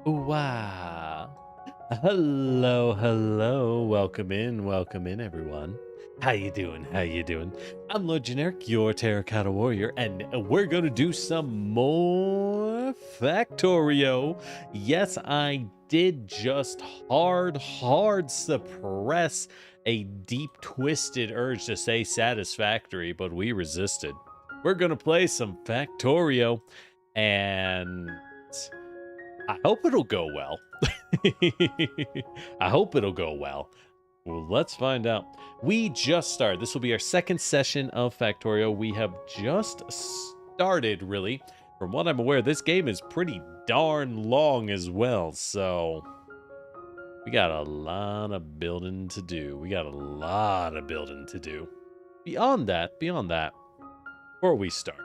Wow. Hello. Welcome in, everyone. How you doing? How you doing? I'm Lord Generic, your Terracotta Warrior, and we're gonna do some more Factorio. Yes, I did just hard suppress a deep, twisted urge to say satisfactory, but we resisted. We're gonna play some Factorio, and I hope it'll go well. I hope it'll go well. Well, let's find out. We just started. This will be our second session of Factorio. We have just started, really. From what I'm aware, this game is pretty darn long as well, so we got a lot of building to do. Beyond that, before we start,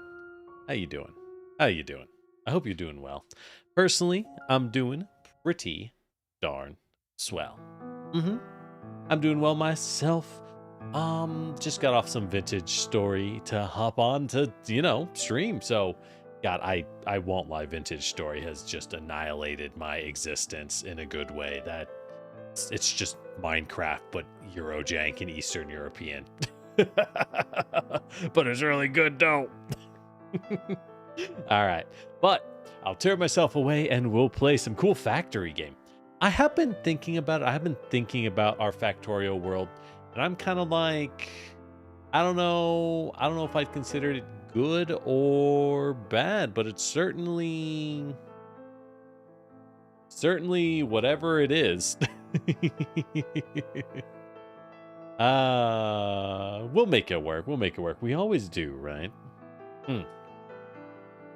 how you doing? I hope you're doing well. Personally, I'm doing pretty darn swell. I'm doing well myself. Just got off some vintage story to hop on to, stream. So, God, I won't lie, vintage story has just annihilated my existence in a good way. It's just Minecraft, but Eurojank and Eastern European. But it's really good, though. All right, but I'll tear myself away and we'll play some cool factory game. I have been thinking about it. I have been thinking about our Factorio world, and I'm kind of like, I don't know if I'd consider it good or bad, but it's certainly whatever it is. We'll make it work. We always do, right?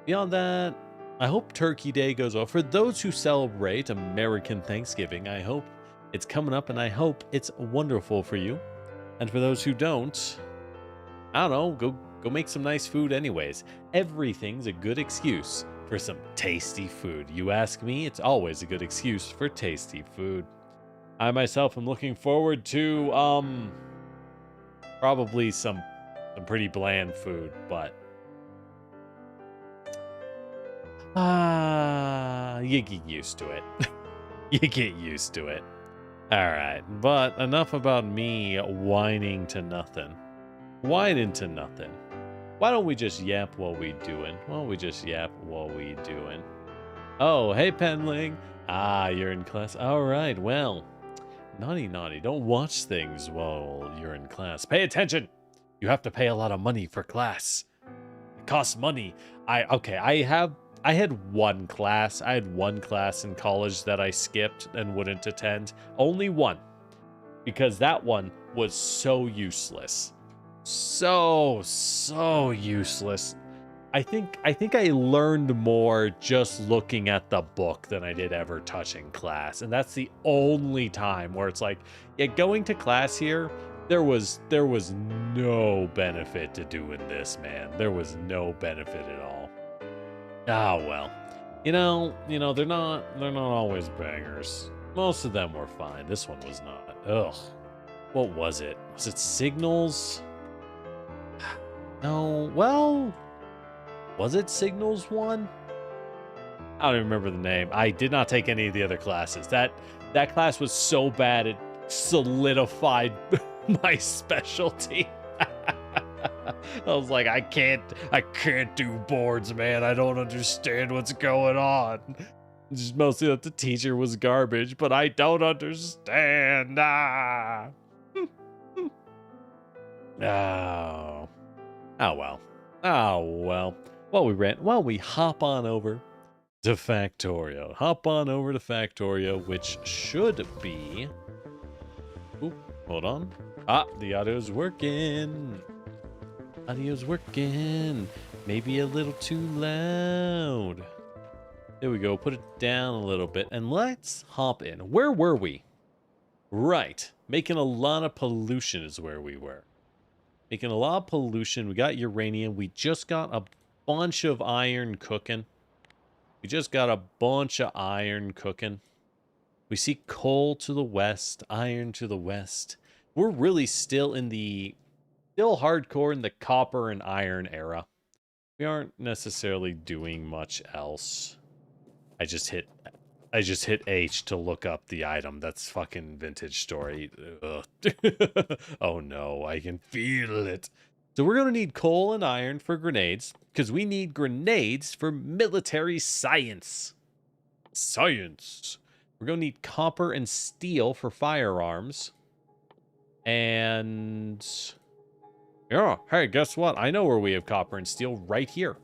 Beyond that, I hope Turkey Day goes well. For those who celebrate American Thanksgiving, I hope it's coming up and I hope it's wonderful for you. And for those who don't, I don't know, go make some nice food anyways. Everything's a good excuse for some tasty food. You ask me, it's always a good excuse for tasty food. I myself am looking forward to probably some pretty bland food, but you get used to it. You get used to it. All right, but enough about me whining to nothing. Why don't we just yap while we doing? Oh, hey, Penling. You're in class. All right, well, naughty. Don't watch things while you're in class. Pay attention. You have to pay a lot of money for class. It costs money. I had one class. I had one class in college that I skipped and wouldn't attend. Only one. Because that one was so useless. So useless. I think I learned more just looking at the book than I did ever touching class. And that's the only time where it's like, yeah, going to class here, there was no benefit to doing this, man. There was no benefit at all. Oh well, you know, they're not always bangers. Most of them were fine. This one was not. Ugh. What was it? Was it Signals? No. Well, was it Signals 1? I don't even remember the name. I did not take any of the other classes. That class was so bad it solidified my specialty. I was like, I can't do boards, man. I don't understand what's going on. Just mostly that the teacher was garbage, but I don't understand. Oh. Oh well. While we hop on over to Factorio. Which should be. Oop, hold on. The audio's working. Maybe a little too loud. There we go. Put it down a little bit and let's hop in. Where were we? Right. Making a lot of pollution is where we were. We got uranium. We just got a bunch of iron cooking. We see coal to the west, iron to the west. We're really still hardcore in the copper and iron era. We aren't necessarily doing much else. I just hit I just hit H to look up the item. That's fucking vintage story. Ugh. Oh no, I can feel it. So we're going to need coal and iron for grenades, because we need grenades for military science. Science. We're going to need copper and steel for firearms. And yeah, hey, guess what? I know where we have copper and steel right here.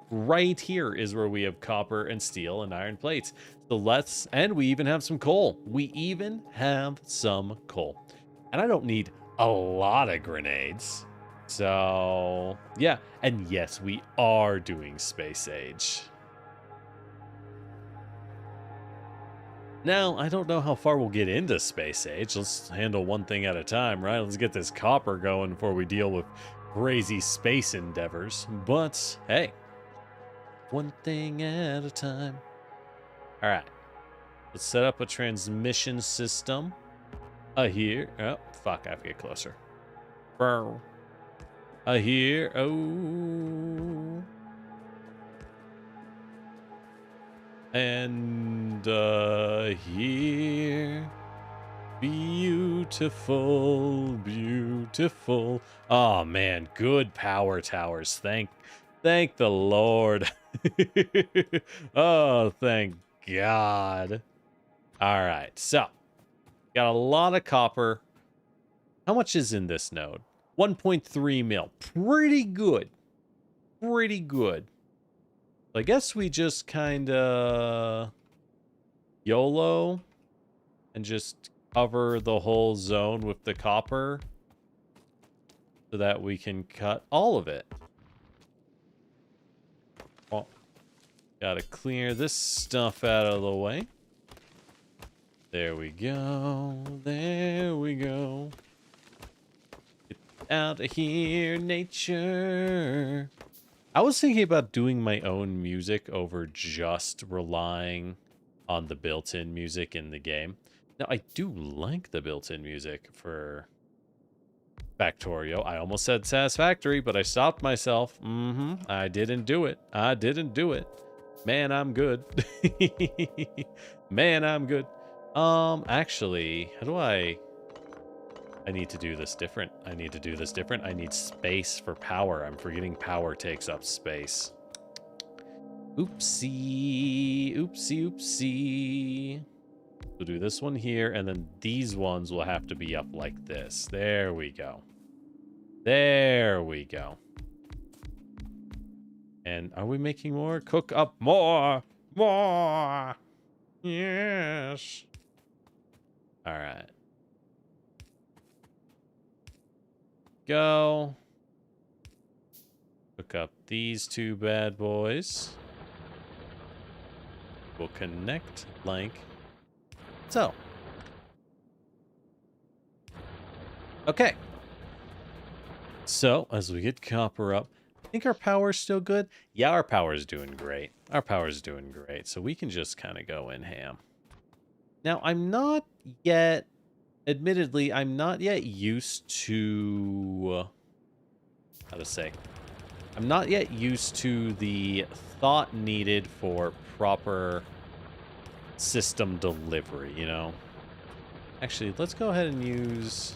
Right here is where we have copper and steel and iron plates. So and we even have some coal. We even have some coal. And I don't need a lot of grenades. So, yeah. And yes, we are doing Space Age. Now, I don't know how far we'll get into Space Age. Let's handle one thing at a time, right? Let's get this copper going before we deal with crazy space endeavors. But, hey, one thing at a time. All right. Let's set up a transmission system. Here. Oh, fuck. I have to get closer. Here. Oh. And here. Beautiful, beautiful. Oh man, good power towers. Thank the Lord. Oh, thank God. All right, so got a lot of copper. How much is in this node? 1.3 mil. Pretty good. Pretty good. I guess we just kind of YOLO and just cover the whole zone with the copper so that we can cut all of it. Well, gotta clear this stuff out of the way. There we go. There we go. Get out of here, nature. I was thinking about doing my own music over just relying on the built-in music in the game. Now, I do like the built-in music for Factorio. I almost said Satisfactory, but I stopped myself. I didn't do it. I didn't do it. Man, I'm good. Man, I'm good. Actually, how do I need to do this different. I need to do this different. I need space for power. I'm forgetting power takes up space. Oopsie. Oopsie, oopsie. We'll do this one here, and then these ones will have to be up like this. There we go. There we go. And are we making more? Cook up more. More. Yes. All right. Go. Hook up these two bad boys. We'll connect like so. Okay. So, as we get copper up, I think our power's still good. Yeah, our power's doing great. Our power's doing great. So we can just kind of go in ham. Now, I'm not yet, admittedly, I'm not yet used to, how to say, I'm not yet used to the thought needed for proper system delivery, you know? Actually, let's go ahead and use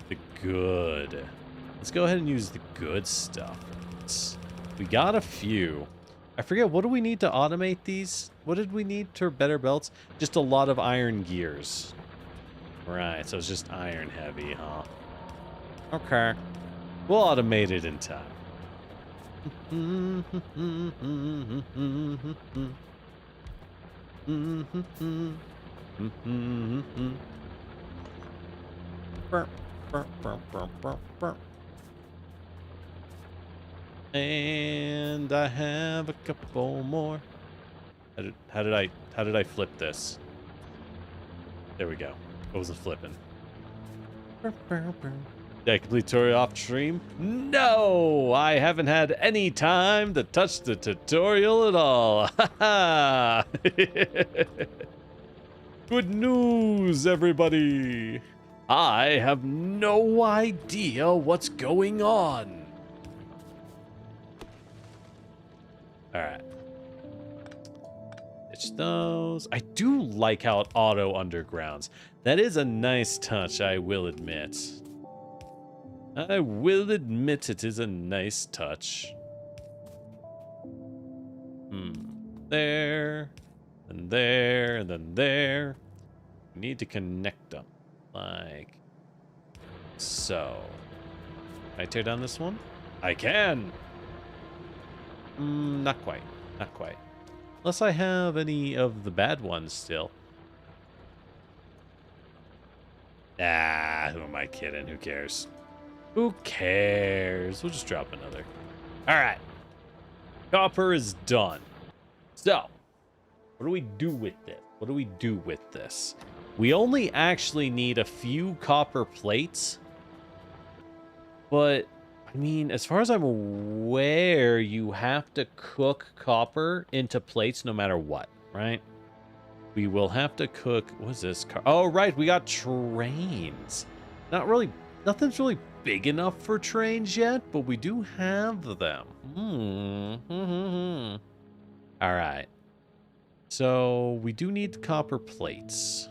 the good. Let's go ahead and use the good stuff. We got a few. I forget, what do we need to automate these? What did we need for better belts? Just a lot of iron gears. Right, so it's just iron heavy, huh? Okay. We'll automate it in time. And I have a couple more. How did I flip this? There we go. What was it flipping? Did I complete tutorial off stream? No! I haven't had any time to touch the tutorial at all. Good news, everybody! I have no idea what's going on. Alright. Switch those. I do like how it auto undergrounds. That is a nice touch, I will admit. I will admit it is a nice touch. There, and there, and then there. We need to connect them. Like so. Can I tear down this one? I can! Not quite. Not quite. Unless I have any of the bad ones still. Ah, who am I kidding? Who cares? Who cares? We'll just drop another. Alright. Copper is done. So, what do we do with this? What do we do with this? We only actually need a few copper plates. But, I mean, as far as I'm aware, you have to cook copper into plates no matter what, right? We will have to cook... What's this? Oh, right, we got trains. Nothing's really big enough for trains yet, but we do have them. All right. So, we do need copper plates.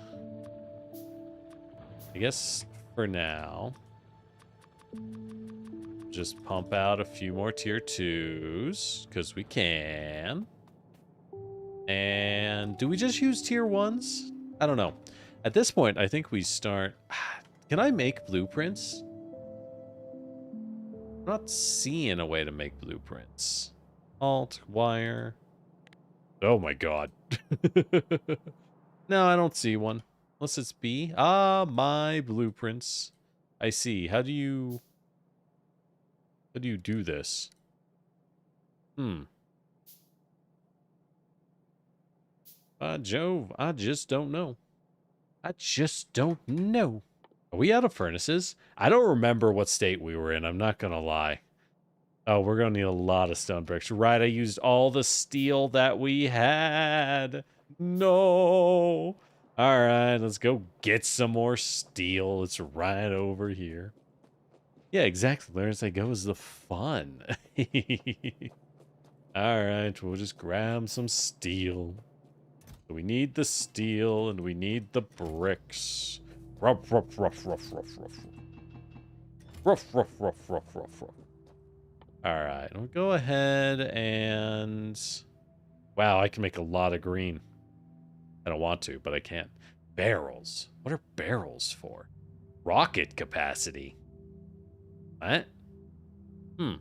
I guess for now, just pump out a few more tier 2s, because we can. And do we just use tier 1s? I don't know. At this point, I think we start... Can I make blueprints? I'm not seeing a way to make blueprints. Alt, wire. Oh my god. No, I don't see one. Unless it's B. Ah, my blueprints. I see. How do you do this? Jove, I just don't know. I just don't know. Are we out of furnaces? I don't remember what state we were in. I'm not gonna lie. Oh, we're gonna need a lot of stone bricks. Right, I used all the steel that we had. No. All right, let's go get some more steel. It's right over here. Yeah, exactly. Learn as I go is the fun. All right, we'll just grab some steel. We need the steel and we need the bricks. Ruff, ruff, ruff, ruff, ruff, ruff. Ruff, ruff, ruff, ruff, ruff, ruff. All right, we'll go ahead and... Wow, I can make a lot of green. I don't want to, but I can. Barrels. What are barrels for? Rocket capacity. What? All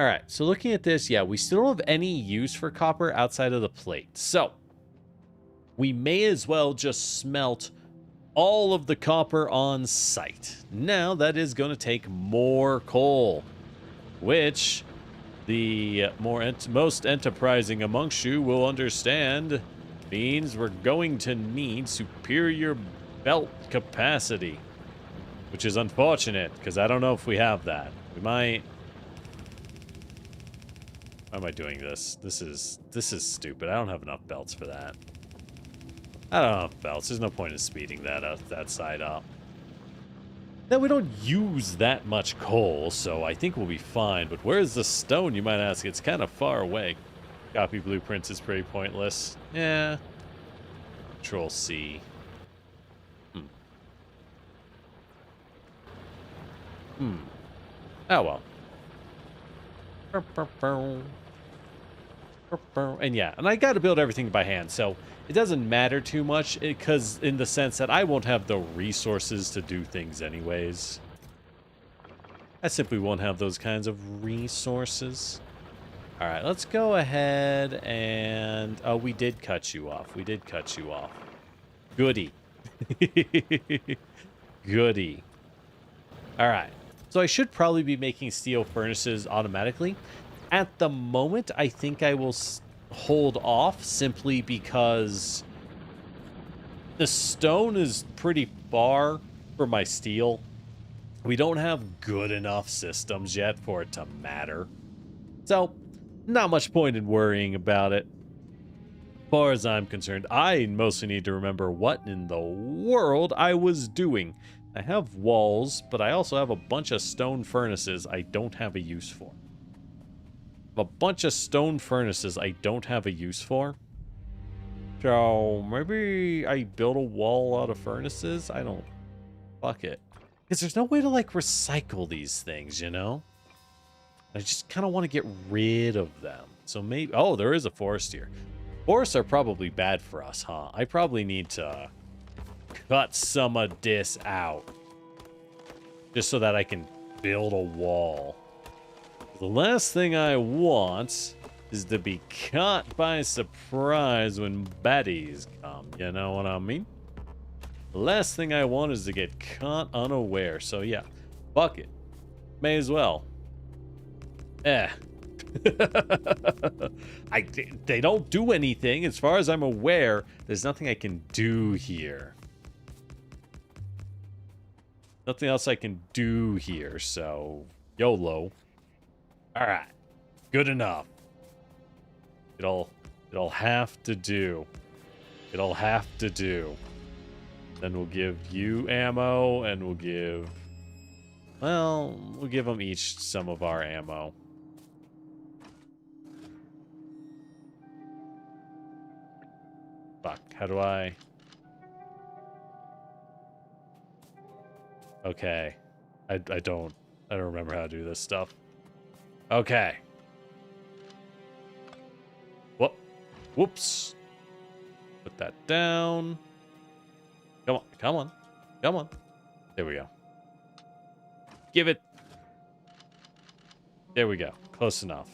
right, so looking at this, yeah, we still don't have any use for copper outside of the plate. So, we may as well just smelt all of the copper on site. Now, that is going to take more coal, which the most enterprising amongst you will understand means we're going to need superior belt capacity, which is unfortunate because I don't know if we have that. We might... Why am I doing this? This is stupid. I don't have enough belts for that. I don't have belts. There's no point in speeding that side up. Now, we don't use that much coal, so I think we'll be fine. But where's the stone, you might ask? It's kind of far away. Copy blueprints is pretty pointless. Yeah. Control C. Oh, well. And yeah, and I got to build everything by hand, so it doesn't matter too much, because in the sense that I won't have the resources to do things anyways. I simply won't have those kinds of resources. All right, let's go ahead and... Oh, we did cut you off. We did cut you off. Goody. Goody. All right. So I should probably be making steel furnaces automatically. At the moment, I think I will hold off simply because the stone is pretty far for my steel. We don't have good enough systems yet for it to matter. So, not much point in worrying about it. As far as I'm concerned, I mostly need to remember what in the world I was doing. I have walls, but I also have a bunch of stone furnaces I don't have a use for. A bunch of stone furnaces I don't have a use for. So maybe I build a wall out of furnaces? I don't... Fuck it. Because there's no way to, like, recycle these things, you know? I just kind of want to get rid of them. So maybe... Oh, there is a forest here. Forests are probably bad for us, huh? I probably need to cut some of this out. Just so that I can build a wall. The last thing I want is to be caught by surprise when baddies come. You know what I mean? The last thing I want is to get caught unaware. So yeah, fuck it. May as well. They don't do anything. As far as I'm aware, there's nothing I can do here. Nothing else I can do here, so YOLO. Alright. Good enough. It'll have to do. It'll have to do. Then we'll give you ammo, and we'll give... Well, we'll give them each some of our ammo. Fuck, how do I... Okay. I don't remember how to do this stuff. Okay. Whoops. Put that down. Come on, come on, come on. There we go. Give it. There we go. Close enough.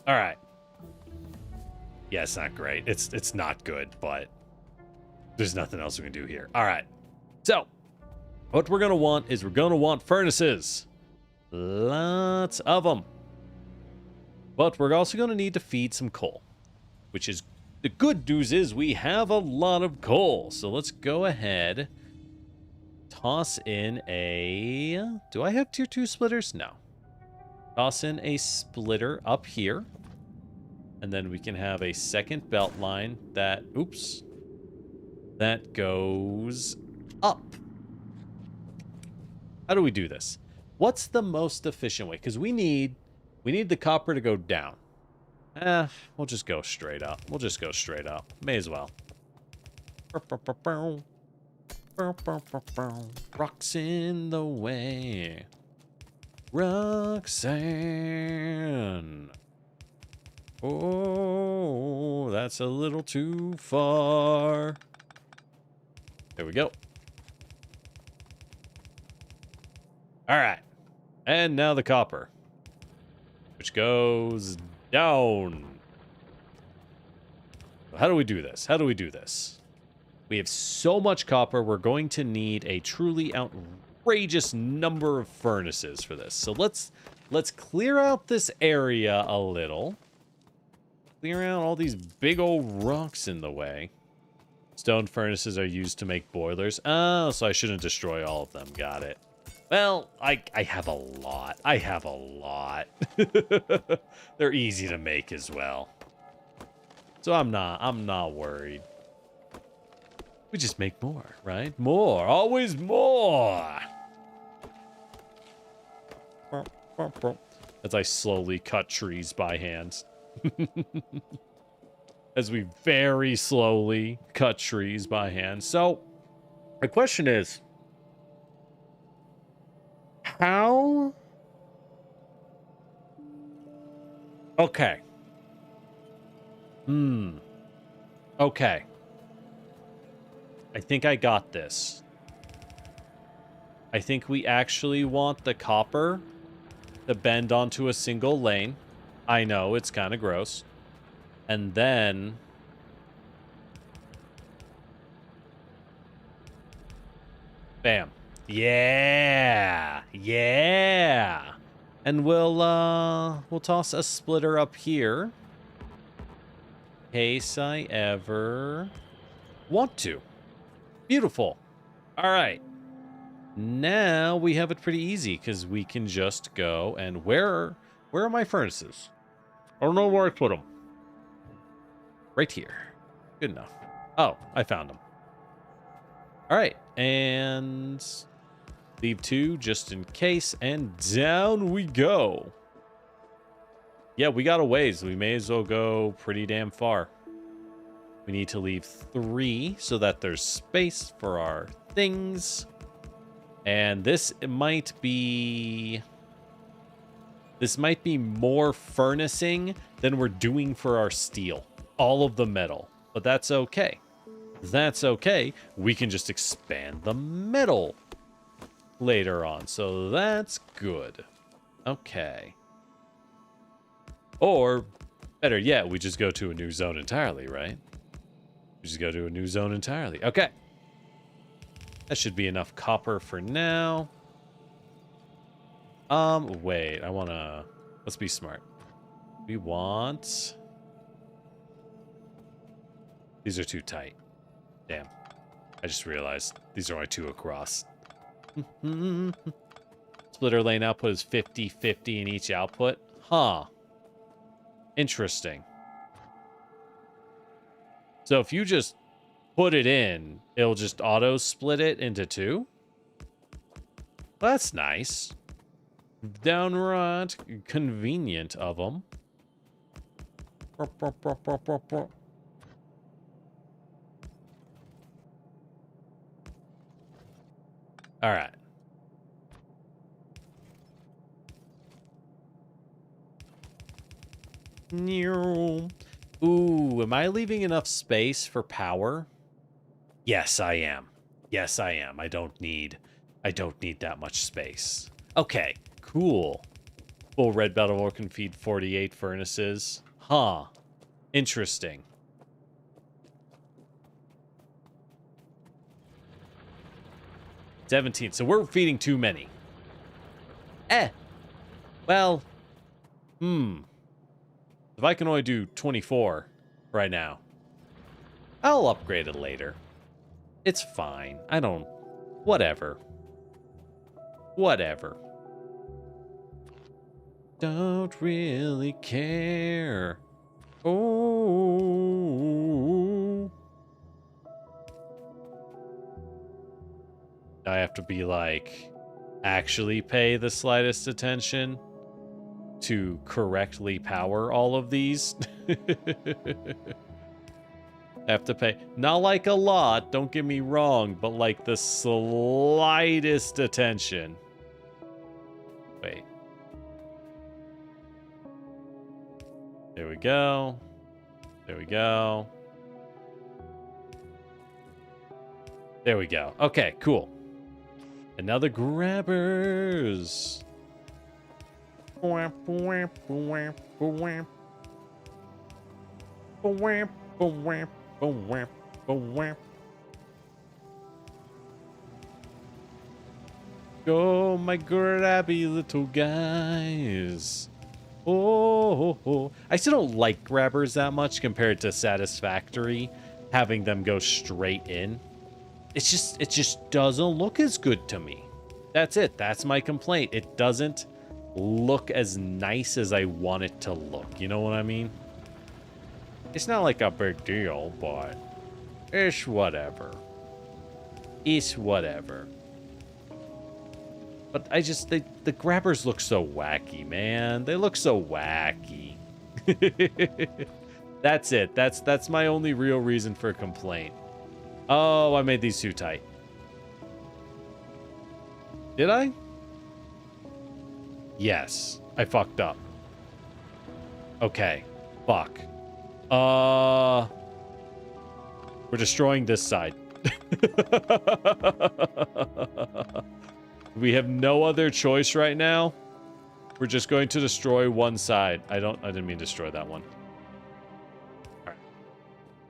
All right. Yeah, it's not great. It's not good, but there's nothing else we can do here. All right. So, what we're going to want is we're going to want furnaces. Lots of them. But we're also going to need to feed some coal, which is the good news is we have a lot of coal. So let's go ahead. Toss in a... Do I have tier 2 splitters? No. Toss in a splitter up here. And then we can have a second belt line that... Oops. That goes up. How do we do this? What's the most efficient way? Because we need the copper to go down. We'll just go straight up. We'll just go straight up. May as well. Rocks in the way. Roxanne. Oh, that's a little too far. There we go. All right. And now the copper, which goes down. How do we do this? How do we do this? We have so much copper, we're going to need a truly outrageous number of furnaces for this. So let's clear out this area a little. Clear out all these big old rocks in the way. Stone furnaces are used to make boilers. Oh, so I shouldn't destroy all of them. Got it. Well, I have a lot. I have a lot. They're easy to make as well. So I'm not worried. We just make more, right? More. Always more. As I slowly cut trees by hand. As we very slowly cut trees by hand. So, the question is, how? Okay. Okay. I think I got this. I think we actually want the copper to bend onto a single lane. I know, it's kind of gross. And then... Bam. Yeah! Yeah! And we'll toss a splitter up here. In case I ever want to. Beautiful. All right. Now we have it pretty easy because we can just go and where are my furnaces? I don't know where I put them. Right here. Good enough. Oh, I found them. All right, and leave 2 just in case, and down we go. Yeah, we got a ways. We may as well go pretty damn far. We need to leave 3 so that there's space for our things. And this might be more furnacing than we're doing for our steel. All of the metal. But that's okay. That's okay. We can just expand the metal later on. So that's good. Okay. Or, better yet, we just go to a new zone entirely, right? We just go to a new zone entirely. Okay. That should be enough copper for now. Wait, I wanna... Let's be smart. We want... These are too tight. Damn. I just realized these are only 2 across. Splitter lane output is 50-50 in each output. Huh. Interesting. So if you just put it in, it'll just auto split it into 2? That's nice. Downright convenient of them. All right. Ooh, am I leaving enough space for power? Yes, I am. Yes, I am. I don't need that much space. Okay, cool. Full red battle ore can feed 48 furnaces. Huh. Interesting. $17. So we're feeding too many. Well. If I can only do 24 right now, I'll upgrade it later. It's fine. I don't... Whatever. Whatever. Don't really care. Oh. I have to be like, actually pay the slightest attention to correctly power all of these. Have to pay, not like a lot, don't get me wrong, but like the slightest attention. Wait. There we go. There we go. There we go. Okay, cool. And now the grabbers. Go, my grabby little guys. Oh. I still don't like grabbers that much compared to Satisfactory, having them go straight in. It just doesn't look as good to me. That's it. That's my complaint. It doesn't look as nice as I want it to look. You know what I mean? It's not like a big deal, but it's whatever. It's whatever. But I just, the grabbers look so wacky, man. They look so wacky. That's it. That's my only real reason for complaint. Oh, I made these too tight. Did I? Yes, I fucked up. Okay, fuck. We're destroying this side. We have no other choice right now. We're just going to destroy one side. I didn't mean to destroy that one. All right.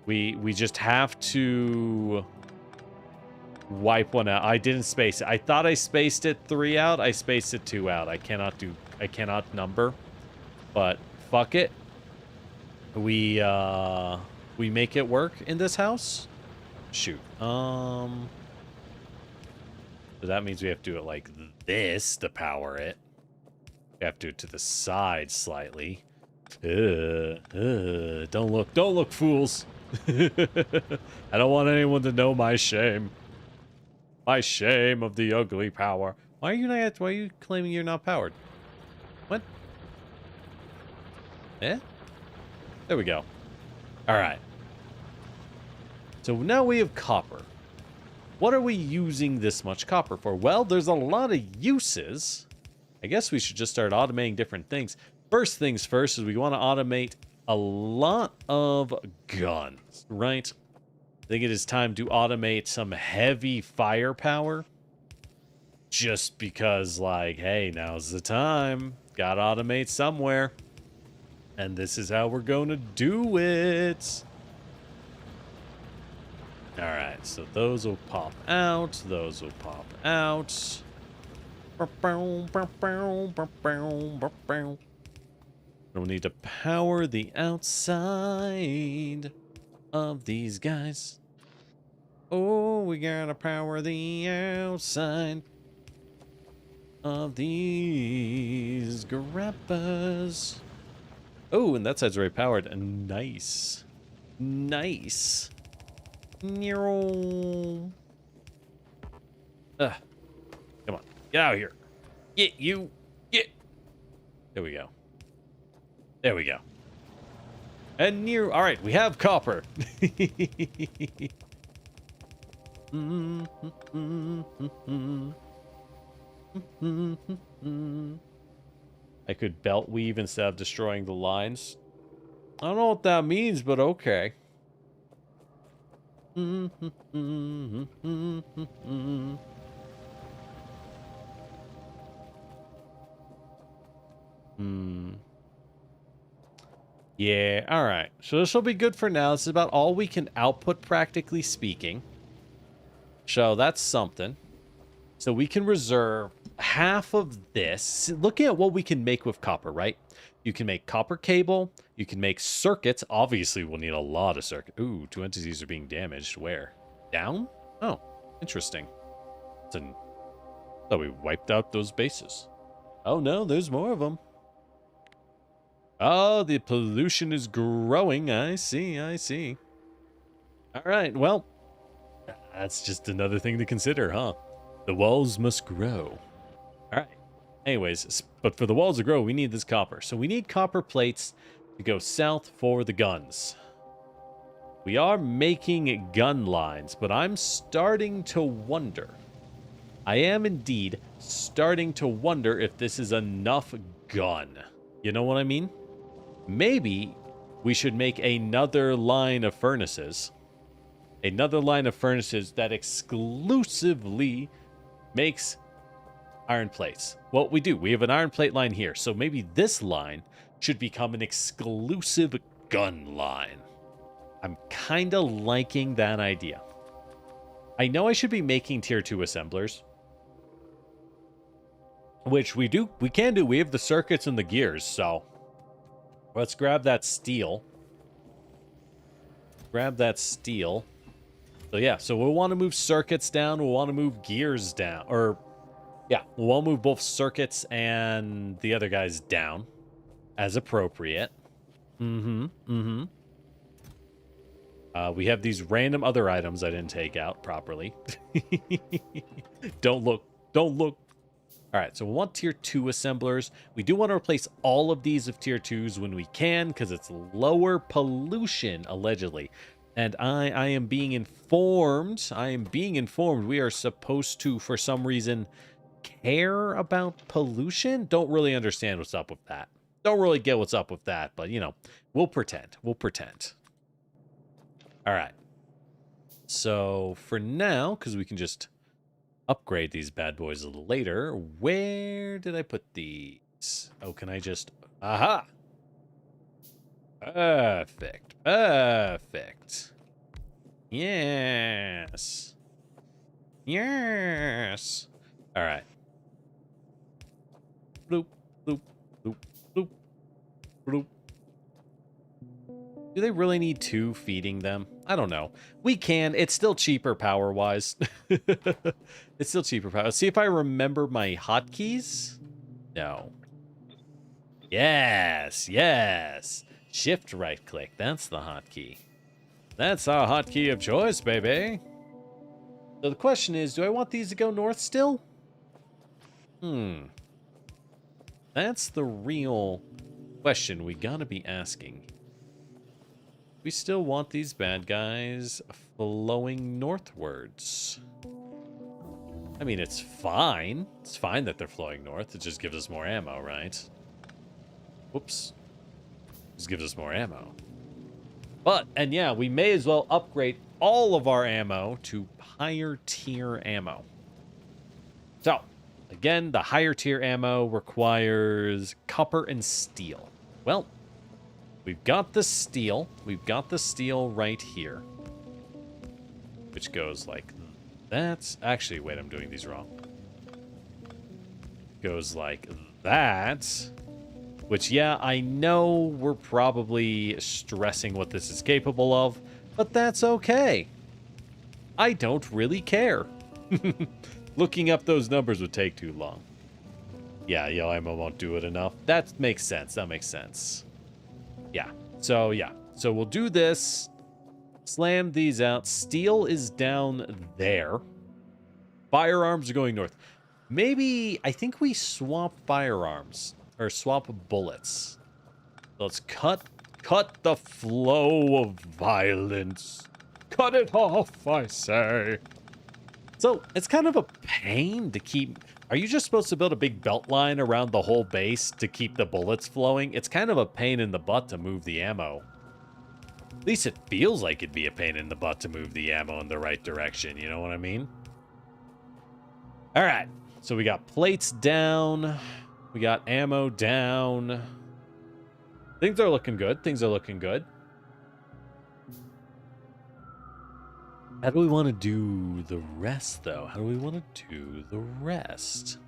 We just have to wipe one out. I didn't space it. I thought I spaced it 3 out. I spaced it 2 out. I cannot number. But fuck it. We make it work in this house? Shoot. So that means we have to do it like this to power it. We have to do it to the side slightly. Don't look, fools. I don't want anyone to know my shame. My shame of the ugly power. Why are you claiming you're not powered? What? Eh? There we go. All right. So now we have copper. What are we using this much copper for? Well, there's a lot of uses. I guess we should just start automating different things. First things first is we want to automate a lot of guns, right? I think it is time to automate some heavy firepower. Just because, like, hey, now's the time. Gotta automate somewhere. And this is how we're going to do it. Alright, so those will pop out. Those will pop out. We'll need to power the outside of these guys. Oh, we gotta power the outside of these grappas. Oh, and that side's already powered. Nice. Nice. Come on. Get out of here. Get you. Get. There we go. There we go. And near. All right, we have copper. I could belt weave instead of destroying the lines. I don't know what that means, but okay. Yeah, alright. So this will be good for now. This is about all we can output, practically speaking. So that's something. So we can reserve half of this. Looking at what we can make with copper, right? You can make copper cable. You can make circuits. Obviously, we'll need a lot of circuit. Ooh, 2 entities are being damaged. Where? Down? Oh, interesting. So we wiped out those bases. Oh no, there's more of them. Oh, the pollution is growing. I see, I see. All right, well, that's just another thing to consider, huh? The walls must grow. All right. Anyways, but for the walls to grow, we need this copper. So we need copper plates to go south for the guns. We are making gun lines, but I'm starting to wonder. I am indeed starting to wonder if this is enough gun. You know what I mean? Maybe we should make another line of furnaces. Another line of furnaces that exclusively makes iron plates. Well, we do. We have an iron plate line here. So maybe this line should become an exclusive gun line. I'm kind of liking that idea. I know I should be making tier 2 assemblers. Which we do. We can do. We have the circuits and the gears. So let's grab that steel. Grab that steel. So yeah, so we'll want to move circuits down. We'll want to move gears down. Or, yeah, we'll want to move both circuits and the other guys down. As appropriate. We have these random other items I didn't take out properly. Don't look. Don't look. All right, so we want tier 2 assemblers. We do want to replace all of these with tier 2s when we can, because it's lower pollution, allegedly. And I am being informed. I am being informed we are supposed to, for some reason, care about pollution. Don't really understand what's up with that. Don't really get what's up with that, but, you know, we'll pretend. We'll pretend. All right. So, for now, because we can just upgrade these bad boys a little later, where did I put these? Oh, can I just... Aha! Perfect. Perfect. Yes. Yes. All right. Bloop, bloop, bloop, bloop, bloop. Do they really need 2 feeding them? I don't know. We can. It's still cheaper power-wise. It's still cheaper power. Let's see if I remember my hotkeys. No. Yes. Yes. Shift right-click. That's the hotkey. That's our hotkey of choice, baby. So the question is, do I want these to go north still? That's the real question we gotta be asking. We still want these bad guys flowing northwards. I mean, it's fine. It's fine that they're flowing north. It just gives us more ammo, right? Whoops. Just gives us more ammo. But, and yeah, we may as well upgrade all of our ammo to higher tier ammo. So, again, the higher tier ammo requires copper and steel. Well, we've got the steel. We've got the steel right here. Which goes like that. Actually, wait, I'm doing these wrong. Goes like that. Which, yeah, I know we're probably stressing what this is capable of, but that's okay. I don't really care. Looking up those numbers would take too long. Yeah, yellow ammo won't do it enough. That makes sense. That makes sense. Yeah. So we'll do this. Slam these out. Steel is down there. Firearms are going north. Maybe, I think we swap firearms. Or swap bullets. Let's cut the flow of violence. Cut it off, I say. So, it's kind of a pain to keep... Are you just supposed to build a big belt line around the whole base to keep the bullets flowing? It's kind of a pain in the butt to move the ammo. At least it feels like it'd be a pain in the butt to move the ammo in the right direction, you know what I mean? Alright, so we got plates down... We got ammo down. Things are looking good. Things are looking good. How do we want to do the rest, though? How do we want to do the rest?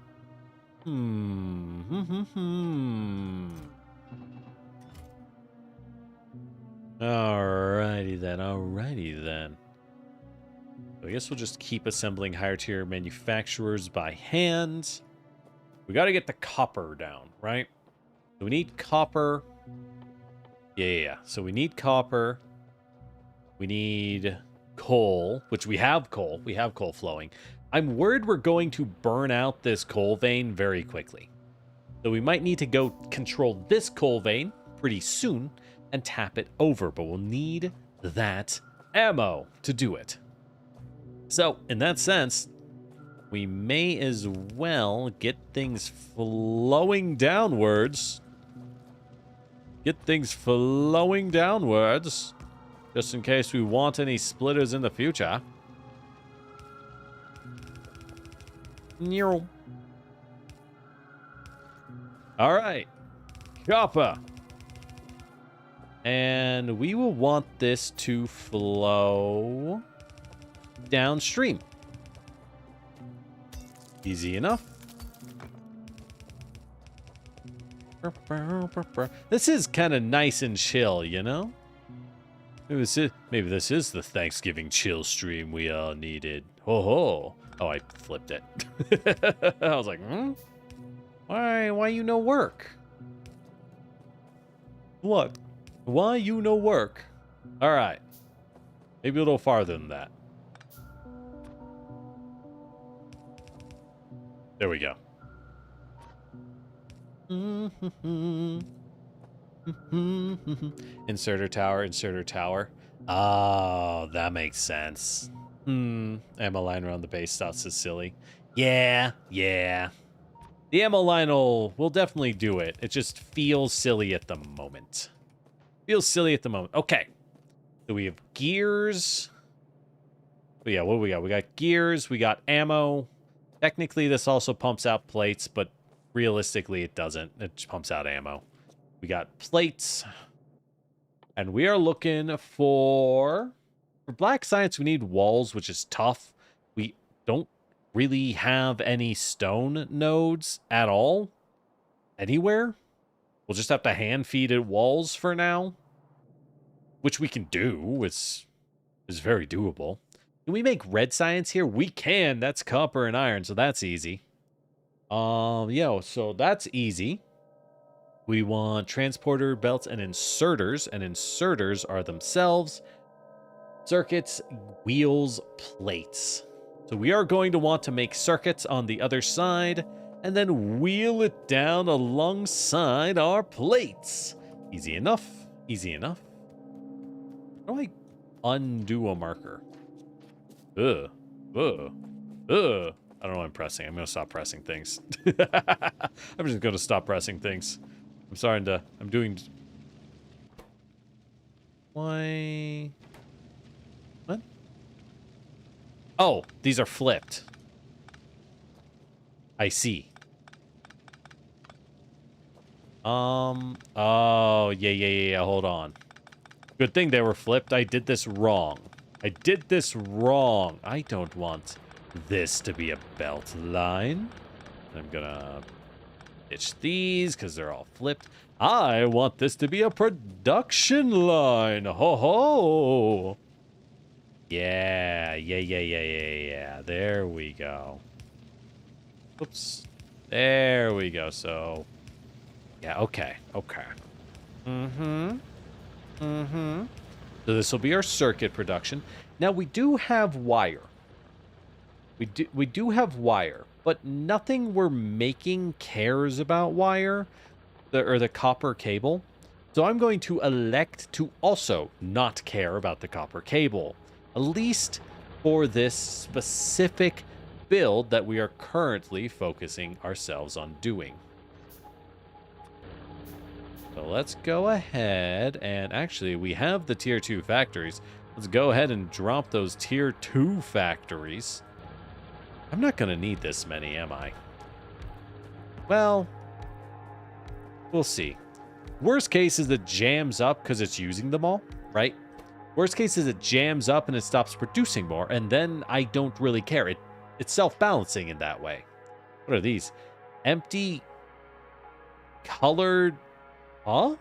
Alrighty then. Alrighty then. So I guess we'll just keep assembling higher tier manufacturers by hand. We got to get the copper down, right? So we need copper. Yeah. So we need copper. We need coal, which we have coal. We have coal flowing. I'm worried we're going to burn out this coal vein very quickly. So we might need to go control this coal vein pretty soon and tap it over. But we'll need that ammo to do it. So in that sense... We may as well get things flowing downwards. Get things flowing downwards. Just in case we want any splitters in the future. Alright. Copper. And we will want this to flow downstream. Easy enough. This is kind of nice and chill, you know? Maybe this is the Thanksgiving chill stream we all needed. Ho ho. Oh, I flipped it. I was like, Why you no work? What? Why you no work? All right. Maybe a little farther than that. There we go. Inserter tower, inserter tower. Oh, that makes sense. Ammo line around the base stuff is silly. Yeah. The ammo line will definitely do it. It just feels silly at the moment. Okay. So we have gears. But yeah, what do we got? We got gears, we got ammo. Technically, this also pumps out plates, but realistically, it doesn't. It just pumps out ammo. We got plates. And we are looking for black science, we need walls, which is tough. We don't really have any stone nodes at all. Anywhere. We'll just have to hand feed it walls for now. Which we can do. It's very doable. Can we make red science here? We can. That's copper and iron, so that's easy. So that's easy. We want transporter belts and inserters are themselves circuits, wheels, plates. So we are going to want to make circuits on the other side and then wheel it down alongside our plates. Easy enough. Easy enough. How do I undo a marker? Ugh. Ugh. Ugh. I don't know what I'm pressing. I'm going to stop pressing things. I'm just going to stop pressing things. I'm starting to... I'm doing... Why... What? Oh, these are flipped. I see. Oh, yeah. Hold on. Good thing they were flipped. I did this wrong. I don't want this to be a belt line. I'm gonna ditch these because they're all flipped. I want this to be a production line. Ho ho. Yeah. There we go. Oops. There we go. So, yeah, okay. So this will be our circuit production. Now we do have wire. We do have wire, but nothing we're making cares about wire, or the copper cable. So I'm going to elect to also not care about the copper cable, at least for this specific build that we are currently focusing ourselves on doing. So let's go ahead and actually we have the tier 2 factories. Let's go ahead and drop those tier 2 factories. I'm not going to need this many, am I? Well, we'll see. Worst case is it jams up because it's using them all, right? Worst case is it jams up and it stops producing more, and then I don't really care. It's self-balancing in that way. What are these? Empty colored... Huh?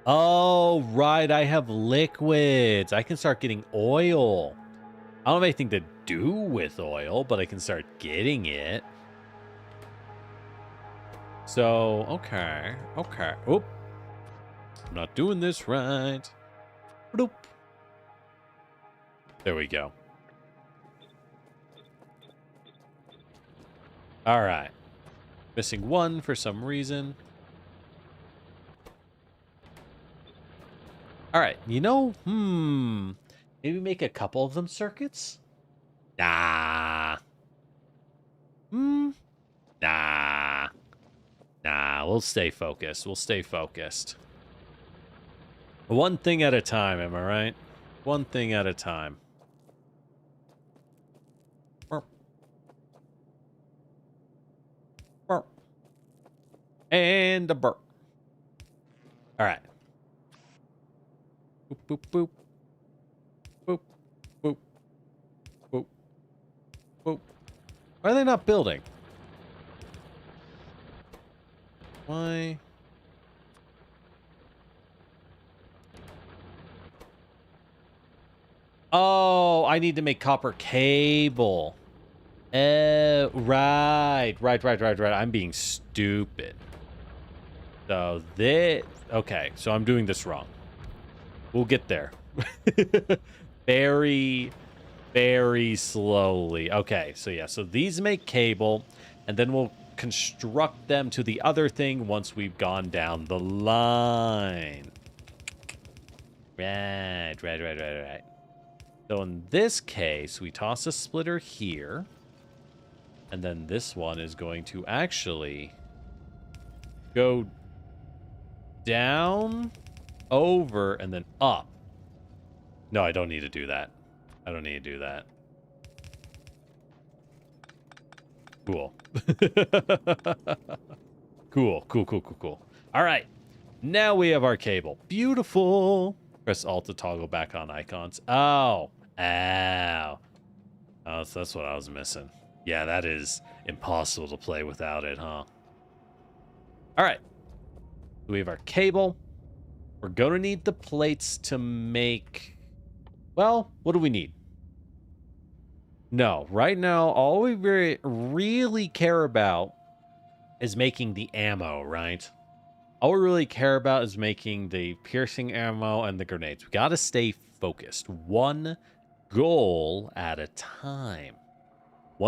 Oh, right. I have liquids. I can start getting oil. I don't have anything to do with oil, but I can start getting it. So, okay. Oop. I'm not doing this right. Bloop. There we go. All right. Missing one for some reason. All right. You know, maybe make a couple of them circuits? Nah. Nah. We'll stay focused. One thing at a time, am I right? One thing at a time. Burp. And a burp. All right. Boop, boop, boop. Boop, boop, boop, boop. Why are they not building? Why? Oh, I need to make copper cable. Right. I'm being stupid. So this... Okay, so I'm doing this wrong. We'll get there. Very, very slowly. Okay, so yeah, so these make cable, and then we'll construct them to the other thing once we've gone down the line. Right. So in this case, we toss a splitter here, and then this one is going to actually go down, over, and then up. No, I don't need to do that. Cool. Cool. All right. Now we have our cable. Beautiful. Press Alt to toggle back on icons. Oh, so that's what I was missing. Yeah, that is impossible to play without it, huh? All right. We have our cable. We're going to need the plates to make... Well, what do we need? No, right now, all we really care about is making the ammo, right? All we really care about is making the piercing ammo and the grenades. We got to stay focused. One goal at a time. So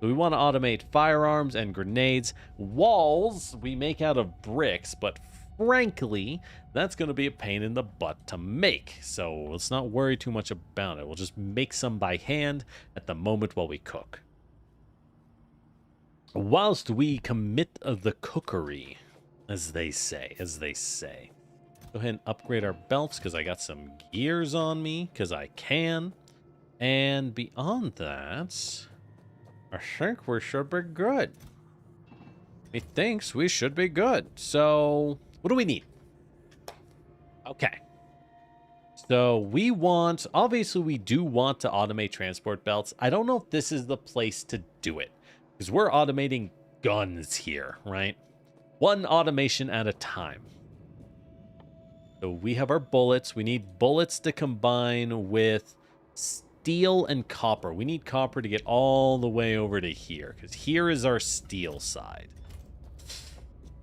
we want to automate firearms and grenades. Walls we make out of bricks, but frankly, that's going to be a pain in the butt to make. So let's not worry too much about it. We'll just make some by hand at the moment while we cook. Whilst we commit the cookery, as they say. Go ahead and upgrade our belts because I got some gears on me because I can. And beyond that, I think we should be good. He thinks we should be good. So, what do we need? Okay. So, we want... Obviously, we do want to automate transport belts. I don't know if this is the place to do it. Because we're automating guns here, right? One automation at a time. So, we have our bullets. We need bullets to combine with steel and copper. We need copper to get all the way over to here. Because here is our steel side.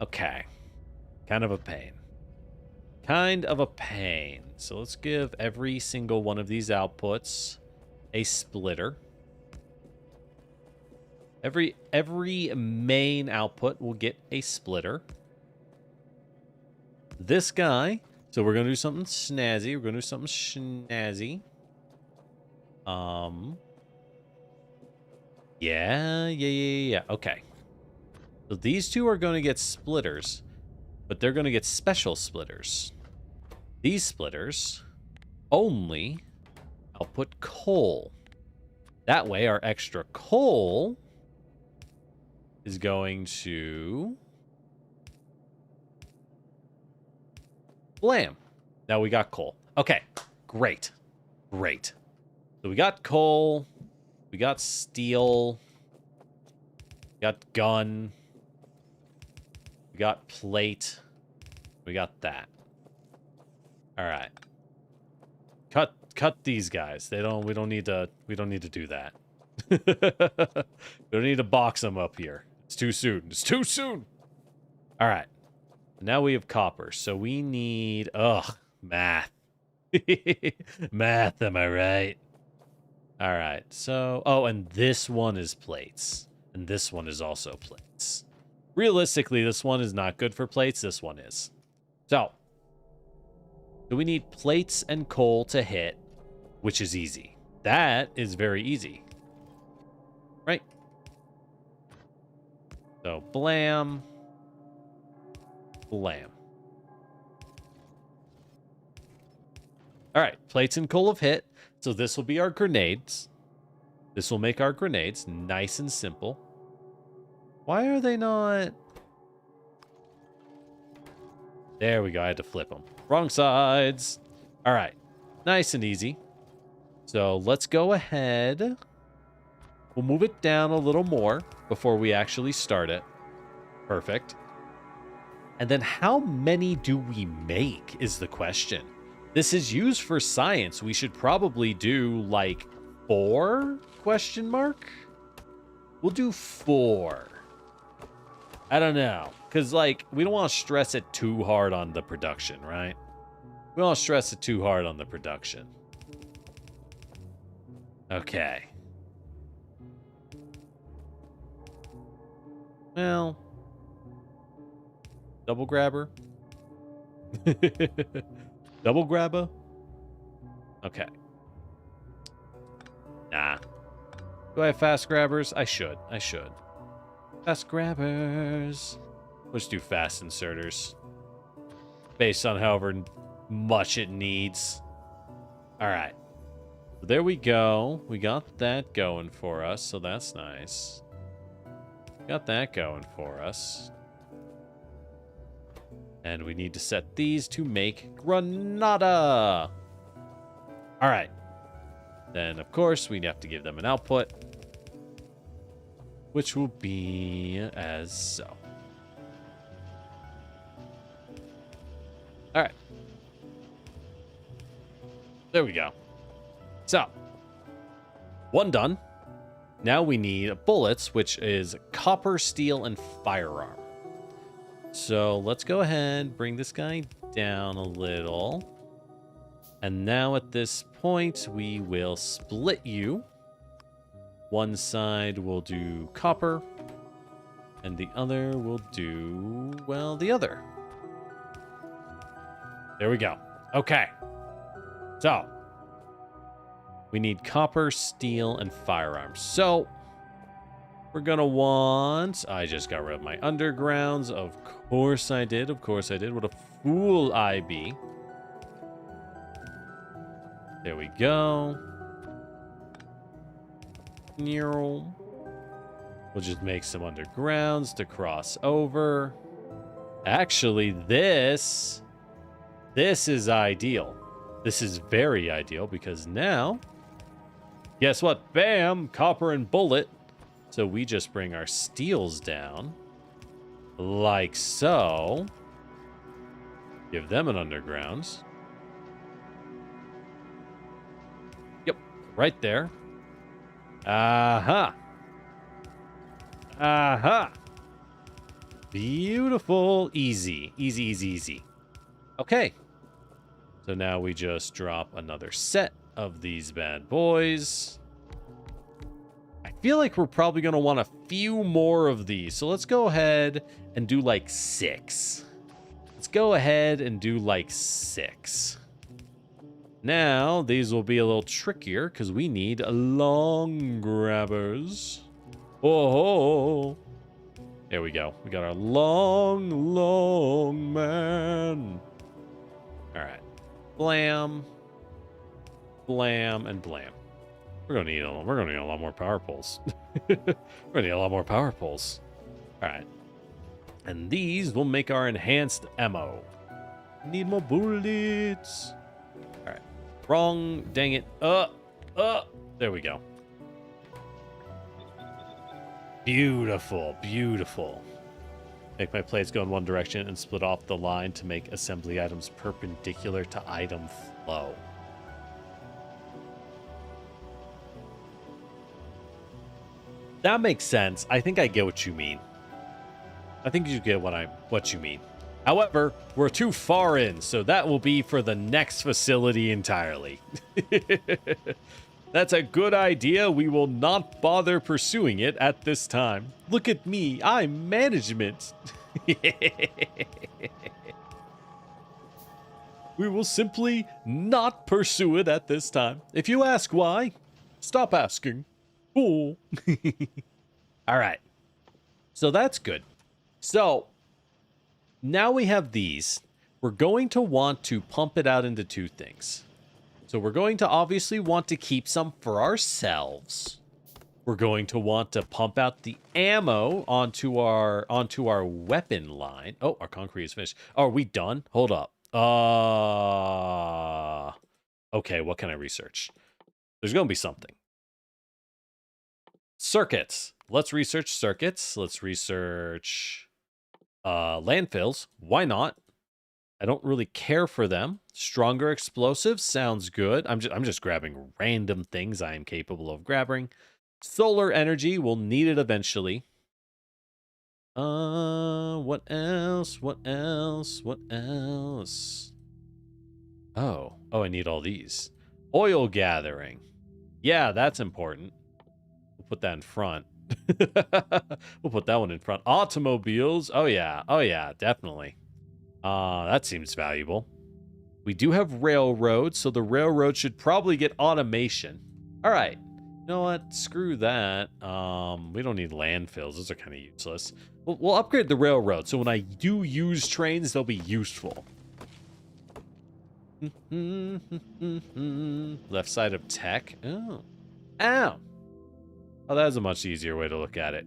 Okay. Kind of a pain. Kind of a pain. So let's give every single one of these outputs a splitter. Every main output will get a splitter. This guy, so we're going to do something snazzy. We're going to do something snazzy. Yeah. Okay. So these two are going to get splitters, but they're going to get special splitters. These splitters only output coal. That way, our extra coal is going to... Blam. Now we got coal. Okay, great. Great. So we got coal. We got steel. We got gun. We got plate. We got that. All right. Cut these guys. We don't need to do that. We don't need to box them up here. It's too soon. It's too soon. All right. Now we have copper. So we need math. Math, am I right? All right. So, and this one is plates. And this one is also plates. Realistically, this one is not good for plates. This one is. So, do we need plates and coal to hit, which is easy. That is very easy. Right? So, blam. Blam. All right, plates and coal have hit. So this will be our grenades. This will make our grenades nice and simple. Why are they not... There we go. I had to flip them. Wrong sides. All right. Nice and easy. So let's go ahead. We'll move it down a little more before we actually start it. Perfect. And then how many do we make is the question. This is used for science. We should probably do like 4 question mark? We'll do 4. I don't know. Because, like, we don't want to stress it too hard on the production, right? We don't want to stress it too hard on the production. Okay. Well. Double grabber. Double grabber? Okay. Nah. Do I have fast grabbers? I should. Fast grabbers. Let's do fast inserters. Based on however much it needs. Alright. There we go. We got that going for us, so that's nice. Got that going for us. And we need to set these to make Granada. Alright. Then, of course, we have to give them an output. Which will be as so. Alright. There we go. So. One done. Now we need bullets, which is copper, steel, and firearm. So let's go ahead, bring this guy down a little. And now at this point, we will split you. One side will do copper, and the other will do, well, the other. There we go. Okay. So, we need copper, steel, and firearms. So, we're gonna want... I just got rid of my undergrounds. Of course I did. Of course I did. What a fool I be. There we go. We'll just make some undergrounds to cross over. Actually, this is ideal. This is very ideal because now, guess what? Bam! Copper and bullet. So we just bring our steels down. Like so. Give them an underground. Yep, right there. Aha! Aha! Beautiful. Easy. Easy, easy, easy. Okay. So now we just drop another set of these bad boys. I feel like we're probably going to want a few more of these. So let's go ahead and do like 6. Let's go ahead and do like 6. Now, these will be a little trickier because we need long grabbers. Oh, there we go. We got our long man. All right. Blam, blam, and blam. We're gonna need a lot more power poles. We're gonna need a lot more power poles. All right. And these will make our enhanced ammo. Need more bullets. All right. Wrong. Dang it. There we go. Beautiful, beautiful. Make my plates go in one direction and split off the line to make assembly items perpendicular to item flow. That makes sense. I think I get what you mean. I think you get what you mean. However, we're too far in, so that will be for the next facility entirely. That's a good idea. We will not bother pursuing it at this time. Look at me. I'm management. We will simply not pursue it at this time. If you ask why, stop asking. Cool. All right. So that's good. So now we have these. We're going to want to pump it out into 2 things. So we're going to obviously want to keep some for ourselves. We're going to want to pump out the ammo onto our weapon line. Oh, our concrete is finished. Oh, are we done? Hold up. Okay, what can I research? There's going to be something. Circuits. Let's research circuits. Let's research landfills. Why not? I don't really care for them. Stronger explosives sounds good. I'm just grabbing random things I am capable of grabbing. Solar energy, we'll need it eventually. What else? What else? What else? Oh, I need all these. Oil gathering. Yeah, that's important. We'll put that in front. We'll put that one in front. Automobiles. Oh yeah, definitely. That seems valuable. We do have railroads, so the railroad should probably get automation. All right. You know what? Screw that. We don't need landfills. Those are kind of useless. We'll upgrade the railroad, so when I do use trains, they'll be useful. Left side of tech. Oh. Ow. Oh, that is a much easier way to look at it.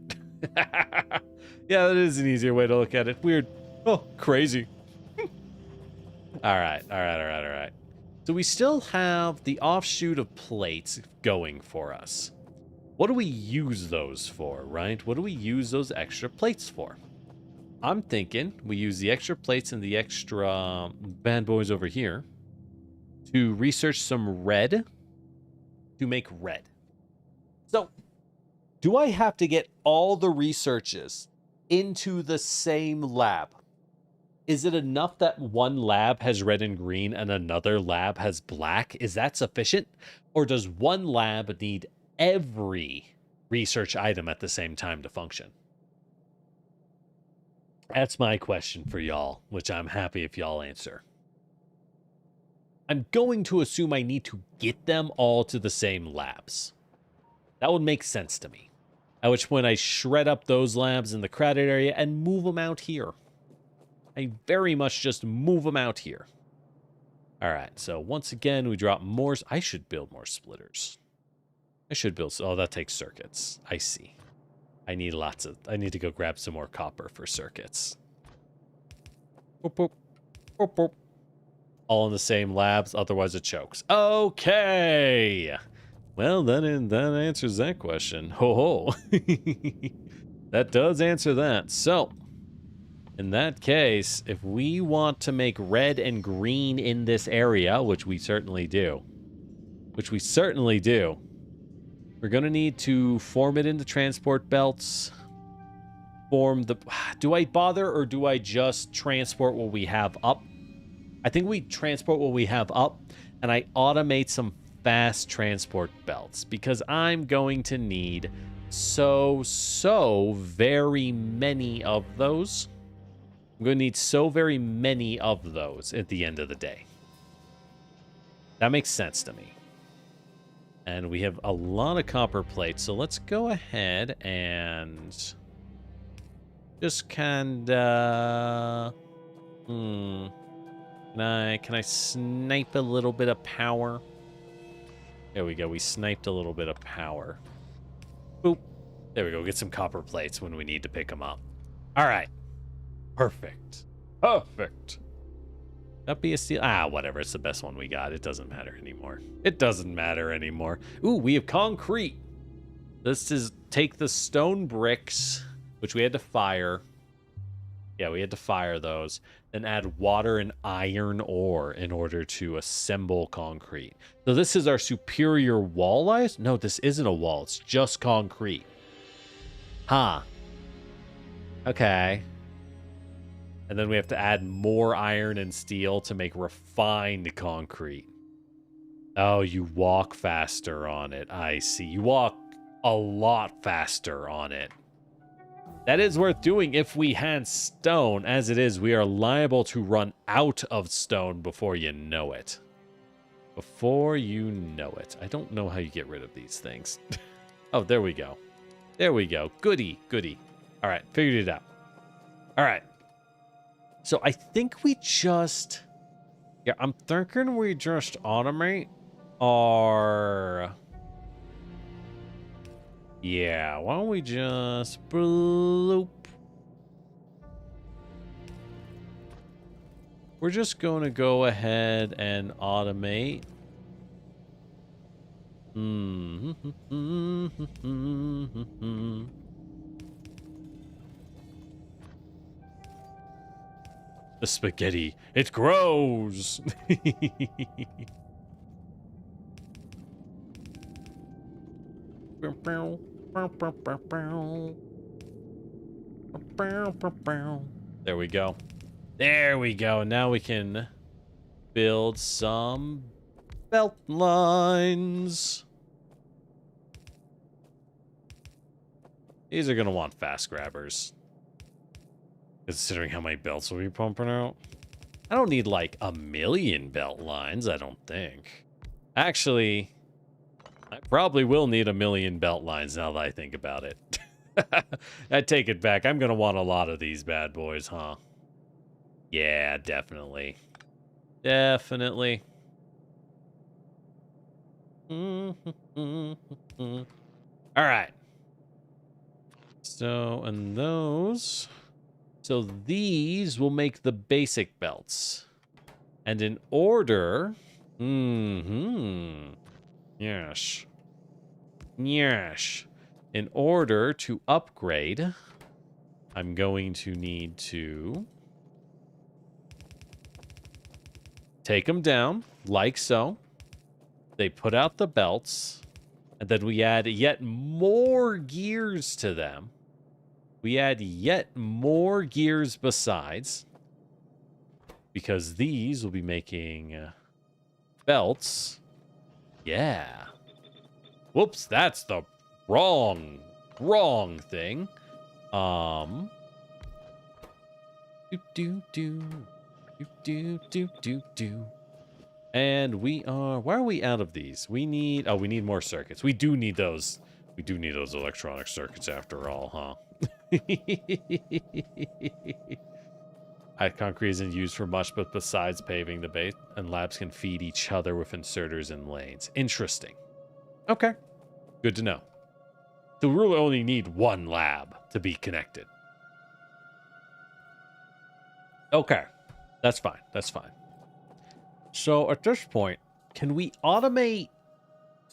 Yeah, that is an easier way to look at it. Weird. Oh, crazy. All right. So we still have the offshoot of plates going for us. What do we use those for, right? What do we use those extra plates for? I'm thinking we use the extra plates and the extra bad boys over here to research some red, to make red. So, do I have to get all the researches into the same lab? Is it enough that one lab has red and green and another lab has black? Is that sufficient? Or does one lab need every research item at the same time to function? That's my question for y'all, which I'm happy if y'all answer. I'm going to assume I need to get them all to the same labs. That would make sense to me. At which point I shred up those labs in the crowded area and move them out here. I very much just move them out here. All right, so once again, we drop more. I should build more splitters. I should build. Oh, that takes circuits. I see. I need to go grab some more copper for circuits. Boop, boop. Boop, boop. All in the same labs, otherwise it chokes. Okay. Well, that answers that question. Ho ho. That does answer that. So, in that case, if we want to make red and green in this area, which we certainly do, we're going to need to form it into transport belts. Do I bother or do I just transport what we have up? I think we transport what we have up, and I automate some fast transport belts because I'm going to need so very many of those. I'm going to need so very many of those at the end of the day. That makes sense to me. And we have a lot of copper plates, so let's go ahead and just kinda... Can I snipe a little bit of power? There we go. We sniped a little bit of power. Boop. There we go. Get some copper plates when we need to pick them up. All right. Perfect. Perfect. That be a steal? Ah, whatever. It's the best one we got. It doesn't matter anymore. It doesn't matter anymore. Ooh, we have concrete. This is take the stone bricks, which we had to fire. Yeah, we had to fire those. Then add water and iron ore in order to assemble concrete. So this is our superior wall ice? No, this isn't a wall. It's just concrete. Huh. Okay. And then we have to add more iron and steel to make refined concrete. Oh, you walk faster on it. I see. You walk a lot faster on it. That is worth doing if we had stone. As it is, we are liable to run out of stone before you know it. Before you know it. I don't know how you get rid of these things. Oh, there we go. There we go. Goody, goody. All right, figured it out. All right. So I think we just... Yeah, I'm thinking we just automate our... Yeah, why don't we just bloop? We're just going to go ahead and automate. The spaghetti, it grows. There we go. There we go. Now we can build some belt lines. These are going to want fast grabbers, considering how many belts we'll be pumping out. I don't need like 1,000,000 belt lines, I don't think. Actually, I probably will need 1,000,000 belt lines now that I think about it. I take it back. I'm going to want a lot of these bad boys, huh? Yeah, definitely. Definitely. All right. So, and those... So these will make the basic belts. And in order... Yes. Yes. In order to upgrade, I'm going to need to take them down, like so. They put out the belts, and then we add yet more gears to them. We add yet more gears besides, because these will be making belts. Yeah. Whoops, that's the wrong thing. And we are... Why are we out of these? We need... Oh, we need more circuits. We do need those. We do need those electronic circuits after all, huh? Concrete isn't used for much, but besides paving the base, and labs can feed each other with inserters and lanes. Interesting. Okay. Good to know. So we really only need one lab to be connected. Okay. That's fine. That's fine. So at this point, can we automate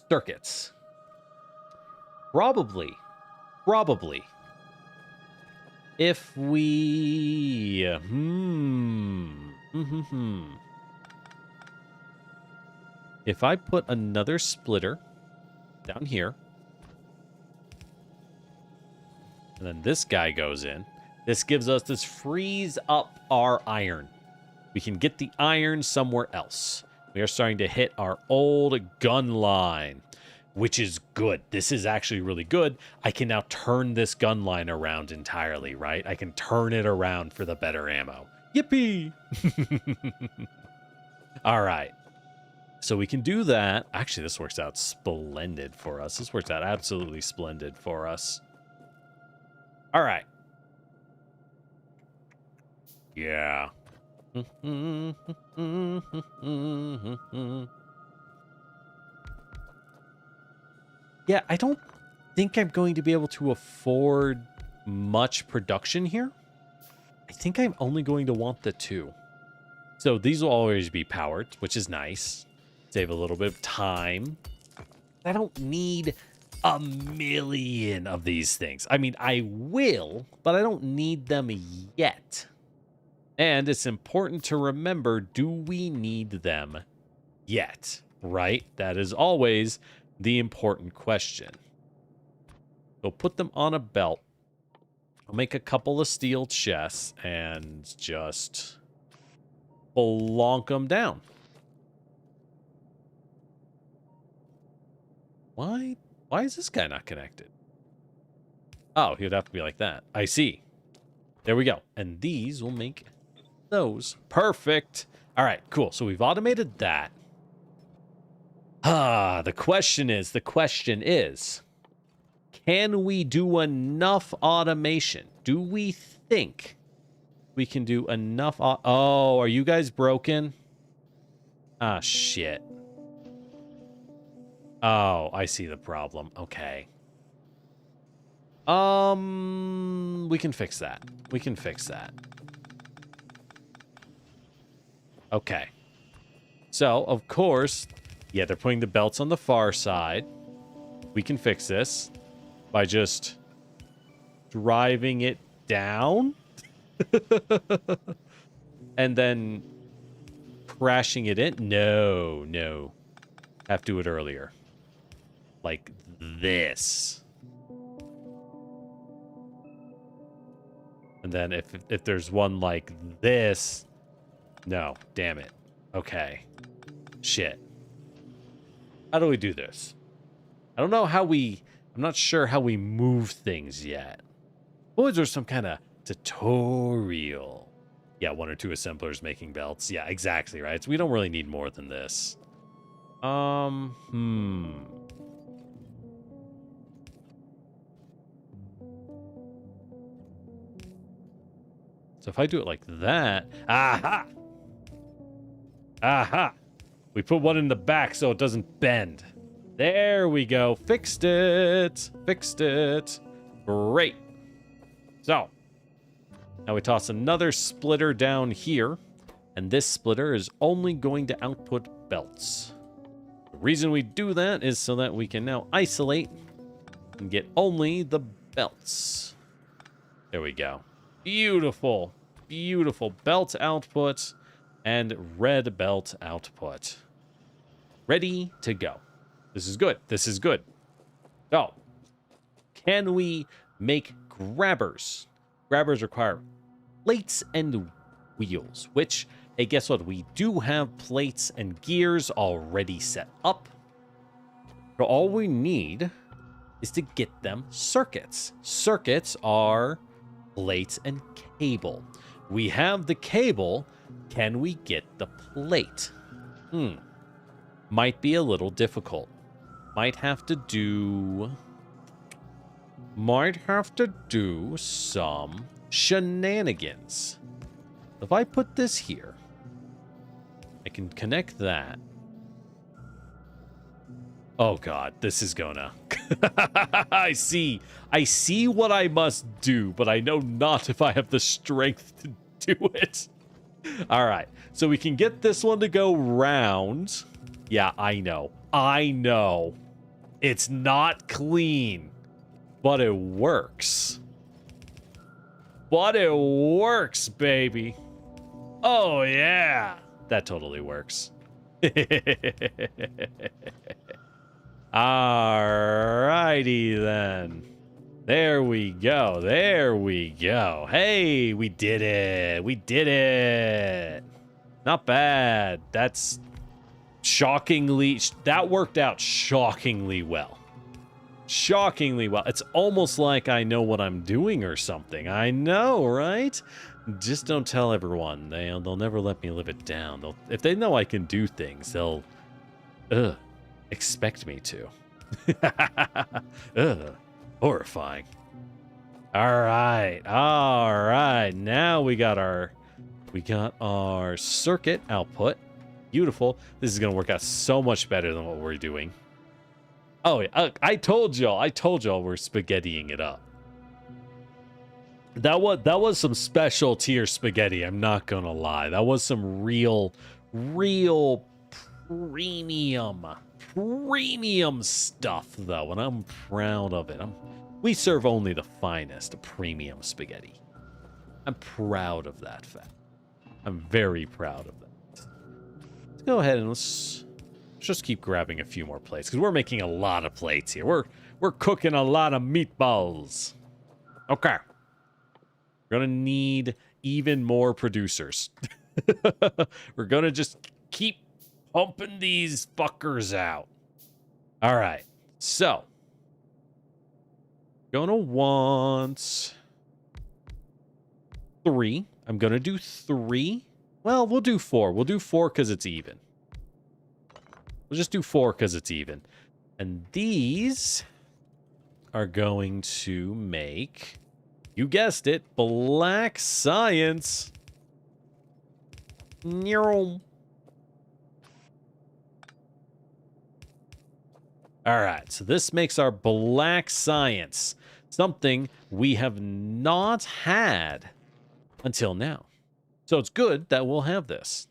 circuits? Probably. Probably. If we... If I put another splitter down here, and then this guy goes in, this gives us, this frees up our iron. We can get the iron somewhere else. We are starting to hit our old gun line, which is good. This is actually really good. I can now turn this gun line around entirely, right? I can turn it around for the better ammo. Yippee! All right. So we can do that. Actually, this works out splendid for us. This works out absolutely splendid for us. All right. Yeah. Yeah, I don't think I'm going to be able to afford much production here. I think I'm only going to want the 2. So these will always be powered, which is nice. Save a little bit of time. I don't need a million of these things. I mean, I will, but I don't need them yet. And it's important to remember, do we need them yet? Right? That is always the important question. So put them on a belt. I'll make a couple of steel chests and just plonk them down. Why is this guy not connected? Oh, he would have to be like that. I see. There we go. And these will make those. Perfect. All right, cool. So we've automated that. The question is, can we do enough automation? Do we think we can do enough? Oh, are you guys broken? Ah, shit. Oh, I see the problem. Okay. We can fix that. We can fix that. Okay. So, of course, yeah, they're putting the belts on the far side. We can fix this by just driving it down and then crashing it in. No. Have to do it earlier. Like this. And then if there's one like this, no, damn it. Okay. Shit. How do we do this? I don't know how I'm not sure how we move things yet. Oh, is there some kind of tutorial? Yeah, 1 or 2 assemblers making belts. Yeah, exactly, right? So we don't really need more than this. So if I do it like that... Aha! Aha! We put one in the back so it doesn't bend. There we go. Fixed it. Fixed it. Great. So, now we toss another splitter down here. And this splitter is only going to output belts. The reason we do that is so that we can now isolate and get only the belts. There we go. Beautiful. Beautiful belt output and red belt output. Ready to go. This is good. This is good. So, can we make grabbers? Grabbers require plates and wheels, which, hey, guess what? We do have plates and gears already set up. So all we need is to get them circuits. Circuits are plates and cable. We have the cable. Can we get the plate? might be a little difficult. Might have to do some shenanigans. If I put this here, I can connect that. Oh god, this is gonna... I see what I must do, but I know not if I have the strength to do it. All right, so we can get this one to go round. Yeah, I know. It's not clean, but it works. Baby. Oh, yeah. That totally works. Alrighty then. There we go. Hey, we did it. Not bad. That's shockingly... That worked out shockingly well. It's almost like I know what I'm doing or something. I know, right? Just don't tell everyone. They'll never let me live it down. If they know I can do things, they'll expect me to. Horrifying. All right. Now we got our circuit output. Beautiful. This is gonna work out so much better than what we're doing. Oh yeah, I told y'all we're spaghettiing it up. That was some special tier spaghetti, I'm not gonna lie. That was some real premium stuff though, and I'm proud of it. We serve only the finest premium spaghetti. I'm proud of that fact. I'm very proud of that. Let's go ahead and let's just keep grabbing a few more plates, because we're making a lot of plates here. We're cooking a lot of meatballs. Okay. We're gonna need even more producers. We're gonna just keep pumping these fuckers out. All right. So, gonna want 3. I'm gonna do 3. Well, we'll do 4. We'll do 4 because it's even. We'll just do 4 because it's even. And these are going to make, you guessed it, black science. All right, so this makes our black science, something we have not had until now. So it's good that we'll have this.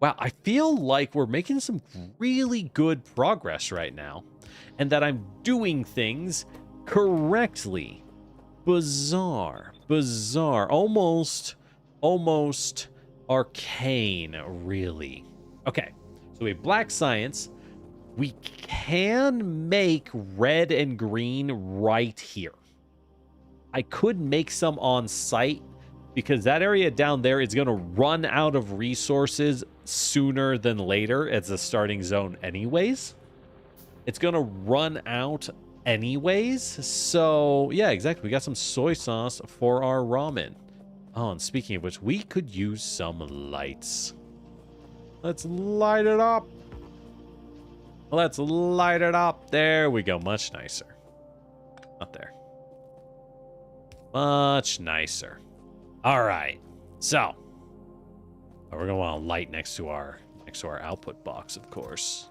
Wow, I feel like we're making some really good progress right now, and that I'm doing things correctly. Bizarre, almost arcane, really. Okay, so we have black science. We can make red and green right here. I could make some on site, because that area down there is going to run out of resources sooner than later as a starting zone anyways. It's going to run out anyways. So, yeah, exactly. We got some soy sauce for our ramen. Oh, and speaking of which, we could use some lights. Let's light it up. There we go. Much nicer. Up there. Much nicer. All right, so we're gonna want a light next to our output box, of course.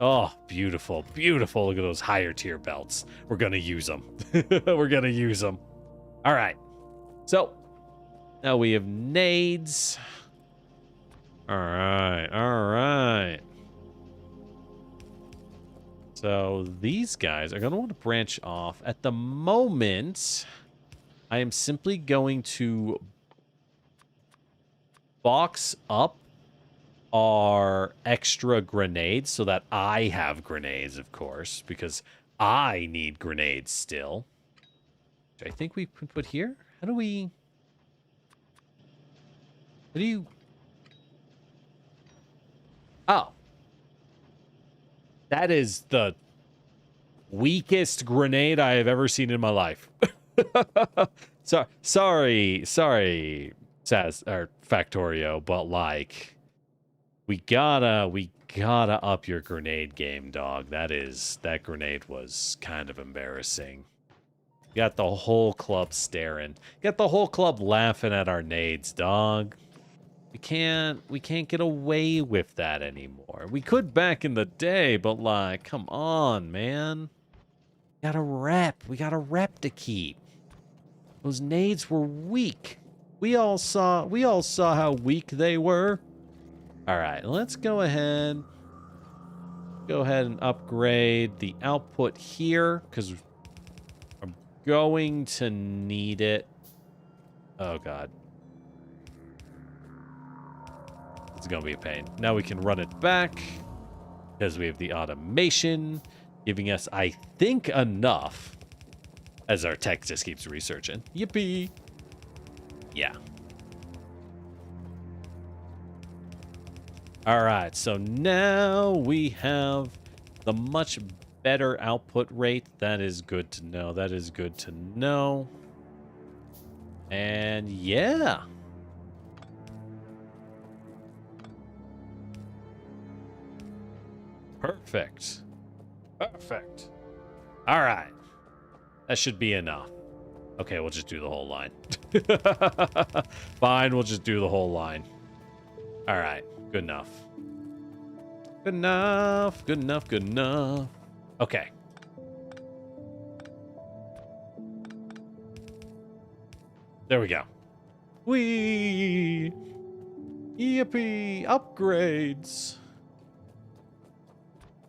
Oh, beautiful. Look at those higher tier belts. We're gonna use them. All right, so now we have nades. All right. So these guys are gonna want to branch off. At the moment, I am simply going to box up our extra grenades so that I have grenades, of course, because I need grenades still. Which I think we put here. How do you... Oh. That is the weakest grenade I have ever seen in my life. Sorry, Saz or Factorio, but like We gotta up your grenade game, dog. That grenade was kind of embarrassing. Got the whole club staring. Got the whole club laughing at our nades, dog. We can't get away with that anymore. We could back in the day, but like, come on, man. We got a rep to keep. Those nades were weak. We all saw how weak they were. All right, let's go ahead and upgrade the output here because I'm going to need it. Oh god. It's going to be a pain. Now we can run it back because we have the automation giving us, I think, enough as our tech just keeps researching. Yippee. Yeah. All right, so now we have the much better output rate. That is good to know. That is good to know. And yeah. Perfect. Perfect. All right. That should be enough. Okay, we'll just do the whole line. Fine, we'll just do the whole line. All right. Good enough. Good enough. Good enough. Good enough. Okay. There we go. Whee! Yippee! Upgrades.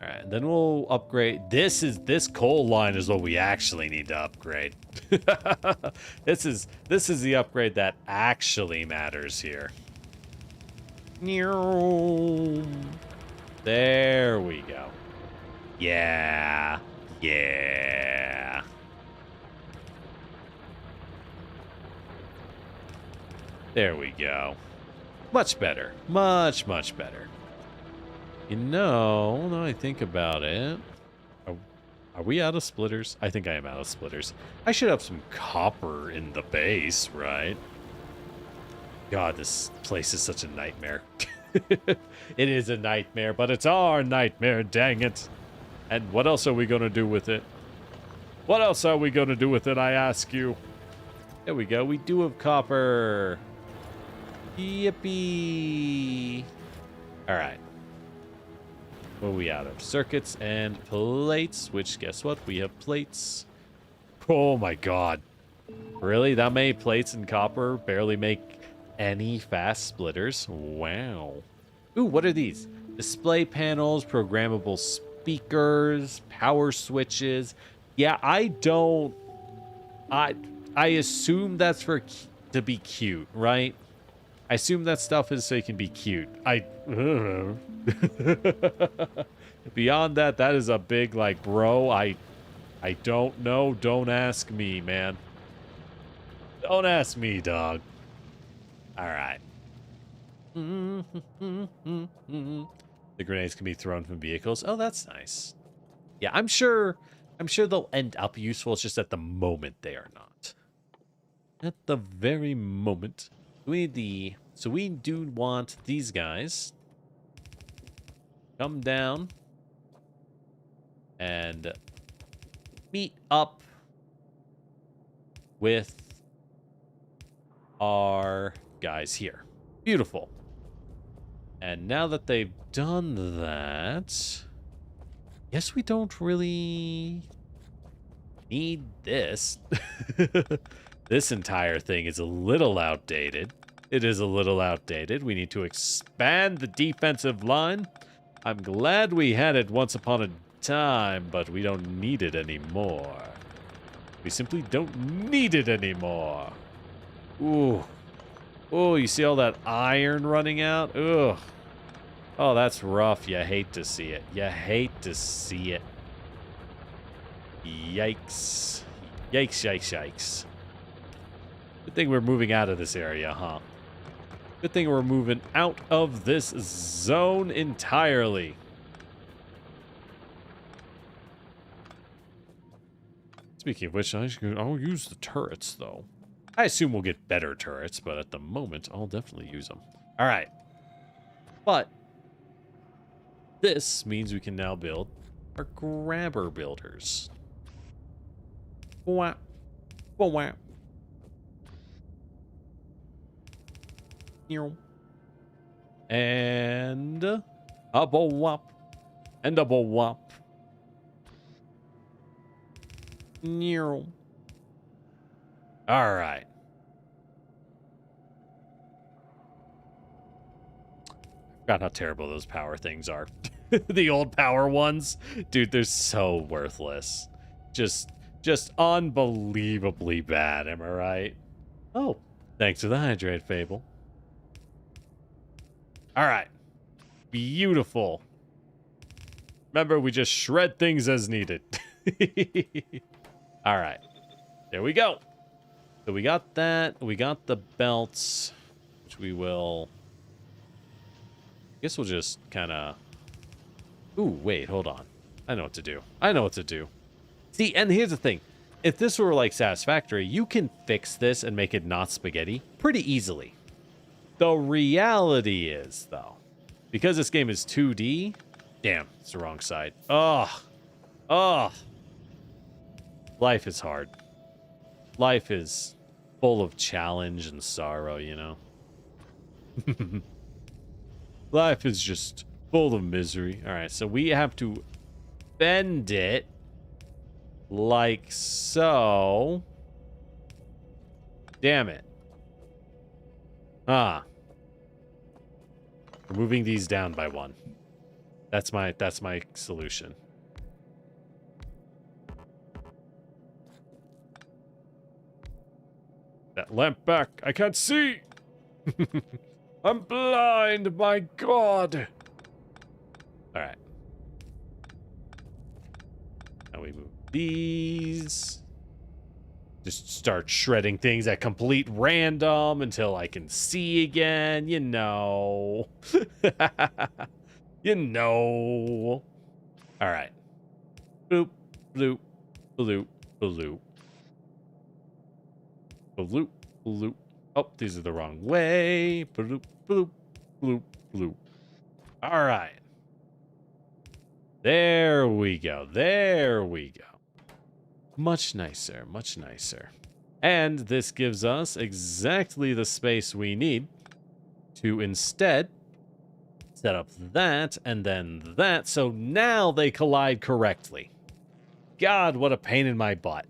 All right, then we'll upgrade. This coal line is what we actually need to upgrade. This is the upgrade that actually matters here. There we go. Yeah. Yeah. There we go. Much better. Much, much better. You know, now I think about it. Are we out of splitters? I think I am out of splitters. I should have some copper in the base, right? God, this place is such a nightmare. It is a nightmare, but it's our nightmare, dang it. And what else are we going to do with it? What else are we going to do with it, I ask you? There we go. We do have copper. Yippee. All right. What are we out of? Circuits and plates, which guess what? We have plates. Oh my god. Really? That many plates and copper barely make any fast splitters? Wow. Ooh, what are these? Display panels, programmable speakers, power switches. Yeah, I assume that's to be cute, right? I assume that stuff is so you can be cute. Beyond that, that is a big, like, bro, I don't know. Don't ask me, man. Don't ask me, dog. All right. The grenades can be thrown from vehicles. Oh, that's nice. Yeah, I'm sure they'll end up useful. It's just at the moment they are not. At the very moment. So we do want these guys come down and meet up with our guys here. Beautiful. And now that they've done that, guess we don't really need this. This entire thing is a little outdated. It is a little outdated. We need to expand the defensive line. I'm glad we had it once upon a time, but we don't need it anymore. We simply don't need it anymore. Ooh. Oh, you see all that iron running out? Ugh. Oh, that's rough. You hate to see it. You hate to see it. Yikes. Yikes, yikes, yikes. Good thing we're moving out of this area, huh? Good thing we're moving out of this zone entirely. Speaking of which, I'll use the turrets, though. I assume we'll get better turrets, but at the moment, I'll definitely use them. All right. But this means we can now build our grabber builders. Wah, wah, wah. And double whop. And double whop. All right. Forgot how terrible those power things are. The old power ones. Dude, they're so worthless. Just unbelievably bad, am I right? Oh, thanks for the hydrate, Fable. All right. Beautiful. Remember, we just shred things as needed. All right. There we go. So we got that. We got the belts, which we will... I guess we'll just kind of... Ooh, wait, hold on. I know what to do. I know what to do. See, and here's the thing. If this were like Satisfactory, you can fix this and make it not spaghetti pretty easily. The reality is, though, because this game is 2D... Damn, it's the wrong side. Ugh. Ugh. Life is hard. Life is full of challenge and sorrow, you know? Life is just full of misery. All right, so we have to bend it like so. Damn it. Ah. We're moving these down by one. That's my solution. That lamp back. I can't see. I'm blind, my God. All right. Now we move these. Just start shredding things at complete random until I can see again, you know. You know. All right. Bloop, bloop, bloop, bloop. Bloop, bloop. Oh, these are the wrong way. Bloop, bloop, bloop, bloop. All right. There we go. There we go. Much nicer, much nicer. And this gives us exactly the space we need to instead set up that and then that. So now they collide correctly. God, what a pain in my butt.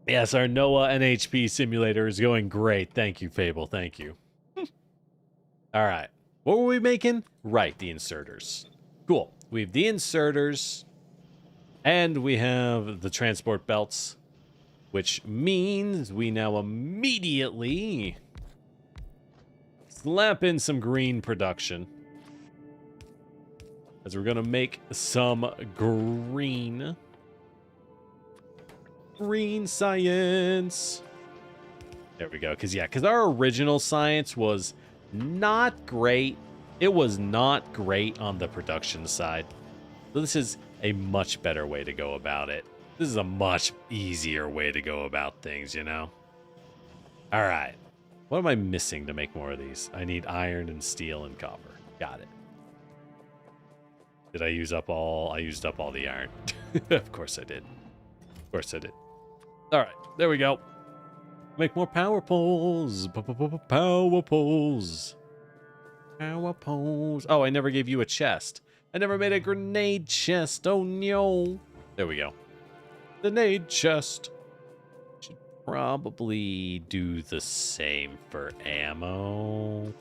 Yes, our Noah NHP simulator is going great. Thank you, Fable. Thank you. All right. What were we making? Right, the inserters. Cool. We have the inserters, and we have the transport belts, which means we now immediately slap in some green production, as we're going to make some green science. There we go. Because our original science was not great. It was not great on the production side. So this is a much better way to go about it. This is a much easier way to go about things, you know? All right. What am I missing to make more of these? I need iron and steel and copper. Got it. Did I use up all? I used up all the iron. Of course I did. Of course I did. All right. There we go. Make more power poles. Power poles. Power poles. Oh, I never gave you a chest. I never made a grenade chest. Oh, no. There we go. Grenade chest. Should probably do the same for ammo.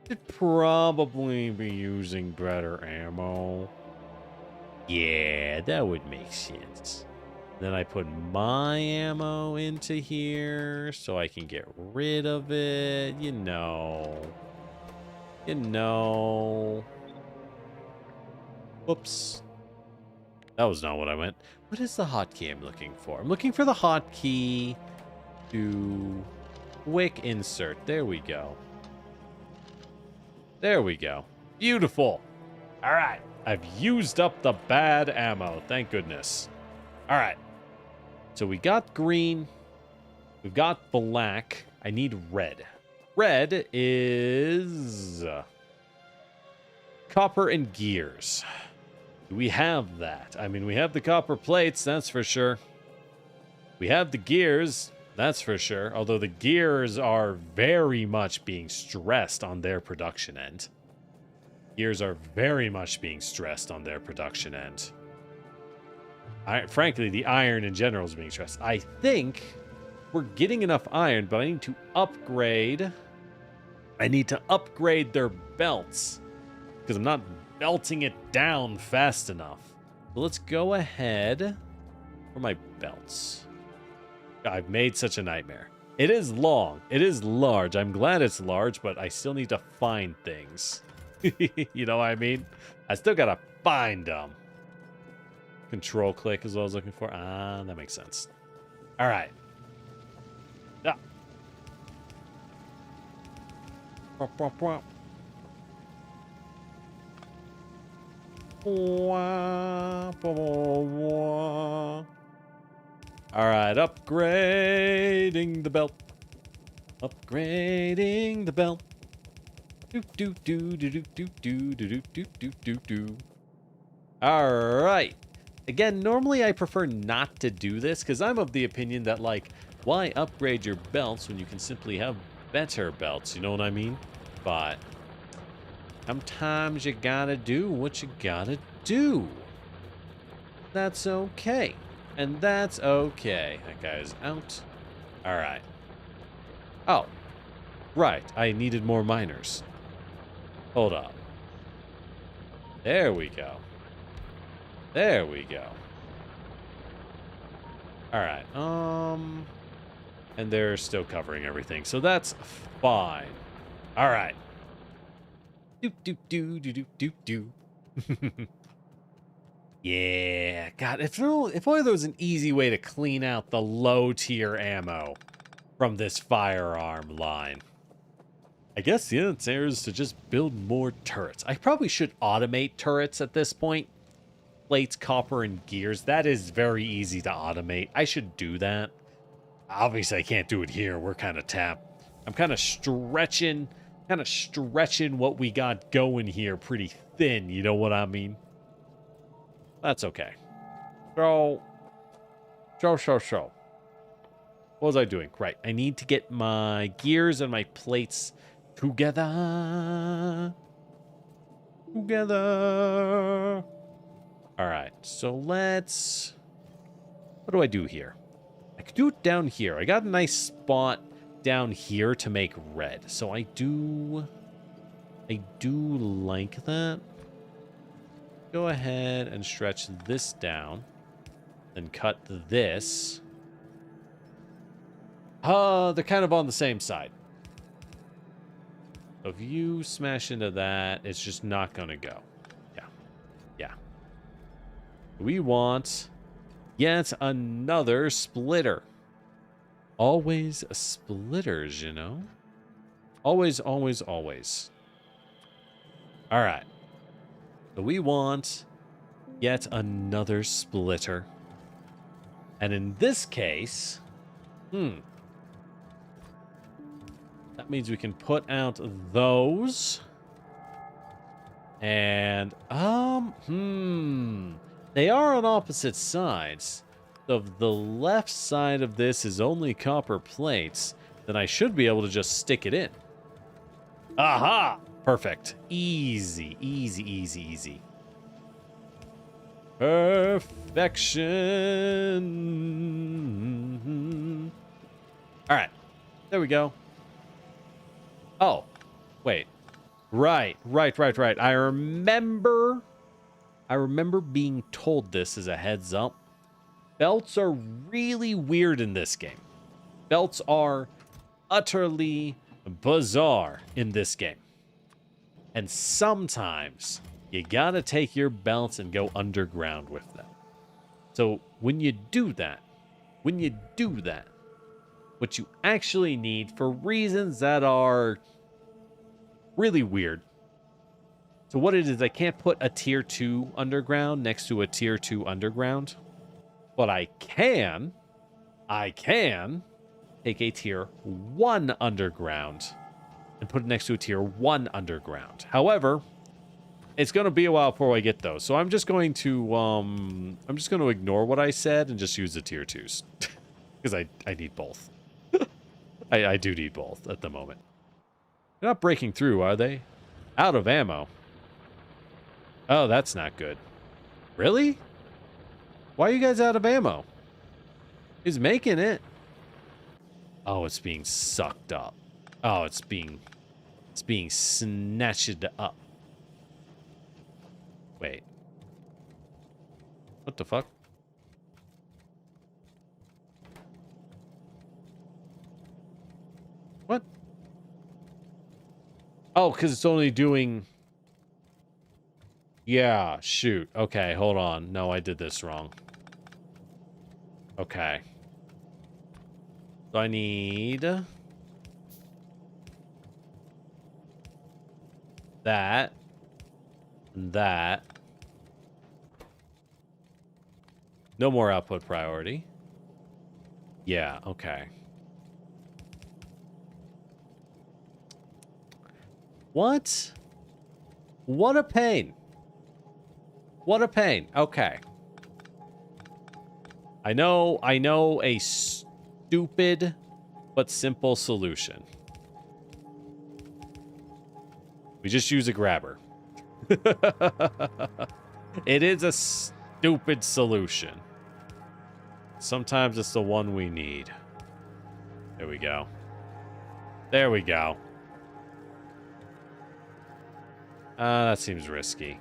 Should probably be using better ammo. Yeah, that would make sense. Then I put my ammo into here so I can get rid of it. You know. You know. Whoops. That was not what I meant. What is the hotkey I'm looking for? I'm looking for the hotkey to quick insert. There we go. There we go. Beautiful. All right. I've used up the bad ammo. Thank goodness. All right. So we got green. We've got black. I need red. red is copper and gears. Do we have that? I mean, we have the copper plates, that's for sure. We have the gears, that's for sure. Although the gears are very much being stressed on their production end. Gears are very much being stressed on their production end. Frankly, the iron in general is being stressed. I think we're getting enough iron, but I need to upgrade. I need to upgrade their belts because I'm not belting it down fast enough. So let's go ahead for my belts. I've made such a nightmare. It is long. It is large. I'm glad it's large, but I still need to find things. You know what I mean? I still gotta find them. Control click is what I was looking for. Ah, that makes sense. All right. Yeah. All right, upgrading the belt. Upgrading the belt. Do do do do do do do do do do do do. All right. Again, normally I prefer not to do this because I'm of the opinion that, like, why upgrade your belts when you can simply have better belts? You know what I mean? But sometimes you gotta do what you gotta do. That's okay. And that's okay. That guy's out. All right. Oh, right. I needed more miners. Hold up. There we go. There we go. All right. And they're still covering everything, so that's fine. All right. Doop doop doo doo doop doop doo. Yeah, God, if only there was an easy way to clean out the low tier ammo from this firearm line. I guess the answer is to just build more turrets. I probably should automate turrets at this point. Plates, copper, and gears. That is very easy to automate. I should do that. Obviously, I can't do it here. We're kind of tapped. I'm kind of stretching what we got going here pretty thin. You know what I mean? That's okay. So. What was I doing? Right. I need to get my gears and my plates together. All right. So let's... What do I do here? I could do it down here. I got a nice spot down here to make red. So I do like that. Go ahead and stretch this down. Then cut this. They're kind of on the same side. So if you smash into that, it's just not going to go. Yeah. We want yet another splitter. Always splitters, you know? Always. All right. So we want yet another splitter. And in this case, that means we can put out those. And, they are on opposite sides. So if the left side of this is only copper plates, then I should be able to just stick it in. Aha! Perfect. Easy. Perfection. All right. There we go. Oh, wait. Right. I remember being told this as a heads up. Belts are really weird in this game. Belts are utterly bizarre in this game. And sometimes you gotta take your belts and go underground with them. So when you do that, what you actually need, for reasons that are really weird. So what it is, I can't put a tier 2 underground next to a tier 2 underground. But I can take a tier 1 underground and put it next to a tier 1 underground. However, it's going to be a while before I get those. So I'm just going to ignore what I said and just use the tier 2s. Because I need both. I do need both at the moment. They're not breaking through, are they? Out of ammo. Oh, that's not good. Really? Why are you guys out of ammo? He's making it. Oh, it's being sucked up. Oh, it's being snatched up. Wait. What the fuck? What? Oh, because it's only doing... Yeah, shoot. Okay, hold on. No, I did this wrong. Okay. So I need... that. And that. No more output priority. Yeah, okay. What? What a pain. What a pain. Okay. I know a stupid but simple solution. We just use a grabber. It is a stupid solution. Sometimes it's the one we need. There we go. There we go. That seems risky.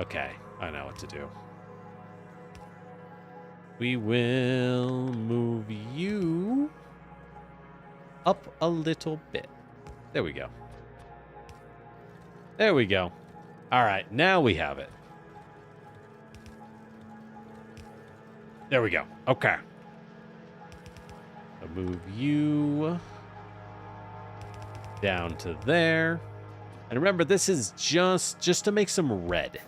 Okay, I know what to do. We will move you up a little bit. There we go. There we go. All right, now we have it. There we go. Okay. I'll move you down to there. And remember, this is just to make some red.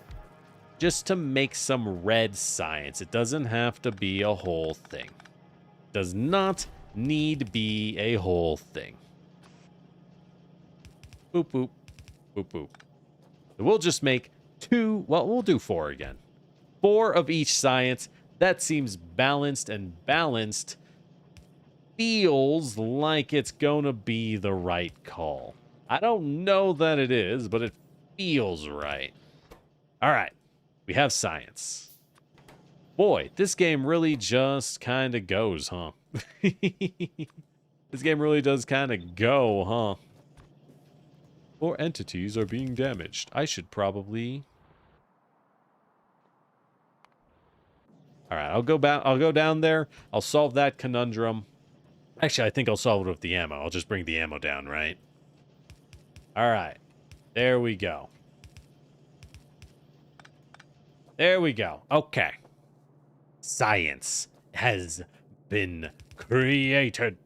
Just to make some red science. It doesn't have to be a whole thing. Does not need to be a whole thing. Boop, boop. Boop, boop. So we'll just make 2. Well, we'll do 4 again. 4 of each science. That seems balanced, and balanced feels like it's going to be the right call. I don't know that it is, but it feels right. All right. We have science. Boy, this game really just kind of goes, huh? This game really does kind of go, huh? 4 entities are being damaged. I should probably... All right, I'll go down there. I'll solve that conundrum. Actually, I think I'll solve it with the ammo. I'll just bring the ammo down, right? All right. There we go. There we go. Okay. Science has been created.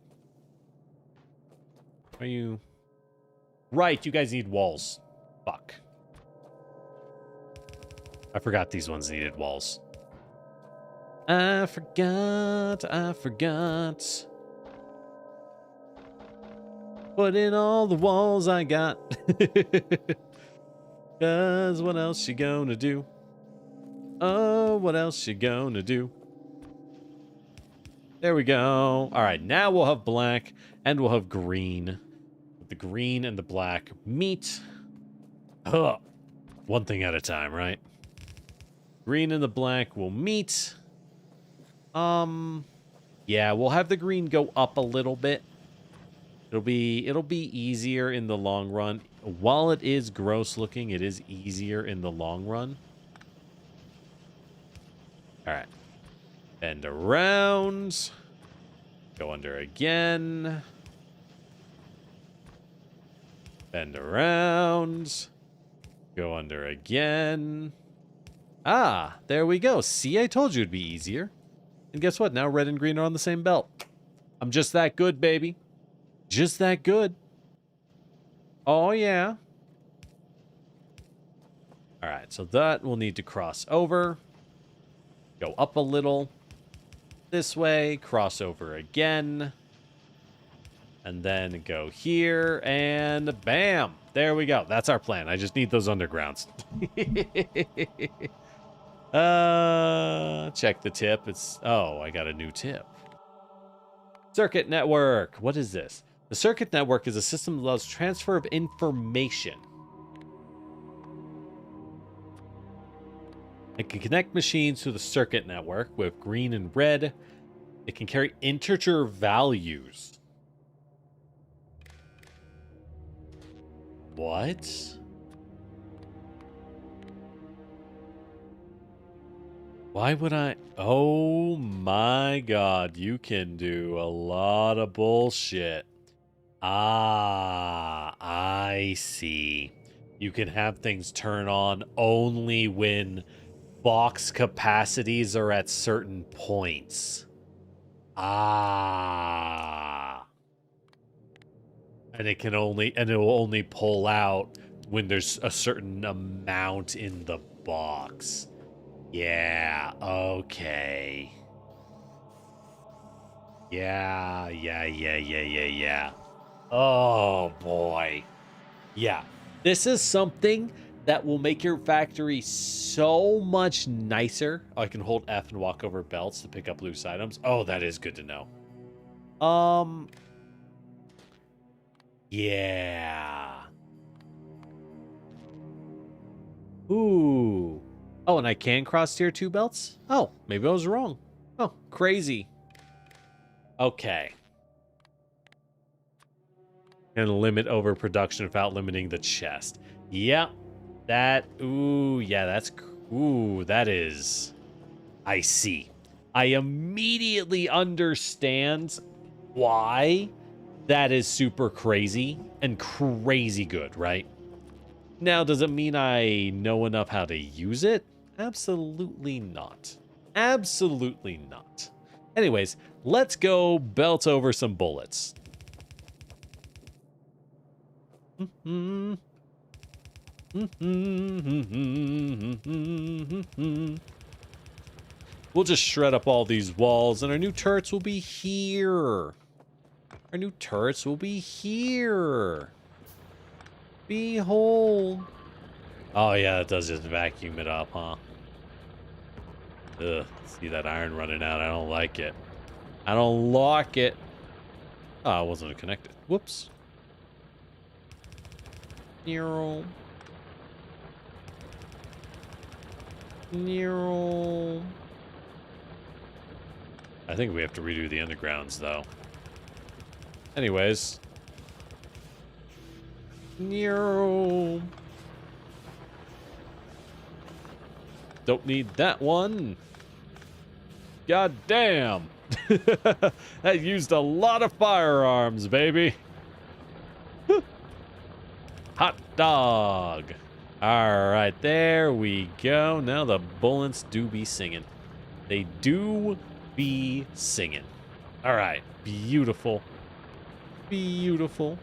Are you... Right, you guys need walls. Fuck. I forgot these ones needed walls. I forgot. Put in all the walls I got. 'Cause what else you gonna do? Oh, what else you gonna do? There we go. All right, now we'll have black and we'll have green. The green and the black meet. Huh. One thing at a time, right? Green and the black will meet. Yeah, we'll have the green go up a little bit. It'll be easier in the long run. While it is gross looking, it is easier in the long run. All right. Bend around. Go under again. Bend around. Go under again. Ah, there we go. See, I told you it'd be easier. And guess what? Now red and green are on the same belt. I'm just that good, baby. Just that good. Oh, yeah. All right, so that will need to cross over. Go up a little. This way. Cross over again. And then go here, and bam! There we go. That's our plan. I just need those undergrounds. Check the tip. Oh, I got a new tip. Circuit network. What is this? The circuit network is a system that allows transfer of information. It can connect machines to the circuit network with green and red. It can carry integer values. What? Why would I? Oh my god, you can do a lot of bullshit. Ah, I see. You can have things turn on only when box capacities are at certain points. Ah. And it will only pull out when there's a certain amount in the box. Yeah, okay. Yeah. Oh, boy. Yeah. This is something that will make your factory so much nicer. Oh, I can hold F and walk over belts to pick up loose items. Oh, that is good to know. Yeah. Ooh. Oh, and I can cross tier 2 belts? Oh, maybe I was wrong. Oh, crazy. Okay. And limit overproduction without limiting the chest. Yep. That, ooh, yeah, that is, I see. I immediately understand why that is super crazy and crazy good, right? Now, does it mean I know enough how to use it? Absolutely not. Absolutely not. Anyways, let's go belt over some bullets. We'll just shred up all these walls, and our new turrets will be here. Our new turrets will be here. Behold. Oh, yeah, it does just vacuum it up, huh? Ugh, see that iron running out. I don't like it. I don't like it. Oh, I wasn't connected. Whoops. Neural. I think we have to redo the undergrounds, though. Anyways. Don't need that one. God damn. That used a lot of firearms, baby. Hot dog. All right, there we go. Now the bullets do be singing. They do be singing. All right, beautiful. Beautiful.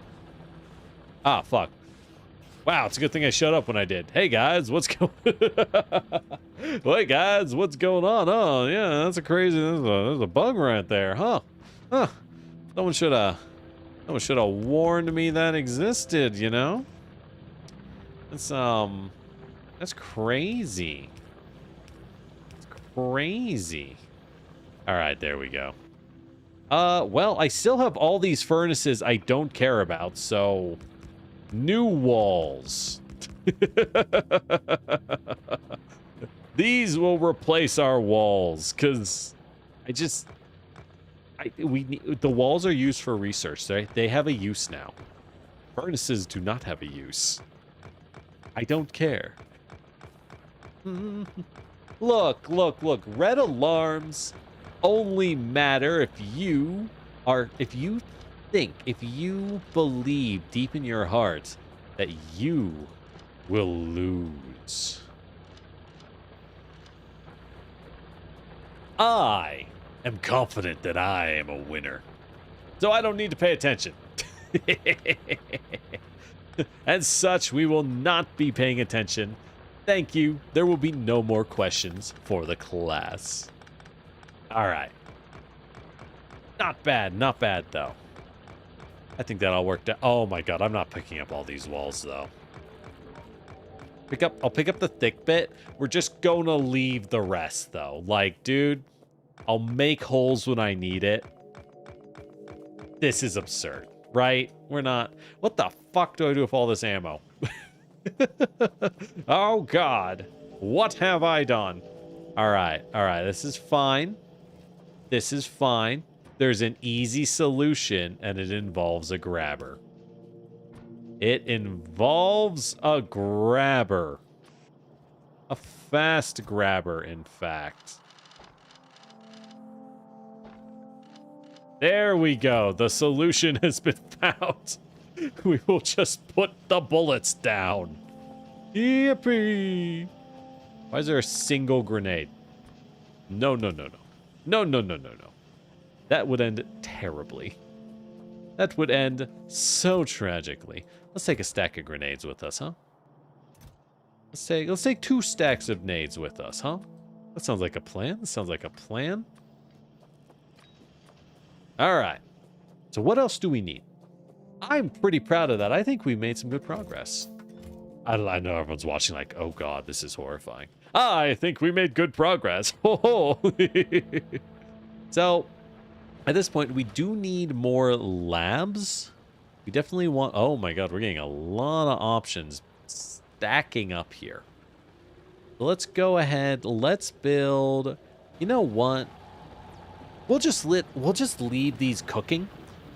Ah, fuck. Wow, it's a good thing I shut up when I did. Hey guys, what's going? Hey guys, what's going on? Oh yeah, that's a crazy. There's a bug right there, huh? Huh. Someone should have warned me that existed. You know. That's crazy. It's crazy. All right, there we go. Well, I still have all these furnaces I don't care about, so new walls. These will replace our walls, because the walls are used for research. They have a use now. Furnaces do not have a use. I don't care. Look. Red alarms only matter if you believe deep in your heart that you will lose. I am confident that I am a winner, so I don't need to pay attention. As such, we will not be paying attention. Thank you. There will be no more questions for the class. All right. Not bad though. I think that all worked out. Oh my god, I'm not picking up all these walls though. I'll pick up the thick bit. We're just gonna leave the rest though. Like, dude, I'll make holes when I need it. This is absurd, right? We're not... What the fuck do I do with all this ammo? Oh god. What have I done? Alright, this is fine. This is fine. There's an easy solution, and it involves a grabber. It involves a grabber. A fast grabber, in fact. There we go. The solution has been found. We will just put the bullets down. Yippee! Why is there a single grenade? No. No. That would end terribly. That would end so tragically. Let's take a stack of grenades with us, huh? Let's take 2 stacks of nades with us, huh? That sounds like a plan. All right. So what else do we need? I'm pretty proud of that. I think we made some good progress. I know everyone's watching like, oh god, this is horrifying. I think we made good progress. So, at this point, we do need more labs. We definitely want... Oh my god, we're getting a lot of options stacking up here. So let's go ahead. Let's build... You know what? We'll just leave these cooking.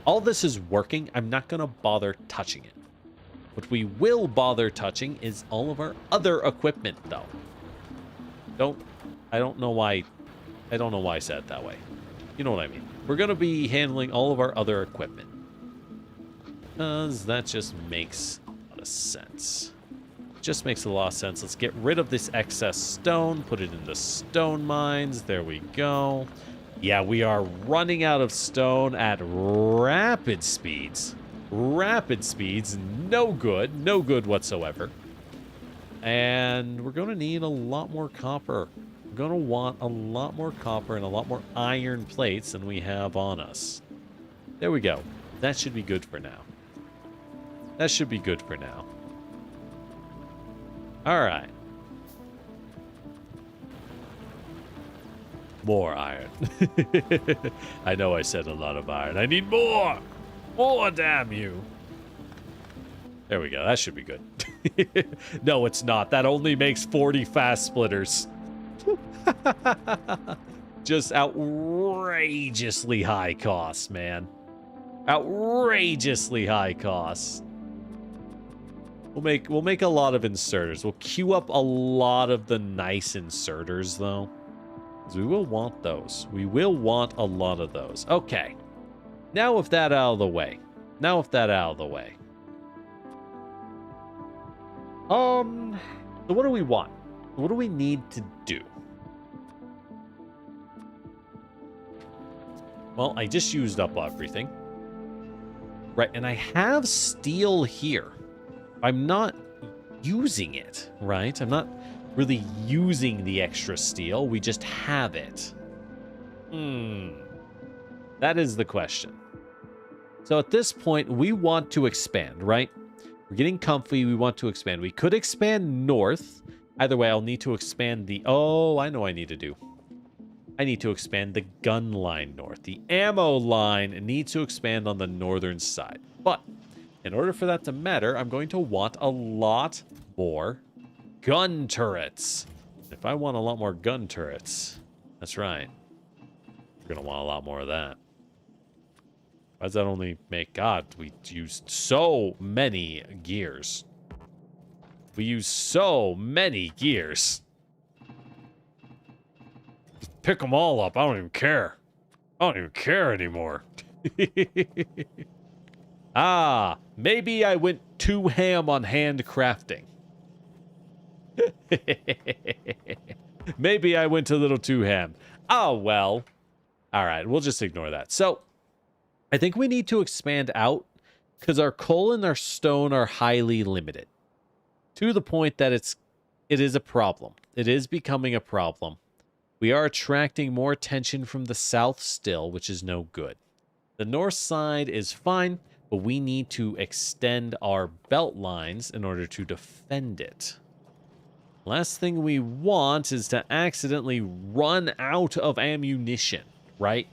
All this is working. I'm not going to bother touching it. What we will bother touching is all of our other equipment, though. I don't know why I said it that way. You know what I mean. We're going to be handling all of our other equipment. Because that just makes a lot of sense. Just makes a lot of sense. Let's get rid of this excess stone. Put it in the stone mines. There we go. Yeah, we are running out of stone at rapid speeds. Rapid speeds. No good. No good whatsoever. And we're going to need a lot more copper. We're going to want a lot more copper and a lot more iron plates than we have on us. There we go. That should be good for now. That should be good for now. All right. More iron. I know I said a lot of iron. I need more! More, damn you! There we go. That should be good. No, it's not. That only makes 40 fast splitters. Just outrageously high costs, man. Outrageously high costs. We'll make a lot of inserters. We'll queue up a lot of the nice inserters, though. Because we will want those. We will want a lot of those. Okay. Now with that out of the way. So what do we want? What do we need to do? Well, I just used up everything. Right, and I have steel here. I'm not using it, right? I'm not really using the extra steel. We just have it. That is the question. So at this point, we want to expand, right? We're getting comfy. We want to expand. We could expand north. Either way, I'll need to expand the... Oh, I know what I need to do. I need to expand the gun line north. The ammo line needs to expand on the northern side. But in order for that to matter, I'm going to want a lot more gun turrets. If I want a lot more gun turrets, that's right. We're going to want a lot more of that. Why does that only make... God, we used so many gears. We use so many gears. Just pick them all up. I don't even care. I don't even care anymore. Ah, maybe I went too ham on handcrafting. Maybe I went a little too ham. Oh, well. All right, we'll just ignore that. So, I think we need to expand out because our coal and our stone are highly limited. To the point that it is a problem. It is becoming a problem. We are attracting more attention from the south still, which is no good. The north side is fine, but we need to extend our belt lines in order to defend it. Last thing we want is to accidentally run out of ammunition, right?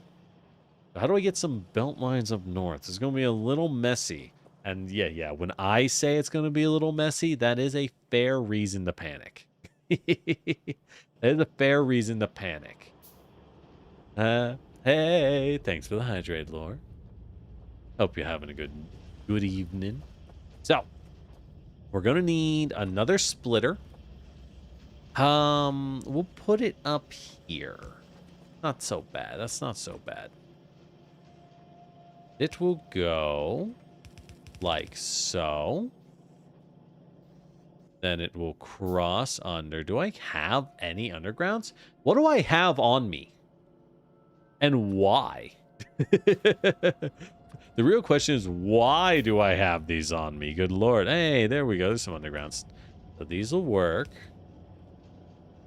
How do I get some belt lines up north? It's going to be a little messy. And yeah, when I say it's going to be a little messy, that is a fair reason to panic. That is a fair reason to panic. Hey, thanks for the hydrate, Lore. Hope you're having a good evening. So, we're going to need another splitter. We'll put it up here. Not so bad. That's not so bad. It will go like so. Then it will cross under. Do I have any undergrounds? What do I have on me? And why? The real question is, why do I have these on me? Good Lord. Hey, there we go. There's some undergrounds. So these will work.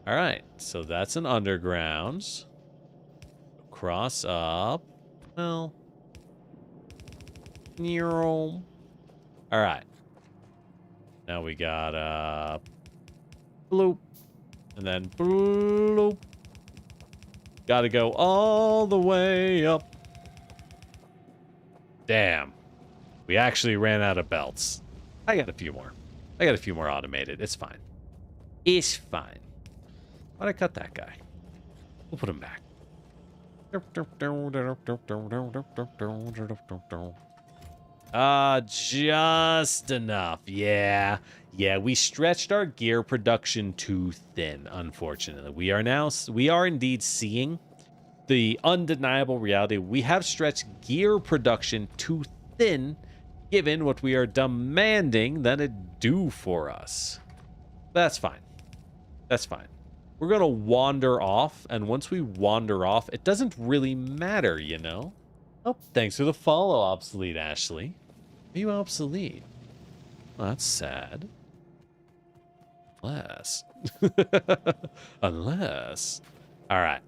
All right. So that's an undergrounds. Cross up. Well. All right. Now we got bloop. And then bloop. Gotta go all the way up. Damn. We actually ran out of belts. I got a few more. I got a few more automated. It's fine. It's fine. Why'd I cut that guy? We'll put him back. Just enough. Yeah, we stretched our gear production too thin, unfortunately. We are indeed seeing the undeniable reality. We have stretched gear production too thin, given what we are demanding that it do for us. That's fine. That's fine. We're going to wander off, and once we wander off, it doesn't really matter, you know? Oh, thanks for the follow, Obsolete Ashley. Are you obsolete? Well, that's sad. Unless. All right.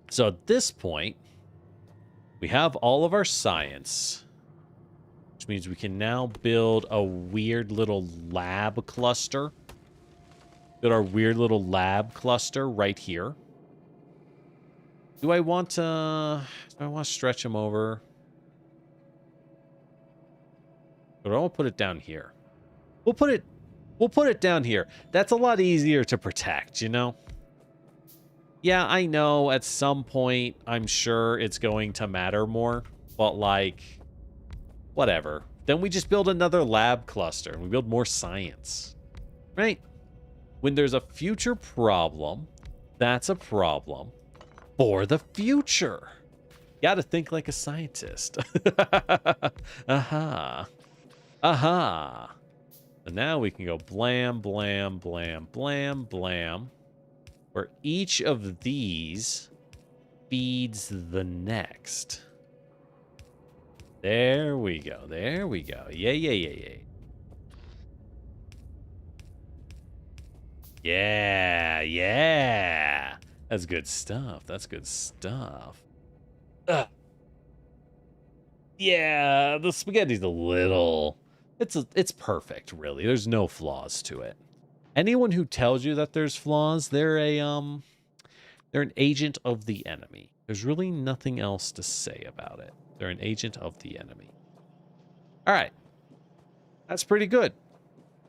So at this point, we have all of our science, which means we can now build a weird little lab cluster. Build our weird little lab cluster right here. Do I want to stretch them over? But I won't put it down here. We'll put it down here. That's a lot easier to protect, you know? Yeah, I know at some point I'm sure it's going to matter more, but like whatever. Then we just build another lab cluster and we build more science. Right? When there's a future problem, that's a problem for the future. Got to think like a scientist. Aha. Aha. And now we can go blam, blam, blam, blam, blam. Where each of these feeds the next. There we go. There we go. Yeah. Yeah. That's good stuff. That's good stuff. Yeah, the spaghetti's a little... It's perfect, really. There's no flaws to it. Anyone who tells you that there's flaws, they're an agent of the enemy. There's really nothing else to say about it. They're an agent of the enemy. All right. That's pretty good.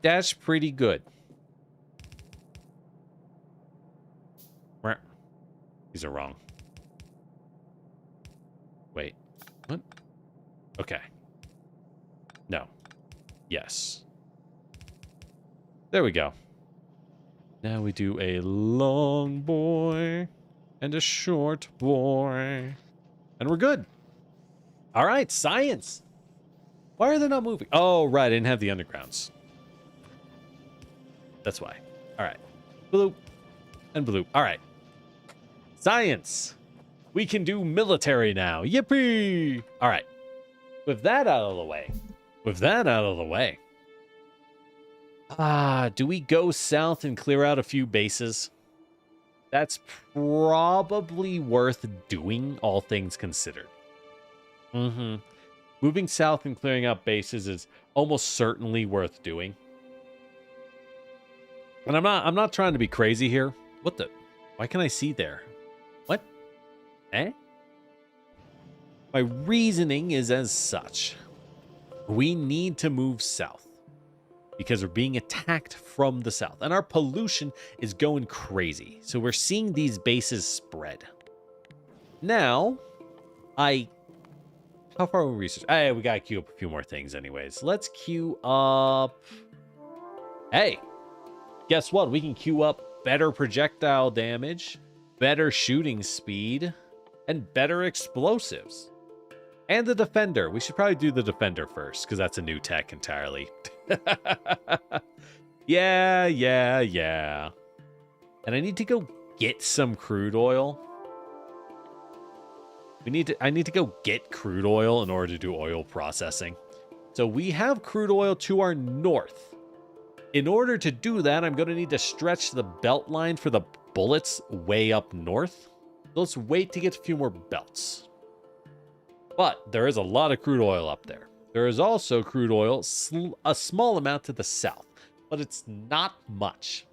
That's pretty good. These are wrong. Wait. What? Okay. No. Yes. There we go. Now we do a long boy and a short boy. And we're good. All right, science. Why are they not moving? Oh, right, I didn't have the undergrounds. That's why. All right. Bloop and bloop. All right. Science. We can do military now. Yippee! All right. With that out of the way. Do we go south and clear out a few bases? That's probably worth doing, all things considered. Moving south and clearing out bases is almost certainly worth doing. And I'm not trying to be crazy here. What the? Why can I see there? What? Eh? My reasoning is as such. We need to move south because we're being attacked from the south and our pollution is going crazy. So we're seeing these bases spread. Now, how far will we research? Hey, we gotta queue up a few more things anyways. Let's queue up. Hey, guess what? We can queue up better projectile damage, better shooting speed, and better explosives. And the Defender. We should probably do the Defender first, because that's a new tech entirely. Yeah. And I need to go get some crude oil. I need to go get crude oil in order to do oil processing. So we have crude oil to our north. In order to do that, I'm going to need to stretch the belt line for the bullets way up north. Let's wait to get a few more belts. But there is a lot of crude oil up there. There is also crude oil, a small amount to the south, but it's not much.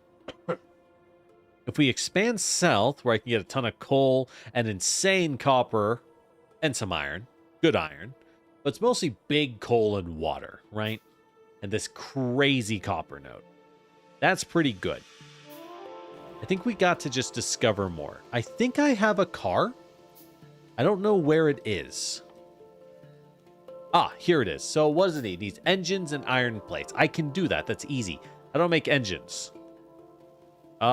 If we expand south, where I can get a ton of coal and insane copper and some iron, good iron, but it's mostly big coal and water, right? And this crazy copper node. That's pretty good. I think we got to just discover more. I think I have a car. I don't know where it is. Ah, here it is. So what does it need? It needs engines and iron plates. I can do that. That's easy. I don't make engines. There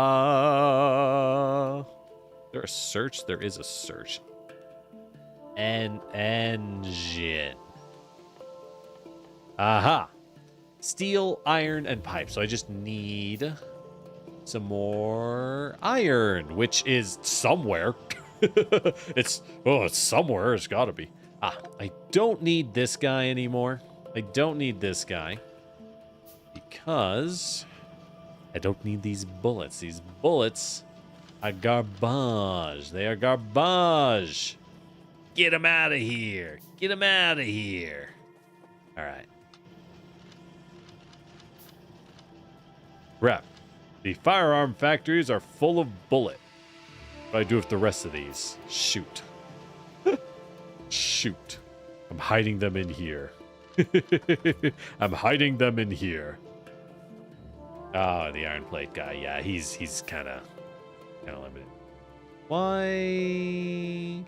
a search? There is a search. An engine. Aha. Steel, iron, and pipe. So I just need some more iron, which is somewhere. It's somewhere. It's got to be. Ah, I don't need this guy anymore. I don't need this guy because I don't need these bullets. These bullets are garbage. They are garbage. Get them out of here. Get them out of here. All right. Rep. The firearm factories are full of bullet. What do I do with the rest of these? Shoot. Shoot. I'm hiding them in here. I'm hiding them in here. Oh, the iron plate guy. Yeah, he's kind of limited. Why?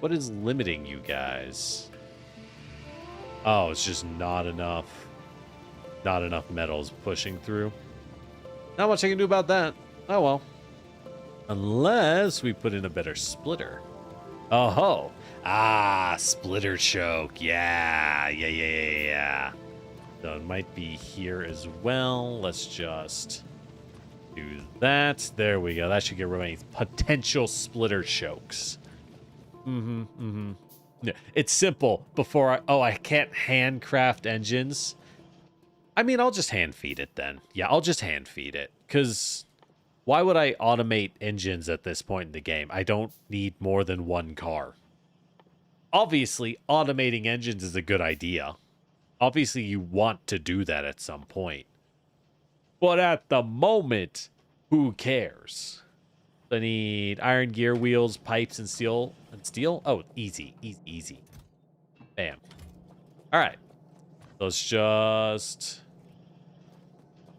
What is limiting you guys? Oh, it's just not enough. Not enough metals pushing through. Not much I can do about that. Oh well. Unless we put in a better splitter. Oh ho. Ah, splitter choke. Yeah. So it might be here as well. Let's just do that. There we go. That should get rid of any potential splitter chokes. Yeah, it's simple. I can't handcraft engines. I mean, I'll just hand feed it then. Yeah, I'll just hand feed it. Because why would I automate engines at this point in the game? I don't need more than one car. Obviously, automating engines is a good idea. Obviously, you want to do that at some point. But at the moment, who cares? I need iron gear wheels, pipes, and steel. Oh, easy. Bam. All right. Let's just...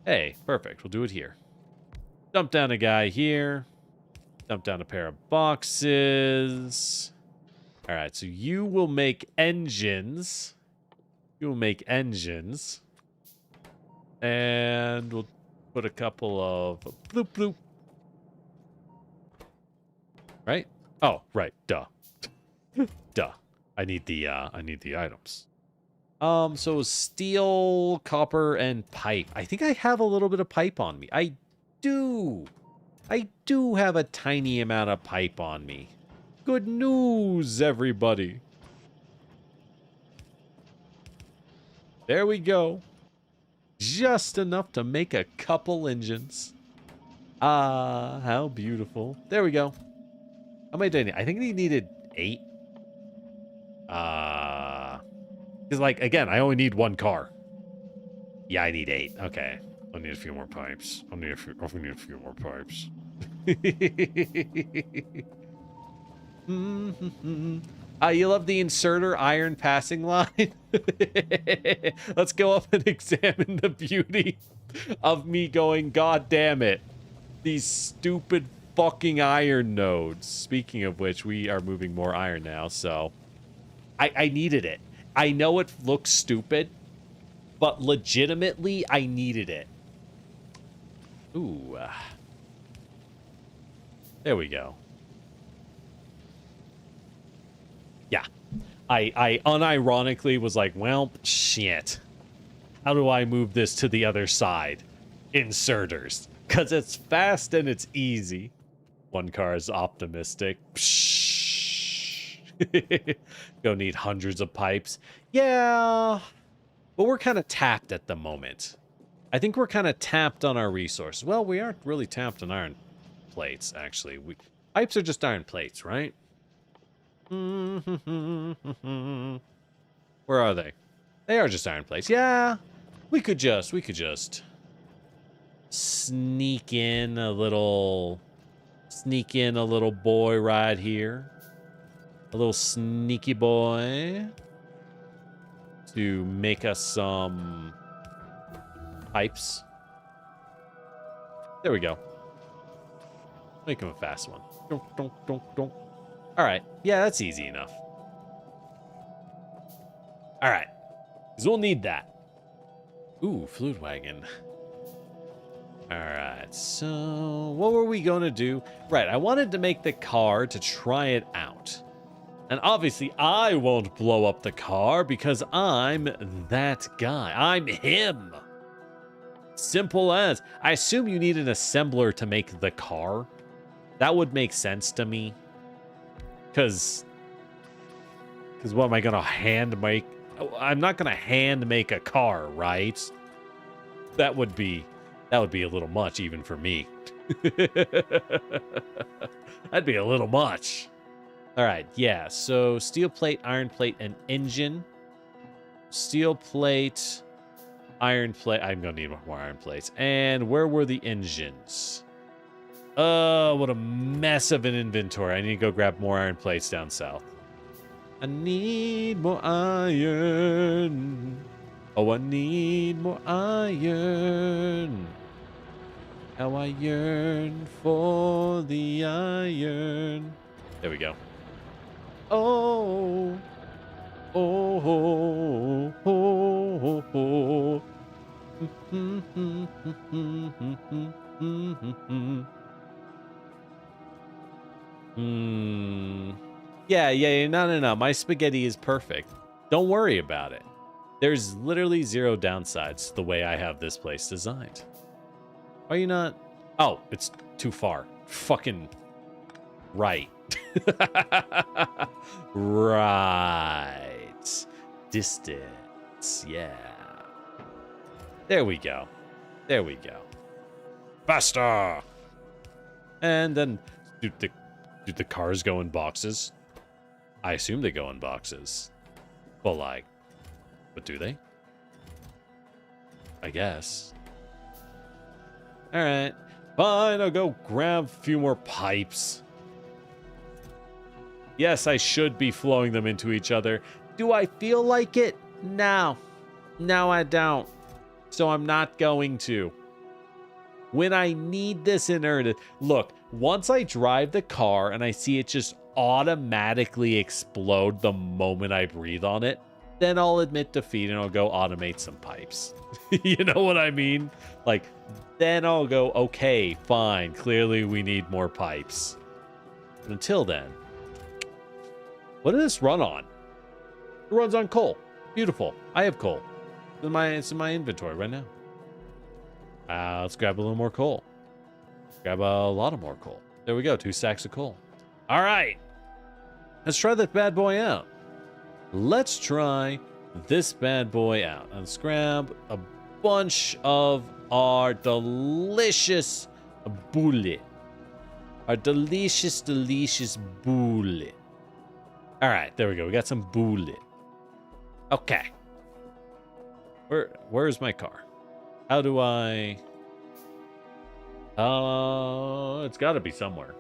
Hey, perfect. We'll do it here. Dump down a guy here. Dump down a pair of boxes. All right, so you will make engines. And we'll put a couple of bloop bloop. Right? Oh, right. Duh. Duh. I need the items. So steel, copper, and pipe. I think I have a little bit of pipe on me. I do have a tiny amount of pipe on me. Good news, everybody. There we go. Just enough to make a couple engines. Ah, how beautiful. There we go. How many did I need? I think he needed 8. Because, like, again, I only need 1 car. Yeah, I need 8. Okay. I'll need a few more pipes. I'll need a few more pipes. You love the inserter iron passing line? Let's go up and examine the beauty of me going, God damn it. These stupid fucking iron nodes. Speaking of which, we are moving more iron now, so I needed it. I know it looks stupid, but legitimately, I needed it. Ooh. There we go. Yeah. I unironically was like, well, shit. How do I move this to the other side? Inserters. Because it's fast and it's easy. 1 car is optimistic. Go need hundreds of pipes. Yeah. But we're kind of tapped at the moment. I think we're kind of tapped on our resources. Well, we aren't really tapped on iron plates, actually. Pipes are just iron plates, right? Where are they? They are just iron plates. Yeah. We could just sneak in a little boy right here. A little sneaky boy to make us some pipes. There we go. Make him a fast one. All right. Yeah, that's easy enough. All right. Because we'll need that. Ooh, fluid wagon. All right. So what were we going to do? Right. I wanted to make the car to try it out. And obviously, I won't blow up the car because I'm that guy. I'm him. Simple as. I assume you need an assembler to make the car. That would make sense to me. Because what am I going to hand make? I'm not going to hand make a car, right? That would be a little much even for me. That'd be a little much. All right, yeah. So steel plate, iron plate, and engine. Steel plate, iron plate. I'm going to need more iron plates. And where were the engines? What a mess of an inventory. I need to go grab more iron plates down south. I need more iron. Oh, I need more iron. How I yearn for the iron. There we go. Oh. Oh. Oh. Oh. Yeah. No. My spaghetti is perfect. Don't worry about it. There's literally 0 downsides to the way I have this place designed. Are you not? Oh, it's too far. Fucking right. Right. Distance. Yeah. There we go. Faster. And then do the cars go in boxes? I assume they go in boxes. Well, like, but do they? I guess. All right. Fine, I'll go grab a few more pipes. Yes, I should be flowing them into each other. Do I feel like it? No. No, I don't. So I'm not going to. When I need this in order... Look, once I drive the car and I see it just automatically explode the moment I breathe on it, then I'll admit defeat and I'll go automate some pipes. You know what I mean? Like, then I'll go, okay, fine. Clearly we need more pipes. But until then, what does this run on? It runs on coal. Beautiful. I have coal. It's in my inventory right now. Let's grab a little more coal. Grab a lot of more coal. There we go. 2 stacks of coal. All right. Let's try that bad boy out. Let's try this bad boy out. Let's grab a bunch of our delicious bullet. Our delicious bullet. All right. There we go. We got some bullet. Okay. Where's my car? How do I... it's got to be somewhere.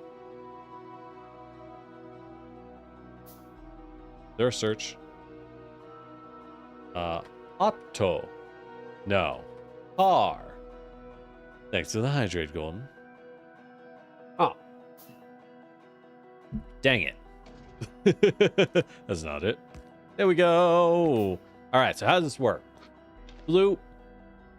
Is there a search? Auto. No. Car. Thanks to the hydrate, Golden. Oh. Dang it. That's not it. There we go. All right, so how does this work? Blue.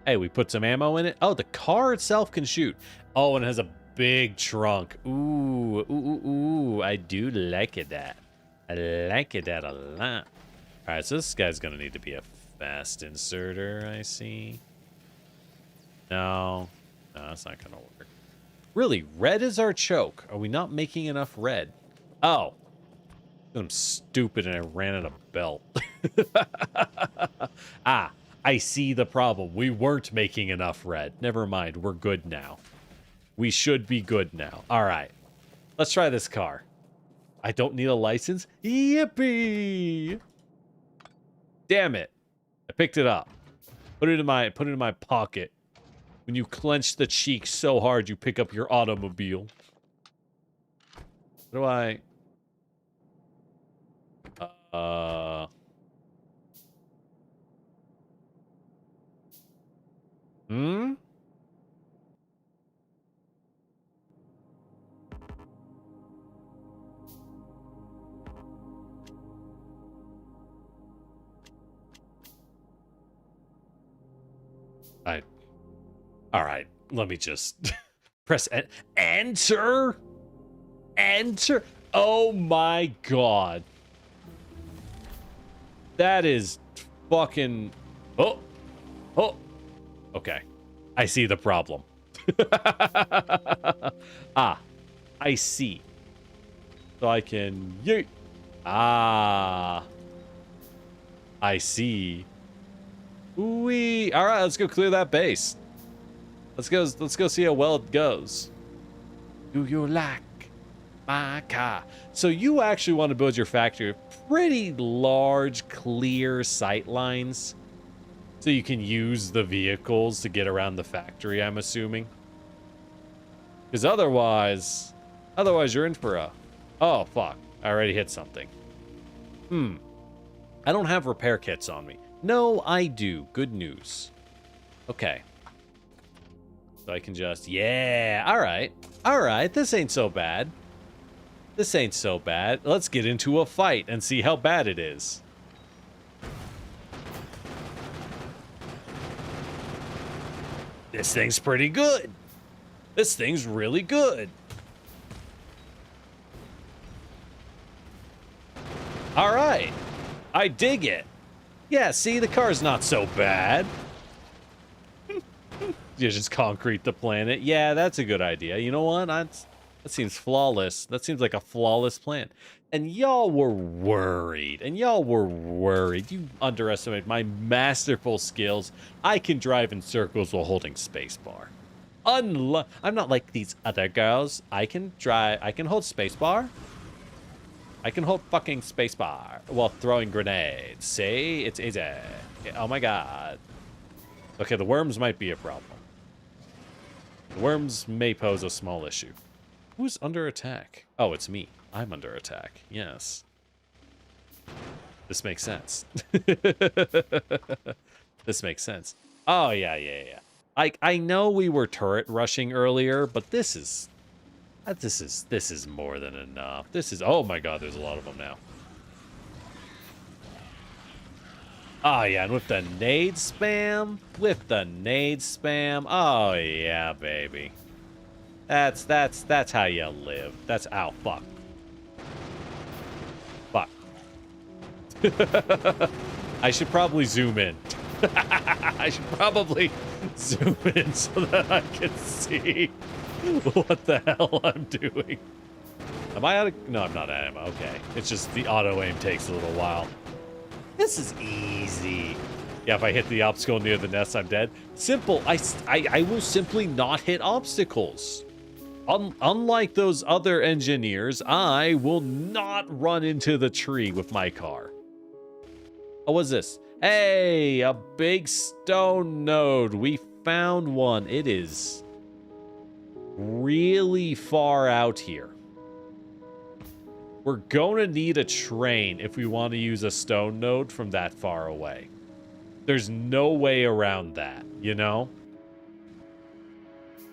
Hey, we put some ammo in it. Oh, the car itself can shoot. Oh, and it has a big trunk. Ooh, ooh, ooh, ooh. I do like it that. I like it that a lot. All right, so this guy's going to need to be a fast inserter, I see. No, that's not going to work. Really, red is our choke. Are we not making enough red? Oh. I'm stupid and I ran out of belt. Ah, I see the problem. We weren't making enough red. Never mind, we're good now. We should be good now. All right, let's try this car. I don't need a license? Yippee! Damn it. I picked it up. Put it in my pocket. When you clench the cheek so hard, you pick up your automobile. What do I... All right, let me just press enter. Enter. Oh my god. That is fucking... Oh. Okay. I see the problem. Ah. I see. So I can... Yeet. Ah. I see. Ooh-wee. All right, let's go clear that base. Let's go see how well it goes. Do you like my car? So you actually want to build your factory with pretty large, clear sight lines, so you can use the vehicles to get around the factory, I'm assuming. Because otherwise you're in for a... Oh, fuck. I already hit something. I don't have repair kits on me. No, I do. Good news. Okay. So I can just... Yeah. All right. All right. This ain't so bad. This ain't so bad. Let's get into a fight and see how bad it is. This thing's pretty good. This thing's really good. All right. I dig it. Yeah, see, the car's not so bad. You just concrete the planet. Yeah, that's a good idea. You know what? That seems flawless. That seems like a flawless plan. And y'all were worried. You underestimate my masterful skills. I can drive in circles while holding spacebar. I'm not like these other girls. I can hold spacebar. I can hold fucking spacebar while throwing grenades. See? It's easy. Oh my god. Okay, the worms might be a problem. The worms may pose a small issue. Who's under attack? Oh, it's me. I'm under attack. Yes. This makes sense. This makes sense. Oh, yeah. I know we were turret rushing earlier, but this is more than enough. Oh my god, there's a lot of them now. Oh yeah, and with the nade spam, oh yeah, baby. That's how you live. Ow, fuck. Fuck. I should probably zoom in. I should probably zoom in so that I can see what the hell I'm doing. Am I out of... No, I'm not out of ammo. Okay. It's just the auto aim takes a little while. This is easy. Yeah, if I hit the obstacle near the nest, I'm dead. Simple. I will simply not hit obstacles. Unlike those other engineers, I will not run into the tree with my car. Oh, what's this? Hey, a big stone node. We found one. It is really far out here. We're going to need a train if we want to use a stone node from that far away. There's no way around that, you know?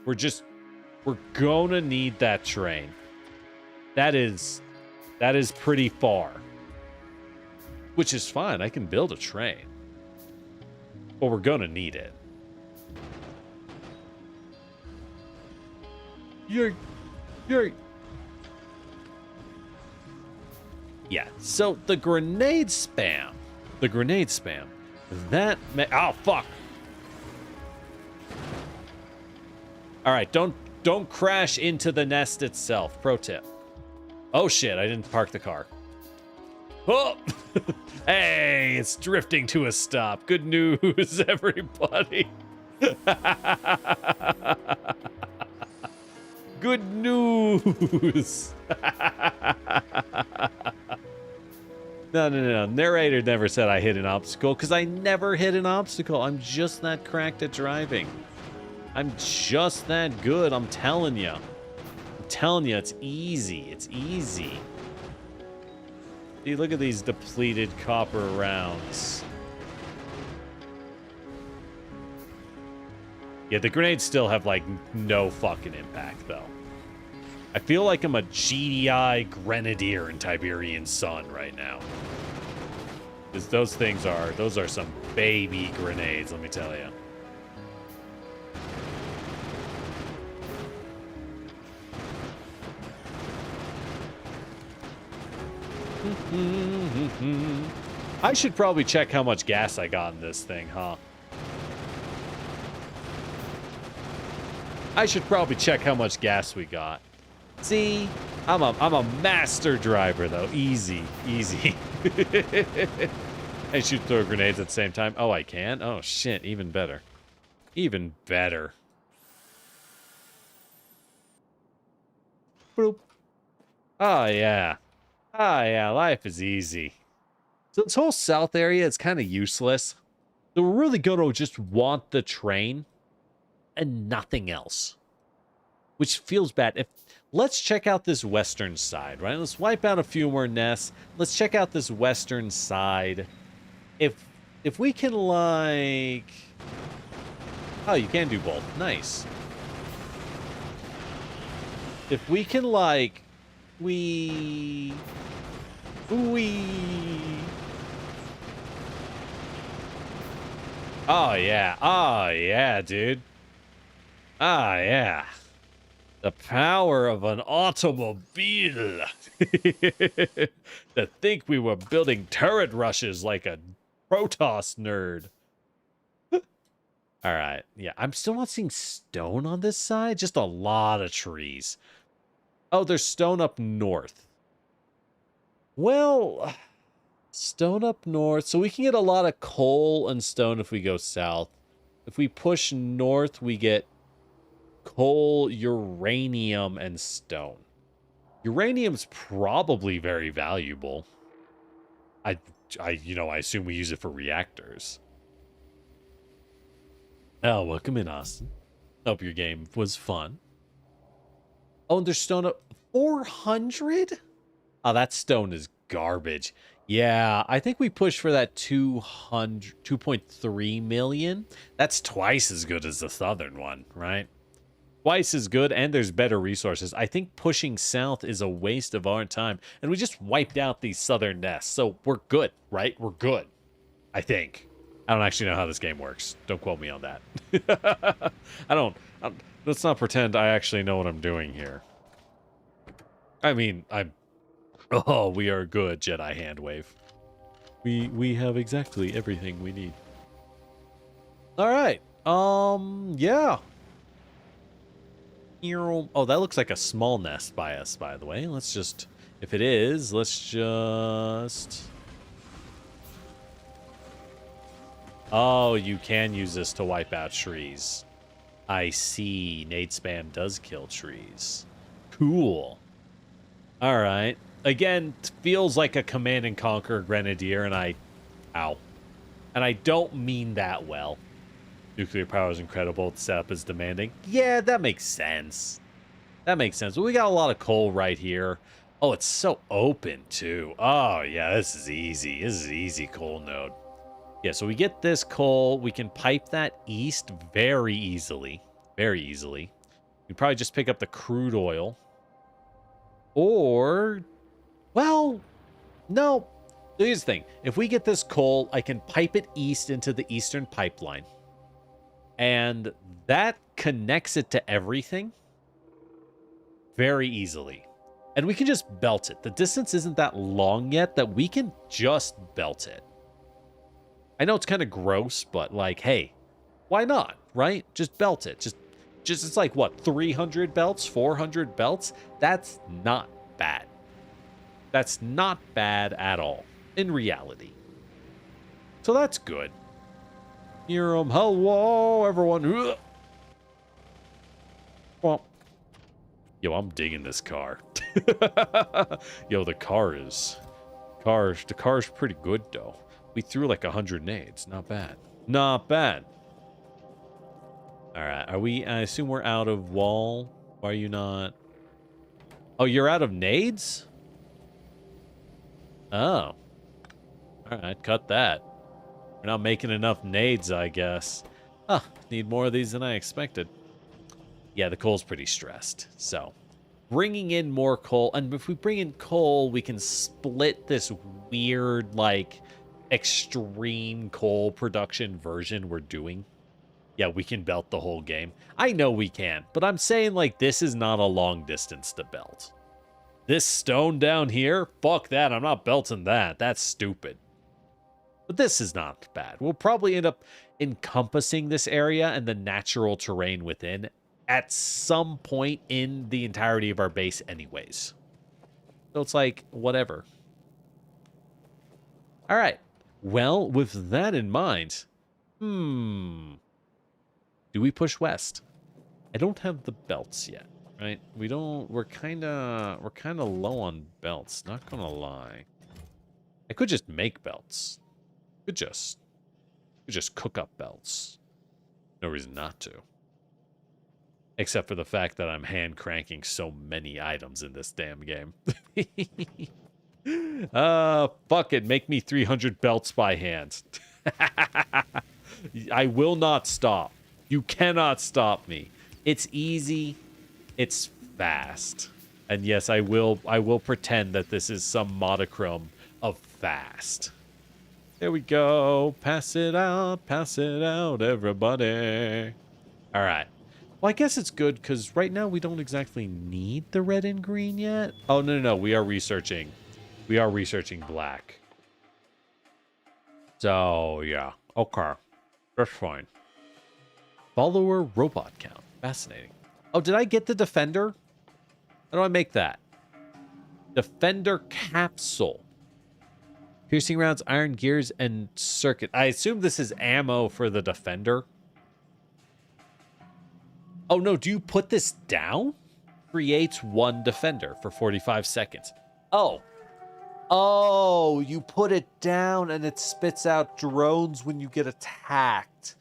We're going to need that train. That is pretty far. Which is fine. I can build a train. But we're going to need it. You're... Yeah, so the grenade spam. That... Oh, fuck. Alright, don't crash into the nest itself. Pro tip. Oh, shit, I didn't park the car. Oh! Hey, it's drifting to a stop. Good news, everybody. Good news. No. Narrator never said I hit an obstacle, because I never hit an obstacle. I'm just that cracked at driving. I'm just that good, I'm telling you. I'm telling you, it's easy. It's easy. See, look at these depleted copper rounds. Yeah, the grenades still have, like, no fucking impact, though. I feel like I'm a GDI grenadier in Tiberian Sun right now. Because those are some baby grenades, let me tell you. I should probably check how much gas I got in this thing, huh? I should probably check how much gas we got. See, I'm a master driver though. Easy. I should throw grenades at the same time. Oh, I can? Oh shit, even better. Even better. Boop. Oh yeah. Ah, yeah, life is easy. So this whole south area is kind of useless. So we're really going to just want the train and nothing else. Which feels bad. Let's check out this western side, right? Let's wipe out a few more nests. Let's check out this western side. If we can, like... Oh, you can do both. Nice. If we can, like... We... Oh, yeah. Oh, yeah, dude. Ah, yeah. The power of an automobile. To think we were building turret rushes like a Protoss nerd. All right. Yeah, I'm still not seeing stone on this side. Just a lot of trees. Oh, there's stone up north. Well, stone up north. So we can get a lot of coal and stone if we go south. If we push north, we get coal, uranium, and stone. Uranium's probably very valuable. I assume we use it for reactors. Oh, welcome in, Austin. Hope your game was fun. Oh, and there's stone up 400? Oh, that stone is garbage. Yeah, I think we pushed for that 2.3 million. That's twice as good as the southern one, right? Twice as good, and there's better resources. I think pushing south is a waste of our time, and we just wiped out these southern nests, so we're good, right? We're good, I think. I don't actually know how this game works. Don't quote me on that. Let's not pretend I actually know what I'm doing here. I mean, oh, we are good, Jedi hand wave. We have exactly everything we need. All right. Yeah. Oh, that looks like a small nest by us, by the way. Let's just, if it is, let's just... Oh, you can use this to wipe out trees. I see. Nade spam does kill trees. Cool. All right. Again, feels like a Command and Conquer Grenadier, and ow. And I don't mean that well. Nuclear power is incredible. The setup is demanding. Yeah, that makes sense. That makes sense. Well, we got a lot of coal right here. Oh, it's so open, too. Oh, yeah, this is easy. This is easy coal node. Yeah, so we get this coal. We can pipe that east very easily. Very easily. We'd probably just pick up the crude oil. Or, well, no. Here's the thing. If we get this coal, I can pipe it east into the eastern pipeline. And that connects it to everything very easily. And we can just belt it. The distance isn't that long yet that we can just belt it. I know it's kind of gross, but like, hey, why not, right? Just belt it. Just it's like, what, 300 belts, 400 belts? That's not bad. That's not bad at all, in reality. So that's good. Hello, everyone. Well, yo, I'm digging this car. Yo, the car's pretty good, though. We threw like 100 nades. Not bad. Not bad. All right. Are we... I assume we're out of wall. Why are you not... Oh, you're out of nades? Oh. All right. Cut that. We're not making enough nades, I guess. Huh. Need more of these than I expected. Yeah, the coal's pretty stressed. So, bringing in more coal. And if we bring in coal, we can split this weird, like... extreme coal production version we're doing. Yeah, we can belt the whole game. I know we can, but I'm saying, like, this is not a long distance to belt. This stone down here, fuck that, I'm not belting that. That's stupid. But this is not bad. We'll probably end up encompassing this area and the natural terrain within at some point in the entirety of our base anyways. So it's like, whatever. All right. Well, with that in mind, do we push west? I don't have the belts yet, right? We don't. We're kind of low on belts. Not gonna lie. I could just make belts. Could just cook up belts. No reason not to. Except for the fact that I'm hand cranking so many items in this damn game. Fuck it. Make me 300 belts by hand. I will not stop. You cannot stop me. It's easy. It's fast. And yes, I will pretend that this is some monochrome of fast. There we go. Pass it out, everybody. All right. Well, I guess it's good because right now we don't exactly need the red and green yet. Oh, no. We are researching. We are researching black. So, yeah. Okay. That's fine. Follower robot count. Fascinating. Oh, did I get the defender? How do I make that? Defender capsule. Piercing rounds, iron gears, and circuit. I assume this is ammo for the defender. Oh, no. Do you put this down? Creates one defender for 45 seconds. Oh. Oh, you put it down and it spits out drones when you get attacked.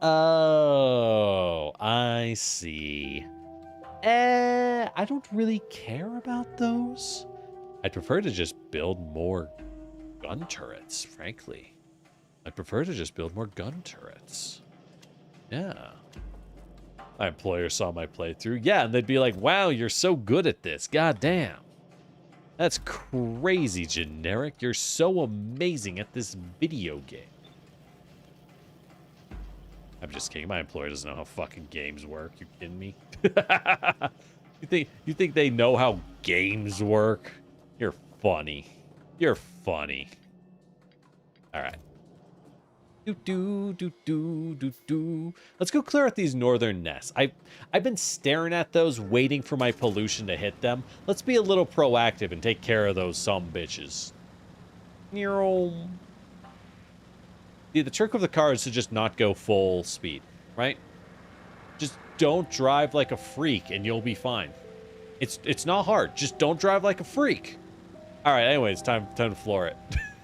Oh, I see. I don't really care about those. I'd prefer to just build more gun turrets, frankly. I'd prefer to just build more gun turrets. Yeah. My employer saw my playthrough. Yeah, and they'd be like, wow, you're so good at this. God damn. That's crazy, Generic. You're so amazing at this video game. I'm just kidding. My employer doesn't know how fucking games work. You kidding me? You think they know how games work? You're funny. You're funny. All right. Let's go clear out these northern nests. I've been staring at those, waiting for my pollution to hit them. Let's be a little proactive and take care of those bitches. See, the trick of the car is to just not go full speed, right? Just don't drive like a freak and you'll be fine. It's not hard. Just don't drive like a freak. All right, anyways, time to floor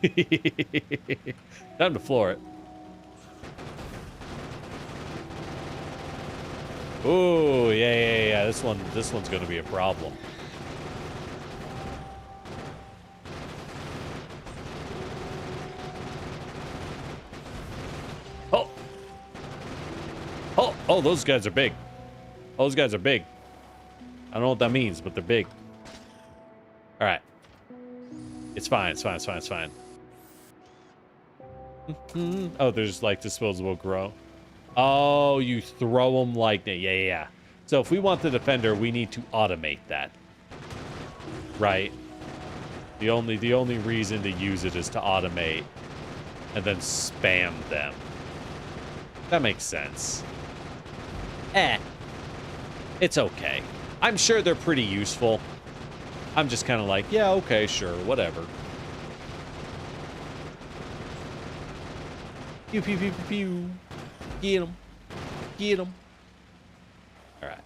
it. Time to floor it. Oh, yeah. This one's gonna be a problem. Oh. Oh, those guys are big. Those guys are big. I don't know what that means, but they're big. All right. It's fine. It's fine. Oh, there's like disposable grow. Oh, you throw them like that. Yeah. So if we want the defender, we need to automate that. Right? The only reason to use it is to automate and then spam them. That makes sense. It's okay. I'm sure they're pretty useful. I'm just kind of like, yeah, okay, sure, whatever. Pew, pew, pew, pew, pew. Get him. Get him. All right.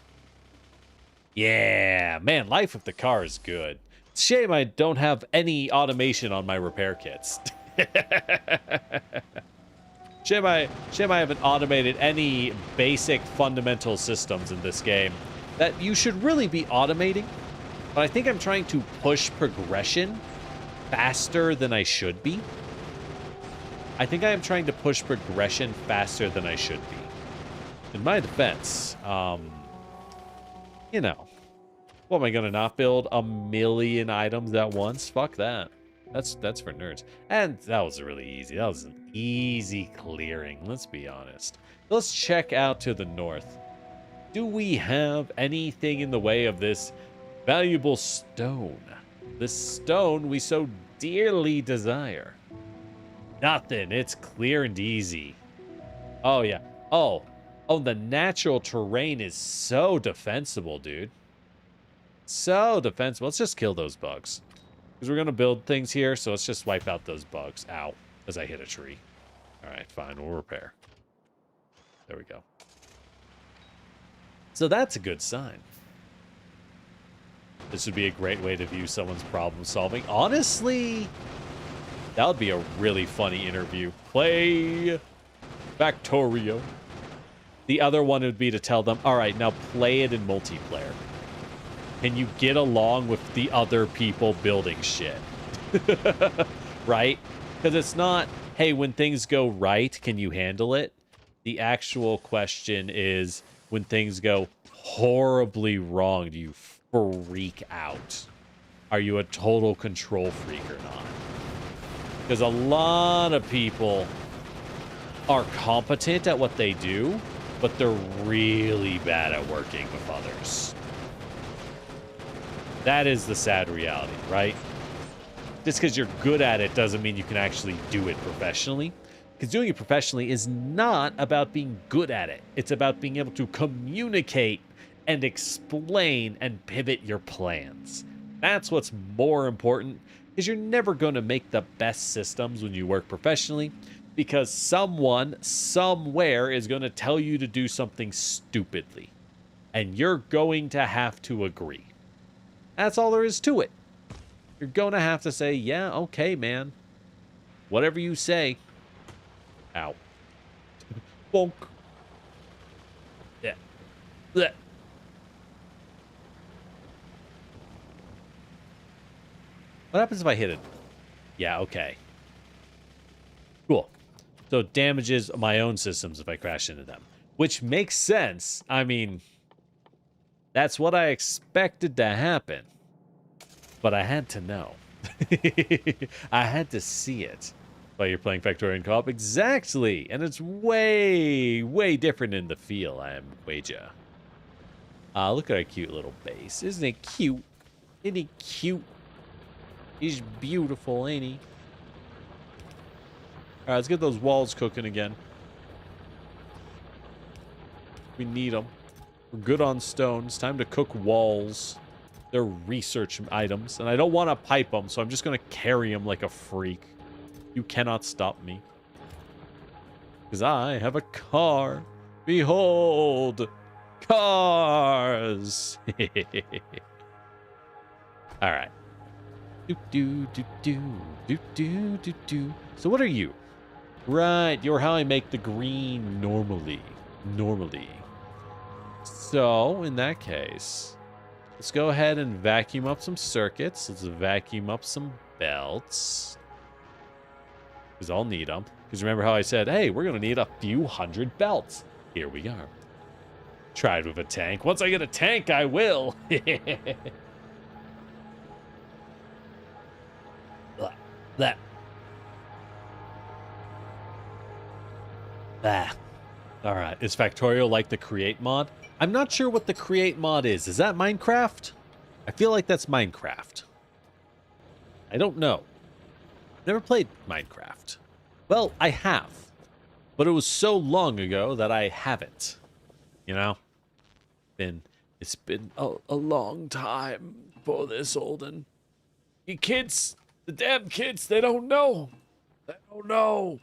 Yeah, man, life with the car is good. It's a shame I don't have any automation on my repair kits. Shame I haven't automated any basic fundamental systems in this game that you should really be automating. But I think I'm trying to push progression faster than I should be. I think I am trying to push progression faster than I should be. In my defense, you know, what am I gonna not build a million items at once? Fuck that. That's for nerds. And that was really easy. That was an easy clearing, let's be honest. Let's check out to the north. Do we have anything in the way of this valuable stone? This stone we so dearly desire. Nothing. It's clear and easy. Oh, yeah. Oh, the natural terrain is so defensible, dude. So defensible. Let's just kill those bugs. Because we're going to build things here, so let's just wipe out those bugs. Ow. As I hit a tree. All right, fine. We'll repair. There we go. So that's a good sign. This would be a great way to view someone's problem solving. Honestly, that would be a really funny interview. Play Factorio. The other one would be to tell them, all right, now play it in multiplayer. Can you get along with the other people building shit? Right? Because it's not, hey, when things go right, can you handle it? The actual question is, when things go horribly wrong, do you freak out? Are you a total control freak or not? Because a lot of people are competent at what they do, but they're really bad at working with others. That is the sad reality, right? Just because you're good at it doesn't mean you can actually do it professionally. Because doing it professionally is not about being good at it. It's about being able to communicate and explain and pivot your plans. That's what's more important, because you're never going to make the best systems when you work professionally, because someone somewhere is going to tell you to do something stupidly, and you're going to have to agree. That's all there is to it. You're going to have to say, yeah, okay, man. Whatever you say. Ow. Bonk. Yeah. Blech. What happens if I hit it? Yeah, okay. Cool. So it damages my own systems if I crash into them. Which makes sense. I mean, that's what I expected to happen. But I had to know. I had to see it. While you're playing Factorio in co-op? Exactly! And it's way, way different in the feel, I am wager. Look at our cute little base. Isn't it cute? Isn't he cute? He's beautiful, ain't he? Alright, let's get those walls cooking again. We need them. We're good on stone. It's time to cook walls. They're research items. And I don't want to pipe them, so I'm just going to carry them like a freak. You cannot stop me. Because I have a car. Behold! Cars! Alright. So what are you? Right, you're how I make the green normally. So, in that case, let's go ahead and vacuum up some circuits. Let's vacuum up some belts. Because I'll need them. Because remember how I said, hey, we're going to need a few hundred belts. Here we are. Tried with a tank. Once I get a tank, I will. That. All right. Is Factorio like the Create mod? I'm not sure what the Create mod is. Is that Minecraft? I feel like that's Minecraft. I don't know. Never played Minecraft. Well, I have. But it was so long ago that I haven't. You know? It's been a long time for this, Olden. You kids, the damn kids, they don't know. They don't know.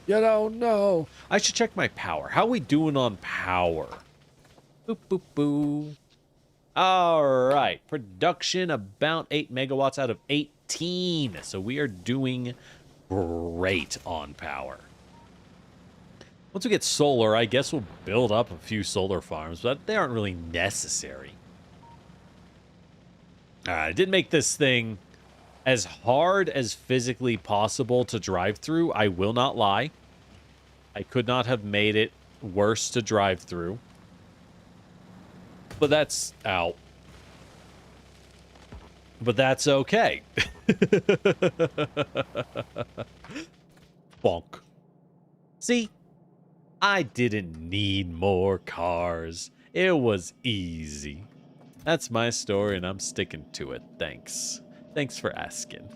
You don't know. I should check my power. How we doing on power? Boop, boop, boo. All right. Production about 8 megawatts out of 18. So we are doing great on power. Once we get solar, I guess we'll build up a few solar farms, but they aren't really necessary. All right. I did make this thing as hard as physically possible to drive through. I will not lie. I could not have made it worse to drive through. But that's out. But that's okay. Bonk. See? I didn't need more cars. It was easy. That's my story and I'm sticking to it. Thanks. Thanks for asking.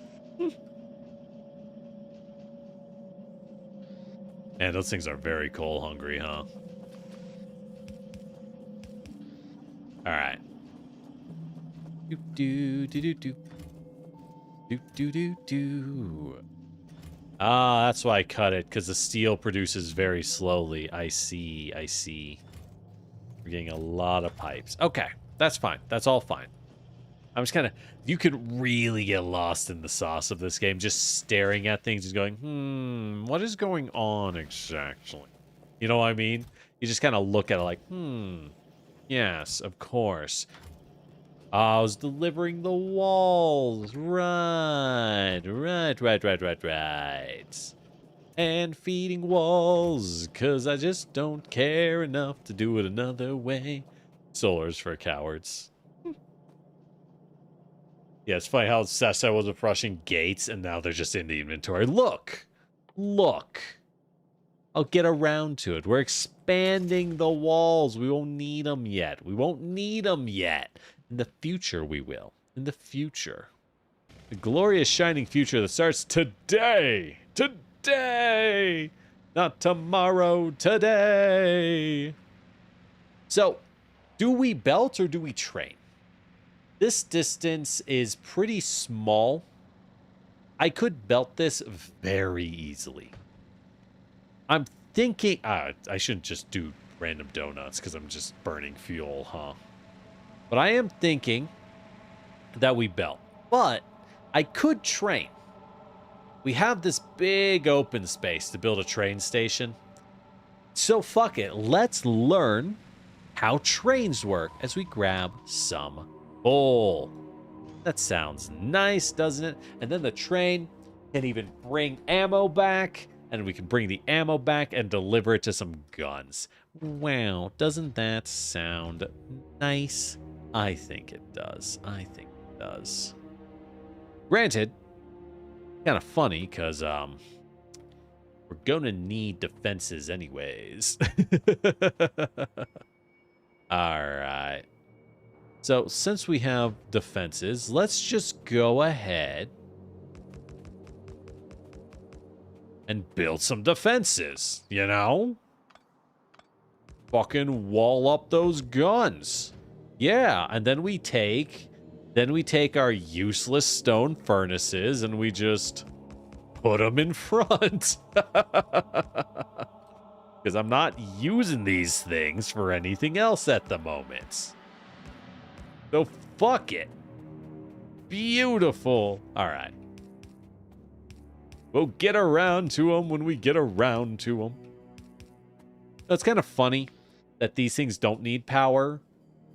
Man, those things are very coal hungry, huh? Alright. Do do do do do. Do do do do. Ah, that's why I cut it, because the steel produces very slowly. I see, I see. We're getting a lot of pipes. Okay, that's fine. That's all fine. I'm just kind of... You could really get lost in the sauce of this game, just staring at things and going, what is going on exactly? You know what I mean? You just kind of look at it like, yes, of course. I was delivering the walls. Right. And feeding walls, because I just don't care enough to do it another way. Solar's for cowards. Yeah, it's funny how obsessed I was with rushing gates, and now they're just in the inventory. Look! Look! I'll get around to it. We're expanding the walls. We won't need them yet. We won't need them yet. In the future, we will. In the future. The glorious shining future that starts today. Today! Not tomorrow, today! So, do we belt or do we train? This distance is pretty small. I could belt this very easily. I'm thinking... I shouldn't just do random donuts because I'm just burning fuel, huh? But I am thinking that we belt. But I could train. We have this big open space to build a train station. So fuck it. Let's learn how trains work as we grab some coal. That sounds nice, doesn't it? And then the train can even bring ammo back. And we can bring the ammo back and deliver it to some guns. Wow, doesn't that sound nice? I think it does. I think it does. Granted, kind of funny because we're gonna need defenses anyways. All right. So since we have defenses, let's just go ahead and build some defenses, you know? Fucking wall up those guns. Yeah, and then we take our useless stone furnaces and we just put them in front. Because I'm not using these things for anything else at the moment. So fuck it. Beautiful. All right. We'll get around to them when we get around to them. It's kind of funny that these things don't need power,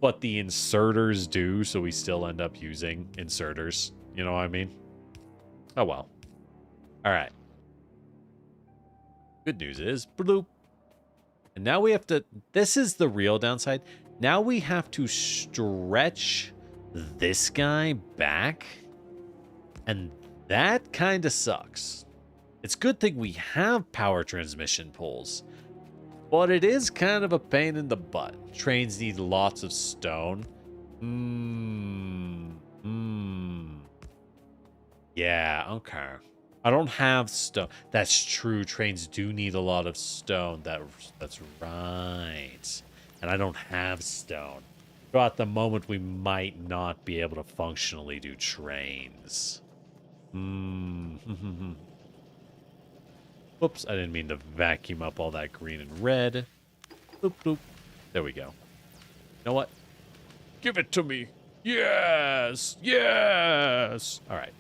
but the inserters do, so we still end up using inserters. You know what I mean? Oh, well. All right. Good news is, bloop. And now we have to, this is the real downside. Now we have to stretch this guy back. And that kind of sucks. It's a good thing we have power transmission poles. But it is kind of a pain in the butt. Trains need lots of stone. Yeah, okay. I don't have stone. That's true. Trains do need a lot of stone. That's right. And I don't have stone. So at the moment, we might not be able to functionally do trains. Whoops, I didn't mean to vacuum up all that green and red. Bloop, bloop. There we go. You know what? Give it to me. Yes! Yes! All right.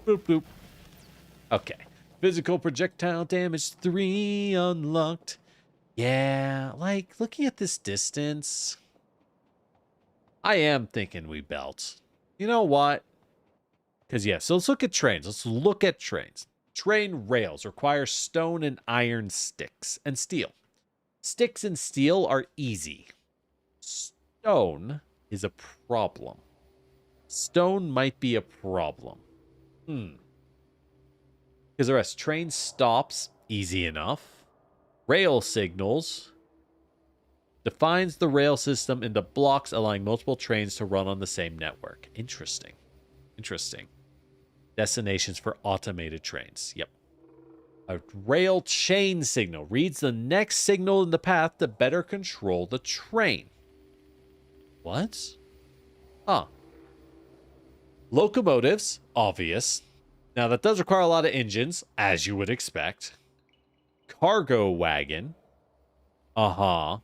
Bloop, bloop. Okay. Physical projectile damage 3 unlocked. Yeah, like, looking at this distance, I am thinking we belt. You know what? Because, yeah, so let's look at trains. Let's look at trains. Train rails require stone and iron sticks and steel. Sticks and steel are easy. Stone is a problem. Stone might be a problem. Because the rest, train stops, easy enough. Rail signals defines the rail system into blocks, allowing multiple trains to run on the same network. Interesting. Interesting. Destinations for automated trains. Yep. A rail chain signal reads the next signal in the path to better control the train. What? Huh. Locomotives, obvious. Now, that does require a lot of engines, as you would expect. Cargo wagon. Uh-huh.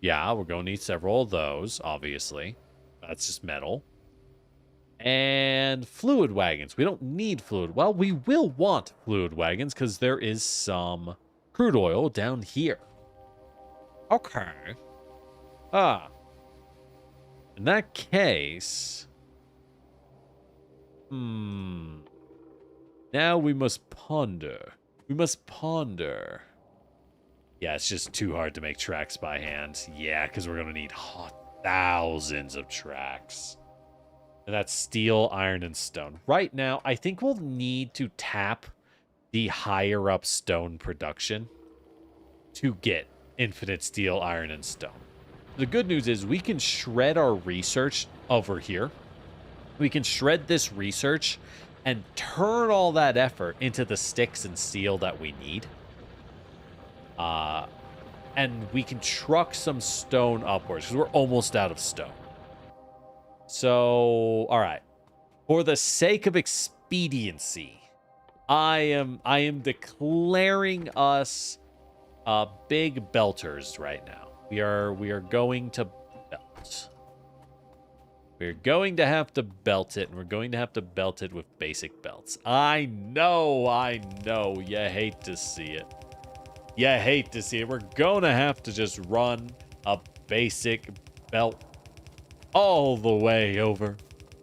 Yeah, we're going to need several of those, obviously. That's just metal. And fluid wagons. We don't need fluid. Well, we will want fluid wagons because there is some crude oil down here. Okay. In that case... Now we must ponder. We must ponder. Yeah, it's just too hard to make tracks by hand. Yeah, because we're going to need thousands of tracks. And that's steel, iron, and stone. Right now, I think we'll need to tap the higher up stone production to get infinite steel, iron, and stone. The good news is we can shred our research over here. We can shred this research and turn all that effort into the sticks and steel that we need. And we can truck some stone upwards because we're almost out of stone. So, all right. For the sake of expediency, I am declaring us big belters right now. We are going to belt. We're going to have to belt it, and we're going to have to belt it with basic belts. I know. You hate to see it. You hate to see it. We're going to have to just run a basic belt all the way over.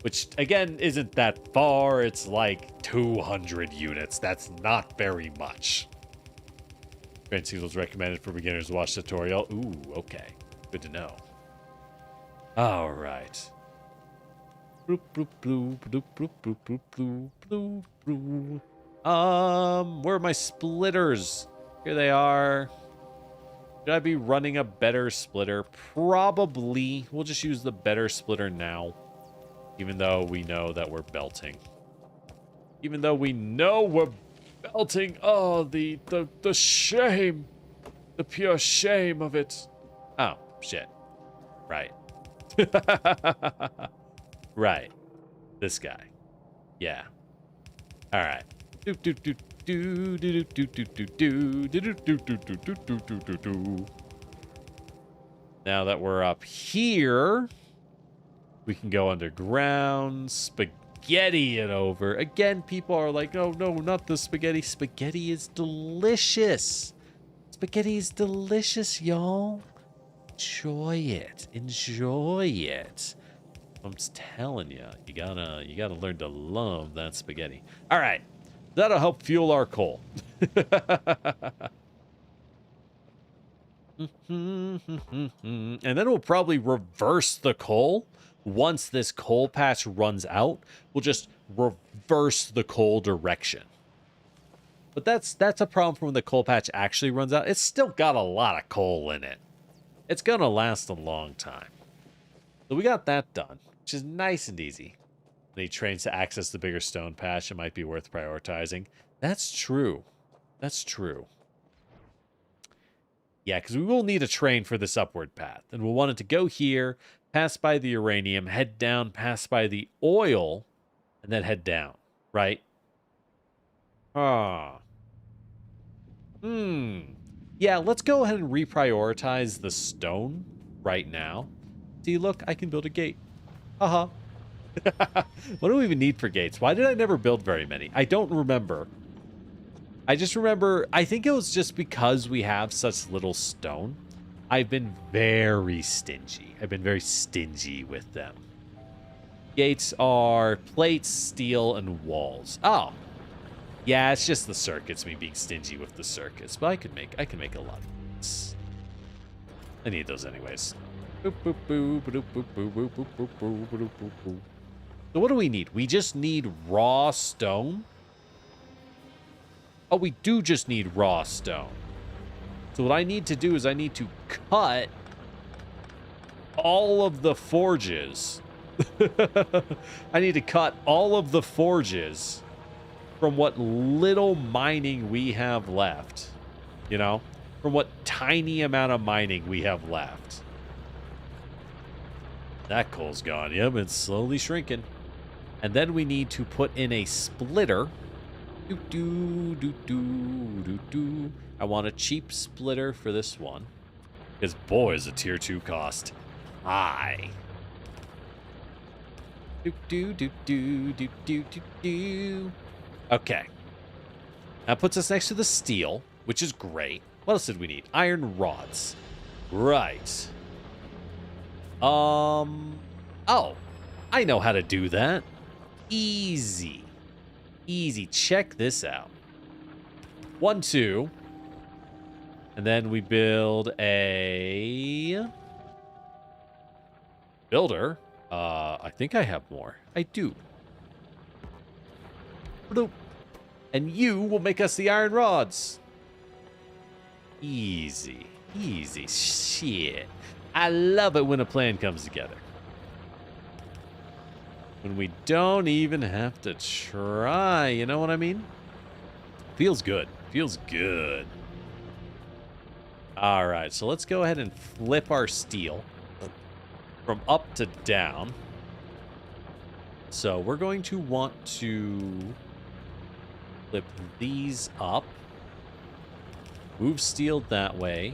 Which, again, isn't that far. It's like 200 units. That's not very much. Train signals recommended for beginners to watch tutorial. Ooh, okay. Good to know. All right. Bloop, bloop, bloop, bloop, bloop, bloop, bloop, bloop, bloop, bloop. Where are my splitters? Here they are. Should I be running a better splitter? Probably. We'll just use the better splitter now. Even though we know that we're belting. Even though we know we're belting. Oh, the shame. The pure shame of it. Oh, shit. Right. Right. This guy. Yeah. All right. Now that we're up here, we can go underground, spaghetti it over. Again, people are like, "Oh no, not the spaghetti. Spaghetti is delicious. spaghetti is delicious, y'all. Enjoy it. Enjoy it. I'm just telling you, you gotta learn to love that spaghetti. All right, that'll help fuel our coal. And then we'll probably reverse the coal once this coal patch runs out. We'll just reverse the coal direction. But that's a problem for when the coal patch actually runs out. It's still got a lot of coal in it. It's gonna last a long time. So we got that done, which is nice and easy. Need trains to access the bigger stone patch. It might be worth prioritizing. That's true. That's true. Yeah, because we will need a train for this upward path. And we'll want it to go here, pass by the uranium, head down, pass by the oil, and then head down, right? Ah. Yeah, let's go ahead and reprioritize the stone right now. See, look, I can build a gate. Haha. What do we even need for gates? Why did I never build very many? I don't remember. I just remember, I think it was just because we have such little stone. I've been very stingy. I've been very stingy with them. Gates are plates, steel, and walls. Oh. Yeah, it's just the circuits, me being stingy with the circuits. But I can make a lot of these. I need those anyways. So what do we need? We just need raw stone? Oh, we do just need raw stone. So what I need to do is I need to cut all of the forges. I need to cut all of the forges from what little mining we have left. You know? From what tiny amount of mining we have left. That coal's gone. Yep, it's slowly shrinking. And then we need to put in a splitter. I want a cheap splitter for this one. Because boy, is a tier 2 cost high. Okay. That puts us next to the steel, which is great. What else did we need? Iron rods. Right. Oh, I know how to do that. Easy. Easy. Check this out. 1, 2. And then we build a builder. I think I have more. I do. And you will make us the iron rods. Easy. Easy. Shit. I love it when a plan comes together. When we don't even have to try, you know what I mean? Feels good. Feels good. All right, so let's go ahead and flip our steel from up to down. So we're going to want to flip these up. Move steel that way.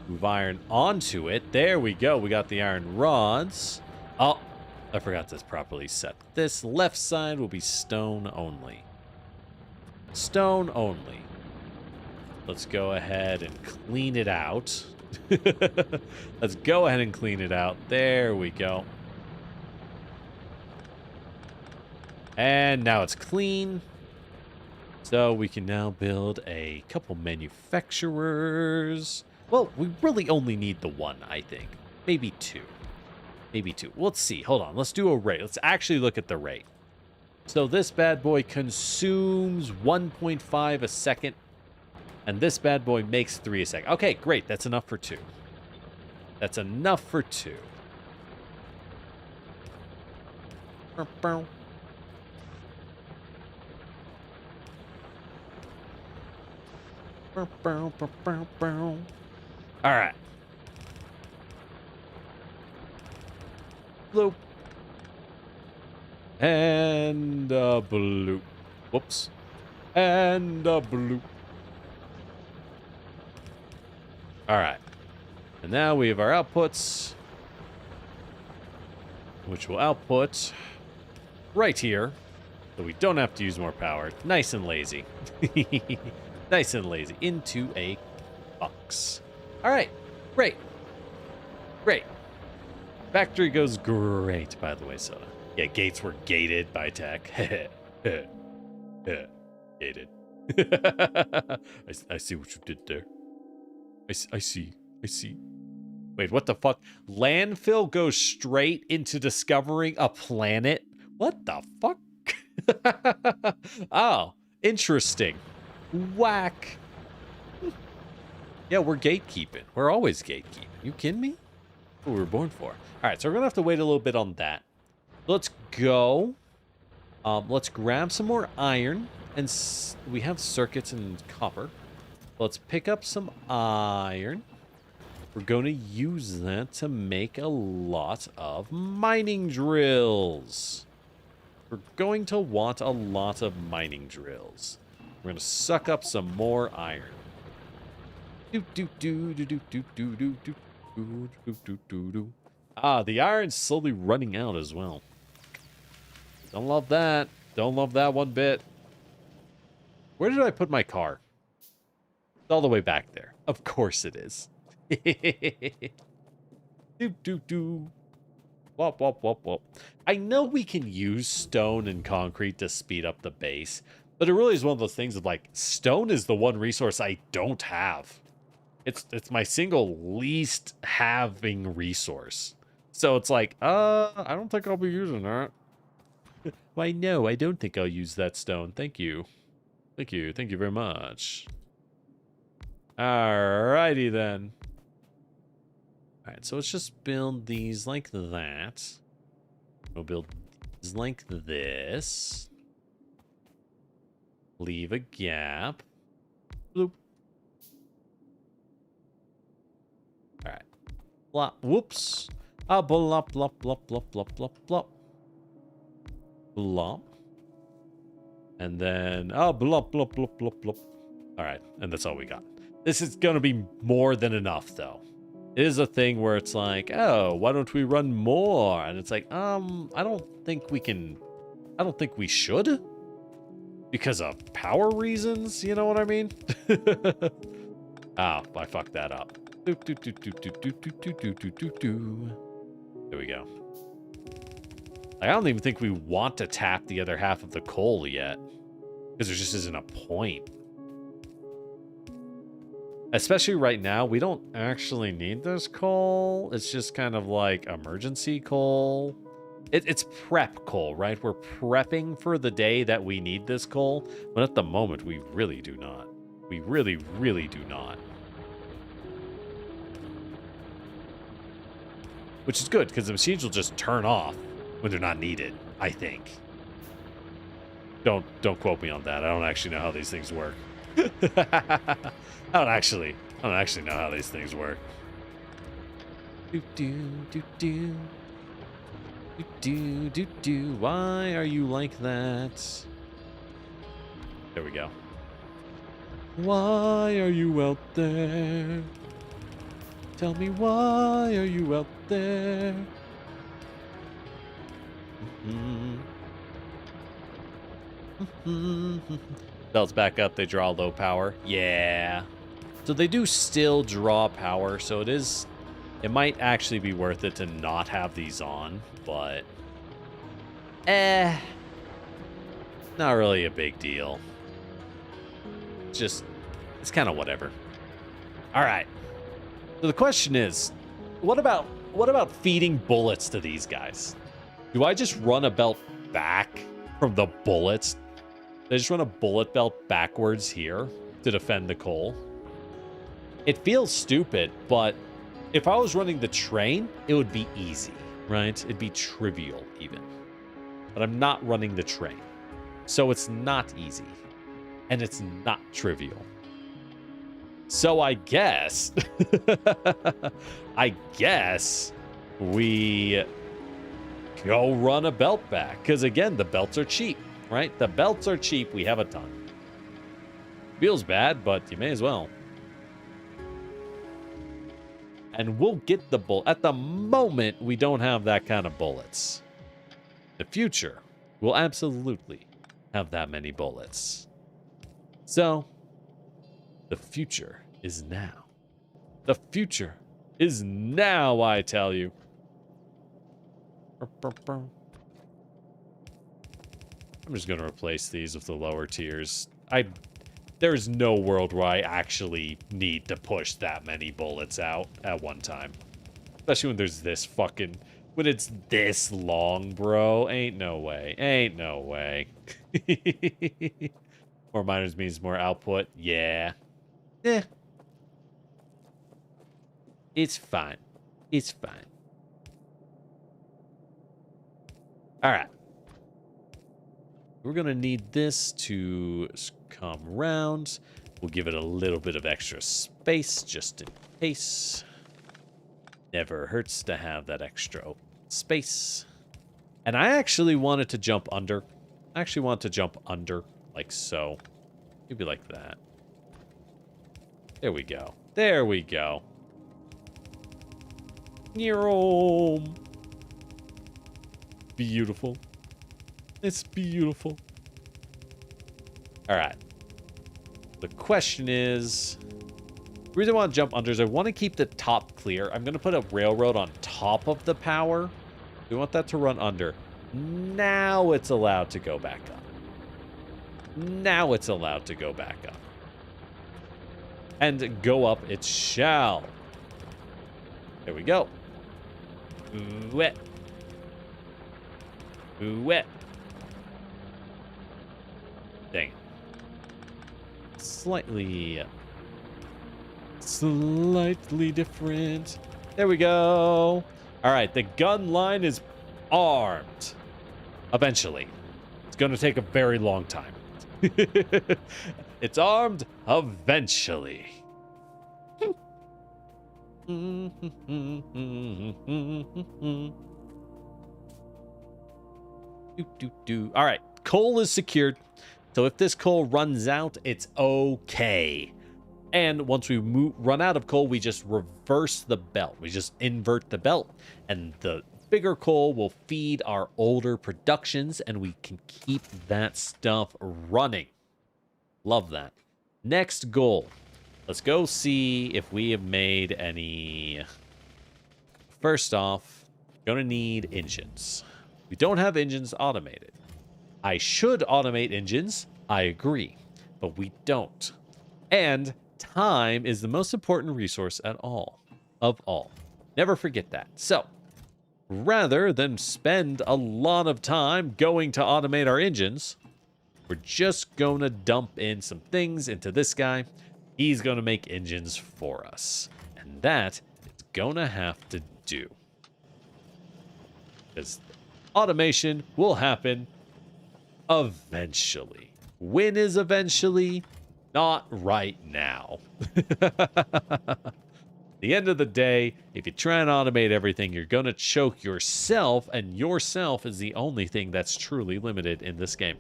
Move iron onto it. There we go. We got the iron rods. Oh, I forgot to properly set. This left side will be stone only. Stone only. Let's go ahead and clean it out. Let's go ahead and clean it out. There we go. And now it's clean. So we can now build a couple manufacturers. Well, we really only need the one, I think. Maybe 2. Maybe 2. Let's see. Hold on. Let's do a rate. Let's actually look at the rate. So this bad boy consumes 1.5 a second. And this bad boy makes 3 a second. Okay, great. That's enough for 2. That's enough for 2. All right. Blue. And blue. Whoops. And blue. All right. And now we have our outputs, which will output right here, so we don't have to use more power. Nice and lazy. Nice and lazy. Into a Fucks. All right. Great. Great. Factory goes great, by the way, Soda. Yeah, gates were gated by tech. Gated. I see what you did there. I see. Wait, what the fuck? Landfill goes straight into discovering a planet? What the fuck? Oh, interesting. Whack. Yeah, we're gatekeeping. We're always gatekeeping. You kidding me? That's what we were born for. All right, so we're gonna have to wait a little bit on that. Let's go. Let's grab some more iron, and we have circuits and copper. Let's pick up some iron. We're going to use that to make a lot of mining drills. We're going to want a lot of mining drills. We're going to suck up some more iron. Ah, the iron's slowly running out as well. Don't love that. Don't love that one bit. Where did I put my car? It's all the way back there. Of course it is. Wop, wop, wop, wop. I know we can use stone and concrete to speed up the base, but it really is one of those things of like, stone is the one resource I don't have. It's my single least having resource. So it's like, I don't think I'll be using that. Why, no, I don't think I'll use that stone. Thank you. Thank you. Thank you very much. Alrighty then. Alright, so let's just build these like that. We'll build these like this. Leave a gap. Bloop. Alright. Blop. Whoops. Blop, blop, blop, blop, blop, blop, blop. Blop. And then, blop, blop, blop, blop, blop. Alright, and that's all we got. This is going to be more than enough, though. It is a thing where it's like, oh, why don't we run more? And it's like, I don't think we can. I don't think we should. Because of power reasons, you know what I mean? Oh, I fucked that up. There we go. I don't even think we want to tap the other half of the coal yet. Because there just isn't a point. Especially right now, we don't actually need this coal. It's just kind of like emergency coal. It's prep coal, right? We're prepping for the day that we need this coal. But at the moment, we really do not. We really, really do not. Which is good, because the machines will just turn off when they're not needed, I think. Don't quote me on that. I don't actually know how these things work. I don't actually know how these things work. Why are you like that? There we go. Why are you out there? Tell me, why are you out there? Belts back up, they draw low power. Yeah. So they do still draw power, so it might actually be worth it to not have these on, but not really a big deal. It's kind of whatever. All right. So the question is, what about feeding bullets to these guys? Do I just run a belt back from the bullets? They just run a bullet belt backwards here to defend the coal. It feels stupid, but if I was running the train, it would be easy, right? It'd be trivial even. But I'm not running the train. So it's not easy. And it's not trivial. So I guess we go run a belt back. Because again, the belts are cheap. Right? The belts are cheap. We have a ton. Feels bad, but you may as well. And we'll get the bullet. At the moment, we don't have that kind of bullets. The future will absolutely have that many bullets. So, the future is now. The future is now, I tell you. I'm just going to replace these with the lower tiers. There's no world where I actually need to push that many bullets out at one time. Especially when there's this fucking... When it's this long, bro. Ain't no way. Ain't no way. More miners means more output. Yeah. Eh. It's fine. It's fine. Alright. We're going to need this to come around. We'll give it a little bit of extra space just in case. Never hurts to have that extra open space. And I actually wanted to jump under. I actually want to jump under, like so. Maybe like that. There we go. There we go. Beautiful. It's beautiful. All right. The question is... The reason I want to jump under is I want to keep the top clear. I'm going to put a railroad on top of the power. We want that to run under. Now it's allowed to go back up. Now it's allowed to go back up. And go up it shall. There we go. Wet. Wet. Dang it. Slightly different. There we go. All right, the gun line is armed. Eventually. It's going to take a very long time. It's armed eventually. All right, coal is secured. So if this coal runs out, it's okay. And once we run out of coal, we just reverse the belt. We just invert the belt. And the bigger coal will feed our older productions, and we can keep that stuff running. Love that. Next goal. Let's go see if we have made any... First off, gonna need engines. We don't have engines automated. I should automate engines, I agree, but we don't. And time is the most important resource of all. Never forget that. So, rather than spend a lot of time going to automate our engines, we're just going to dump in some things into this guy. He's going to make engines for us. And that is going to have to do. Because automation will happen eventually. When is eventually? Not right now. At the end of the day, if you try and automate everything, you're going to choke yourself, and yourself is the only thing that's truly limited in this game.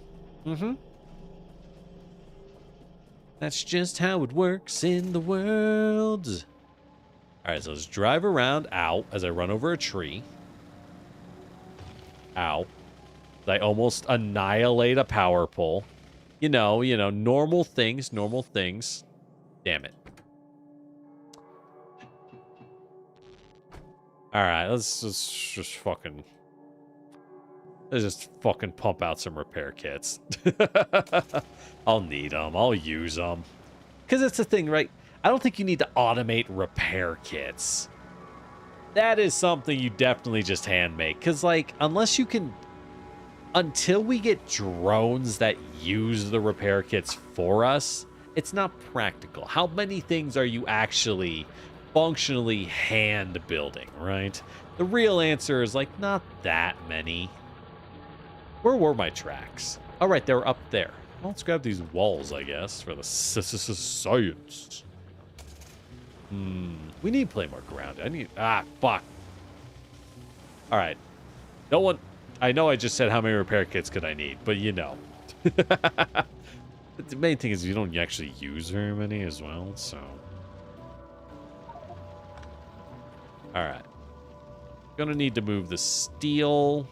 That's just how it works in the world. All right, so let's drive around. Ow, as I run over a tree. Ow. I almost annihilate a power pole. You know, normal things. Damn it. All right, let's just fucking pump out some repair kits. I'll need them. I'll use them. Because it's the thing, right? I don't think you need to automate repair kits. That is something you definitely just hand make. Because, like, unless you can... Until we get drones that use the repair kits for us, it's not practical. How many things are you actually functionally hand building, right? The real answer is, like, not that many. Where were my tracks? All right, they were up there. Well, let's grab these walls, I guess, for the science. We need to play more grounded. Fuck. All right. No one... I know I just said how many repair kits could I need, but you know. The main thing is you don't actually use very many as well, so... Alright. Gonna need to move the steel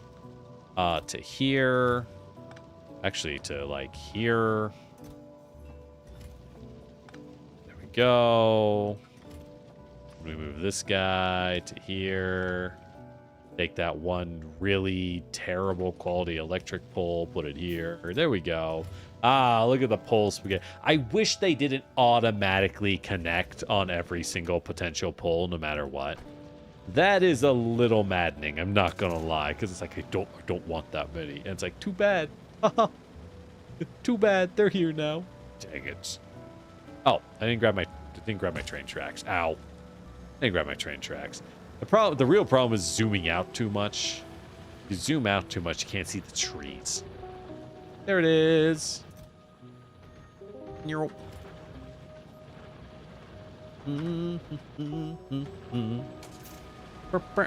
to here. Actually, to, like, here. There we go. We move this guy to here. Take that one really terrible quality electric pole, put it here. There we go. Ah, look at the poles. I wish they didn't automatically connect on every single potential pole, no matter what. That is a little maddening. I'm not gonna lie, because it's like I don't want that many, and it's like too bad. Too bad. They're here now. Dang it. Oh, I didn't grab my train tracks. Ow. I didn't grab my train tracks. The real problem is zooming out too much. If you zoom out too much, you can't see the trees. There it is.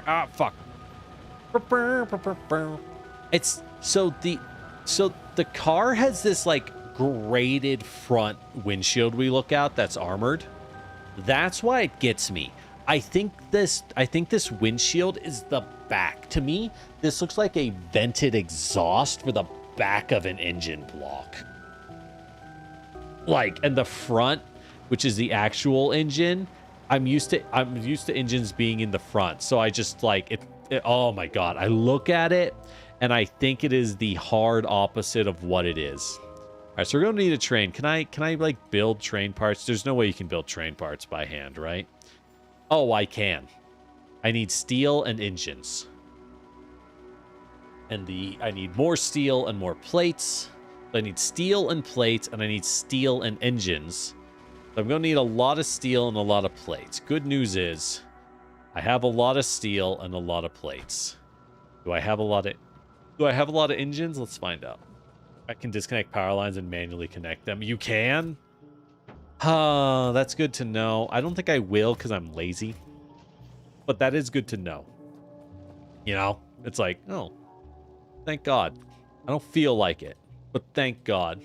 Ah, fuck. It's so the car has this like graded front windshield we look out that's armored. That's why it gets me. I think this windshield is the back. To me, this looks like a vented exhaust for the back of an engine block. Like, and the front, which is the actual engine, I'm used to engines being in the front. So I just like it oh my god, I look at it and I think it is the hard opposite of what it is. All right, so we're going to need a train. Can I like build train parts? There's no way you can build train parts by hand, right? Oh, I can. I need steel and engines. And I need more steel and more plates. I need steel and plates, and I need steel and engines. So I'm going to need a lot of steel and a lot of plates. Good news is I have a lot of steel and a lot of plates. Do I have a lot of engines? Let's find out. I can disconnect power lines and manually connect them. You can? That's good to know. I don't think I will because I'm lazy. But that is good to know. You know? It's like, oh, thank God. I don't feel like it, but thank God.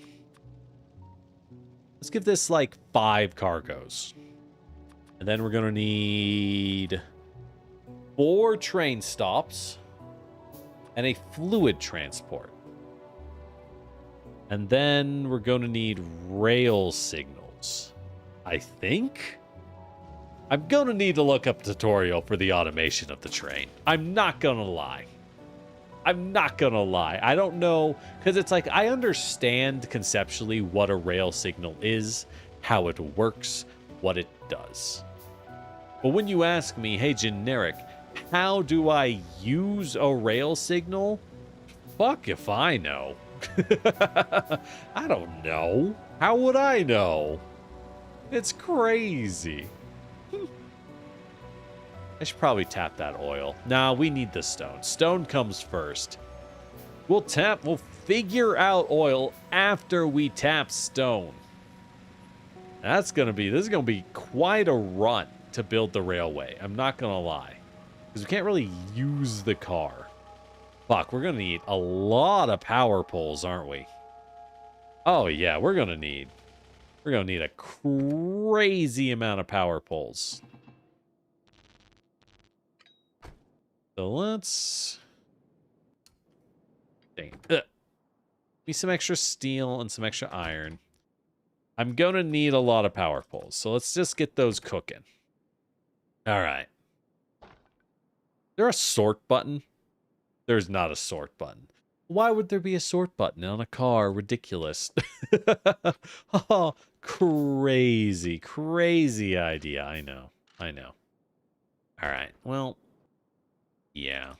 Let's give this like 5 cargos. And then we're going to need 4 train stops and a fluid transport. And then we're going to need rail signals. I think? I'm going to need to look up a tutorial for the automation of the train. I'm not going to lie. I don't know, because it's like I understand conceptually what a rail signal is, how it works, what it does. But when you ask me, hey, generic, how do I use a rail signal? Fuck if I know. I don't know. How would I know? It's crazy. I should probably tap that oil. Nah, we need the stone. Stone comes first. We'll figure out oil after we tap stone. This is gonna be quite a run to build the railway. I'm not gonna lie. Because we can't really use the car. Fuck, we're gonna need a lot of power poles, aren't we? Oh yeah, we're gonna need a crazy amount of power poles. So let's... Dang it. Need some extra steel and some extra iron. I'm going to need a lot of power poles. So let's just get those cooking. All right. Is there a sort button? There's not a sort button. Why would there be a sort button on a car? Ridiculous. Oh, crazy, crazy idea. I know. All right. Well... yeah,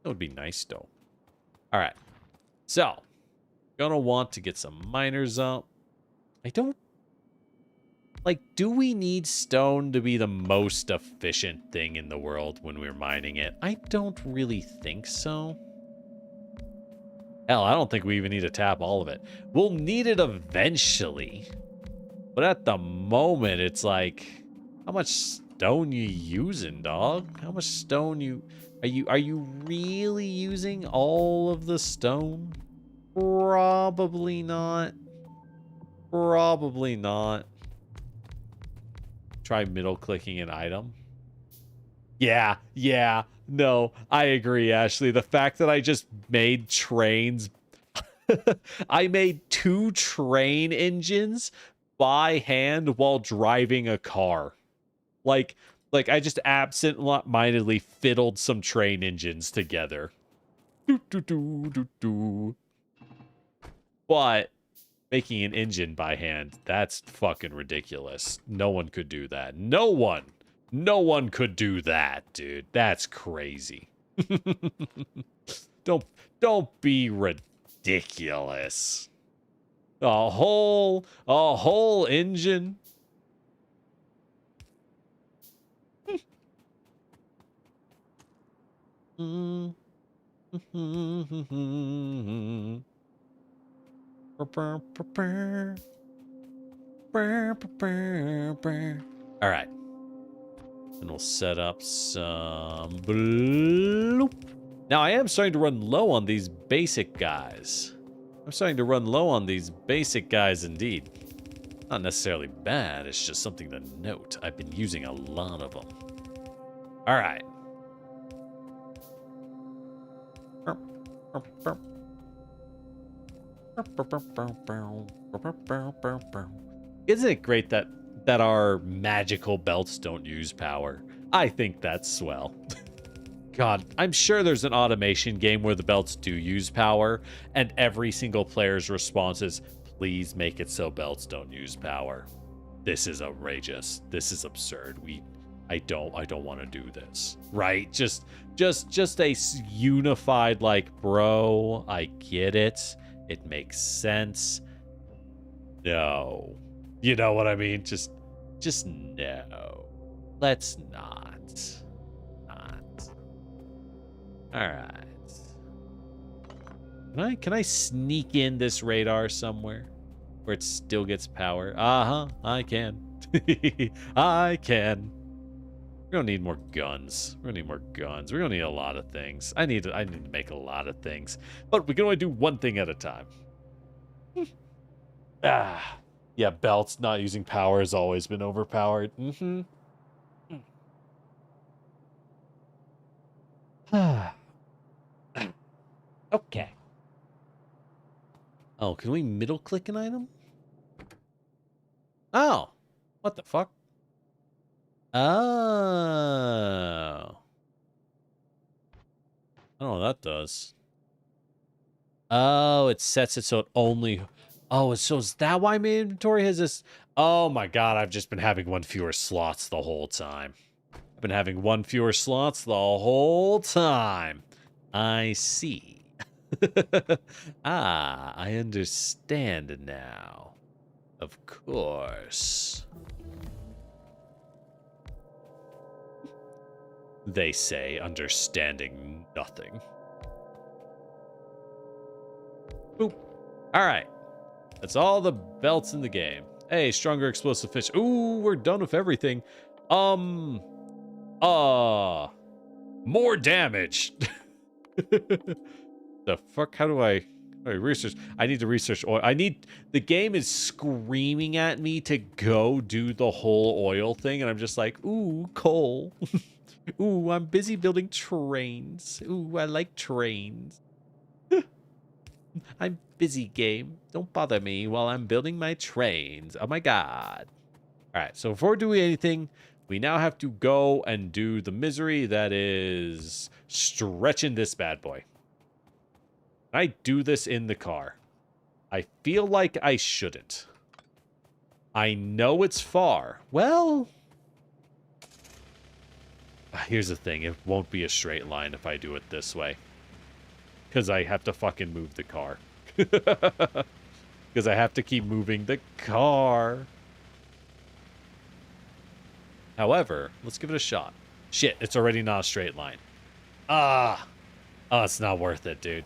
that would be nice, though. All right, so gonna want to get some miners up. I don't like. Do we need stone to be the most efficient thing in the world when we're mining it? I don't really think so. Hell, I don't think we even need to tap all of it. We'll need it eventually, but at the moment, it's like, how much stone you using, dog? How much stone you? Are you really using all of the stone? Probably not. Probably not. Try middle clicking an item. Yeah. No, I agree, Ashley. The fact that I just made trains. I made 2 train engines by hand while driving a car. Like, Like, I just absent-mindedly fiddled some train engines together. Do, do, do, do, do. But making an engine by hand, that's fucking ridiculous. No one could do that. No one. No one could do that, dude. That's crazy. Don't be ridiculous. A whole engine. All right. And we'll set up some bloop. Now, I am starting to run low on these basic guys. I'm starting to run low on these basic guys indeed. Not necessarily bad, it's just something to note. I've been using a lot of them. All right. Isn't it great that our magical belts don't use power? I think that's swell. God, I'm sure there's an automation game where the belts do use power, and every single player's response is, please make it so belts don't use power. This is outrageous. This is absurd. I don't want to do this. Right? Just a unified, like, bro, I get it. It makes sense. No. You know what I mean? Just no. Let's not. All right. Can I sneak in this radar somewhere where it still gets power? I can. I can. We're gonna need more guns. We're gonna need a lot of things. I need to make a lot of things, but we can only do one thing at a time. Yeah, belts not using power has always been overpowered. Okay. Oh, can we middle click an item? Oh, what the fuck? Oh. I don't know what that does. Oh, it sets it so it only... Oh, so is that why my inventory has this? Oh my god, I've just been having one fewer slots the whole time. I've been having one fewer slots the whole time. I see. I understand now. Of course. They say understanding nothing. Boop. All right. That's all the belts in the game. Hey, stronger explosive fish. Ooh, we're done with everything. More damage. The fuck? How do I research? I need to research oil. The game is screaming at me to go do the whole oil thing, and I'm just like, ooh, coal. Ooh, I'm busy building trains. Ooh, I like trains. I'm busy, game. Don't bother me while I'm building my trains. Oh my god. All right, so before doing anything, we now have to go and do the misery that is stretching this bad boy. Can I do this in the car? I feel like I shouldn't. I know it's far. Well, here's the thing. It won't be a straight line if I do it this way. Because I have to fucking move the car. Because I have to keep moving the car. However, let's give it a shot. Shit, it's already not a straight line. Oh, it's not worth it, dude.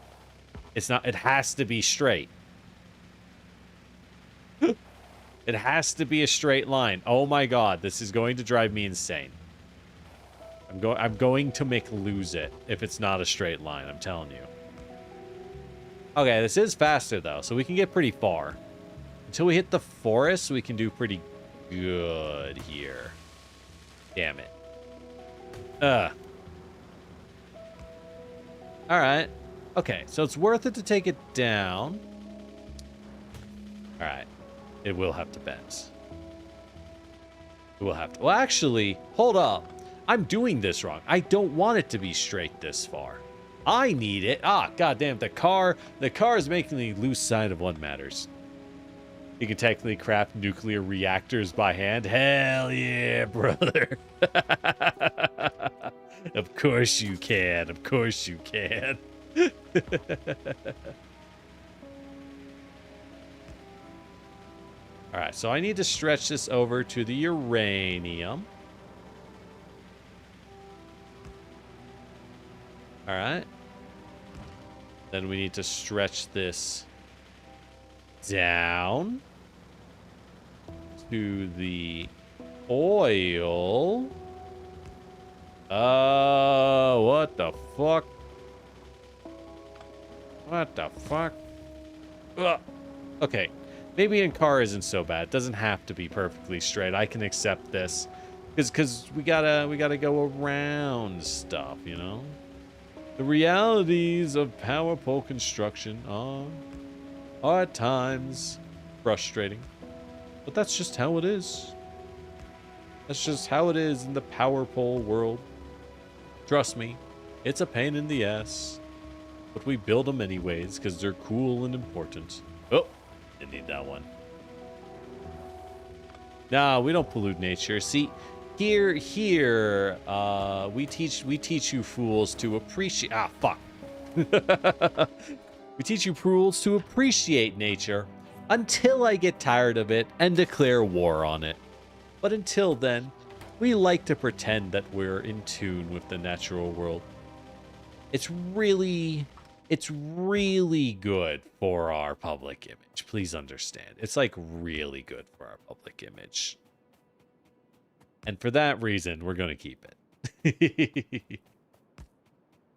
It's not. It has to be straight. It has to be a straight line. Oh my god, this is going to drive me insane. I'm going to lose it if it's not a straight line, I'm telling you. Okay, this is faster though, so we can get pretty far. Until we hit the forest, we can do pretty good here. Damn it. Alright. Okay, so it's worth it to take it down. Alright. It will have to bend. It will have to. Well, actually, hold up. I'm doing this wrong. I don't want it to be straight this far. I need it. Ah, goddamn, the car is making me lose sight of what matters. You can technically craft nuclear reactors by hand. Hell yeah, brother. Of course you can. Of course you can. All right, so I need to stretch this over to the uranium. All right. Then we need to stretch this down to the oil. What the fuck? What the fuck? Ugh. Okay. Maybe in car isn't so bad. It doesn't have to be perfectly straight. I can accept this. Because we gotta go around stuff, you know? The realities of power pole construction are at times frustrating. But that's just how it is. That's just how it is in the power pole world. Trust me, it's a pain in the ass. But we build them anyways because they're cool and important. Oh, didn't need that one. Nah, we don't pollute nature. See, here, we teach you fools to appreciate. Ah, fuck. We teach you fools to appreciate nature until I get tired of it and declare war on it. But until then, we like to pretend that we're in tune with the natural world. It's really good for our public image. Please understand. It's like really good for our public image. And for that reason, we're going to keep it.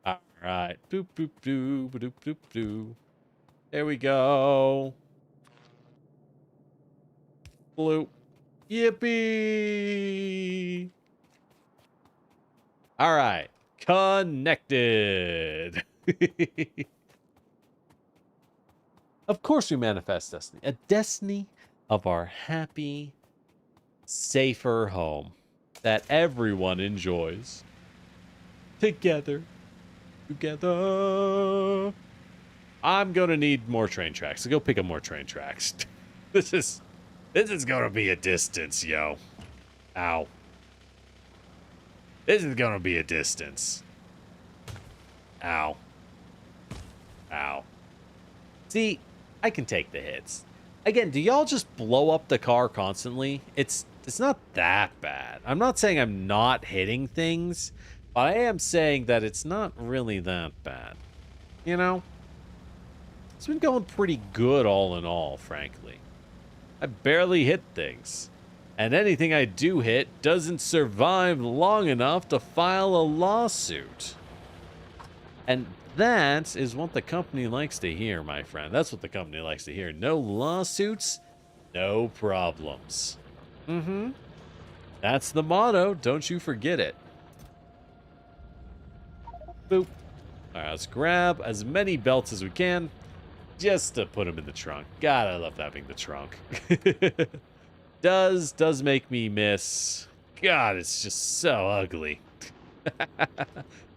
All right. Doop, doop, doop, doop, doop, doop. There we go. Blue. Yippee! All right. Connected. Of course we manifest destiny. A destiny of our happy, safer home that everyone enjoys. Together. I'm going to need more train tracks. So go pick up more train tracks. This is going to be a distance, yo. Ow. This is going to be a distance. Ow. Ow. See, I can take the hits. Again, do y'all just blow up the car constantly? It's not that bad. I'm not saying I'm not hitting things, but I am saying that it's not really that bad. You know? It's been going pretty good all in all, frankly. I barely hit things. And anything I do hit doesn't survive long enough to file a lawsuit. And that is what the company likes to hear, my friend. That's what the company likes to hear. No lawsuits, no problems. Mm-hmm. That's the motto. Don't you forget it. Boop. All right, let's grab as many belts as we can just to put them in the trunk. God, I love having the trunk. Does make me miss. God, it's just so ugly.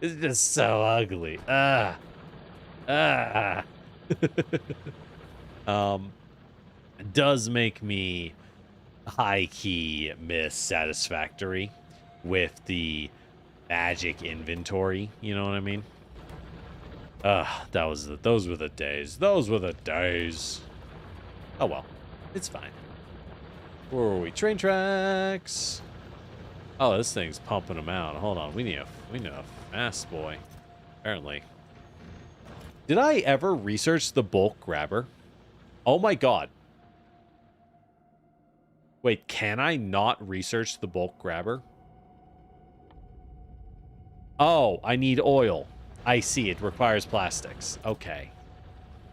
It's just so ugly. It does make me high-key miss Satisfactory with the magic inventory. You know what I mean? Those were the days. Those were the days. Oh well, it's fine. Where were we? Train tracks. Oh, this thing's pumping them out. Hold on, we need a fast boy. Apparently. Did I ever research the bulk grabber? Oh my god. Wait, can I not research the bulk grabber? Oh, I need oil. I see, it requires plastics. Okay.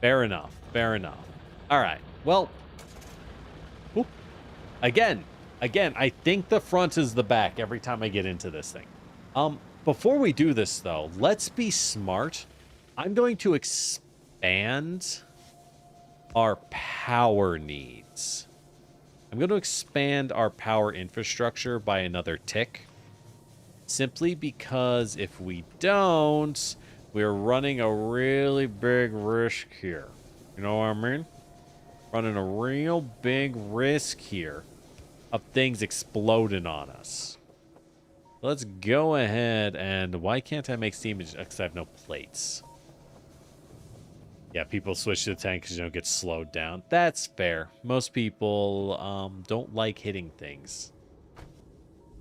Fair enough. Fair enough. All right. Well, whoop. Again, I think the front is the back every time I get into this thing. Before we do this, though, let's be smart. I'm going to expand our power needs. I'm going to expand our power infrastructure by another tick. Simply because if we don't, we're running a really big risk here. You know what I mean? Running a real big risk here of things exploding on us. Let's go ahead and... Why can't I make steam engines? Because I have no plates. Yeah, people switch to the tank because you don't get slowed down. That's fair. Most people don't like hitting things.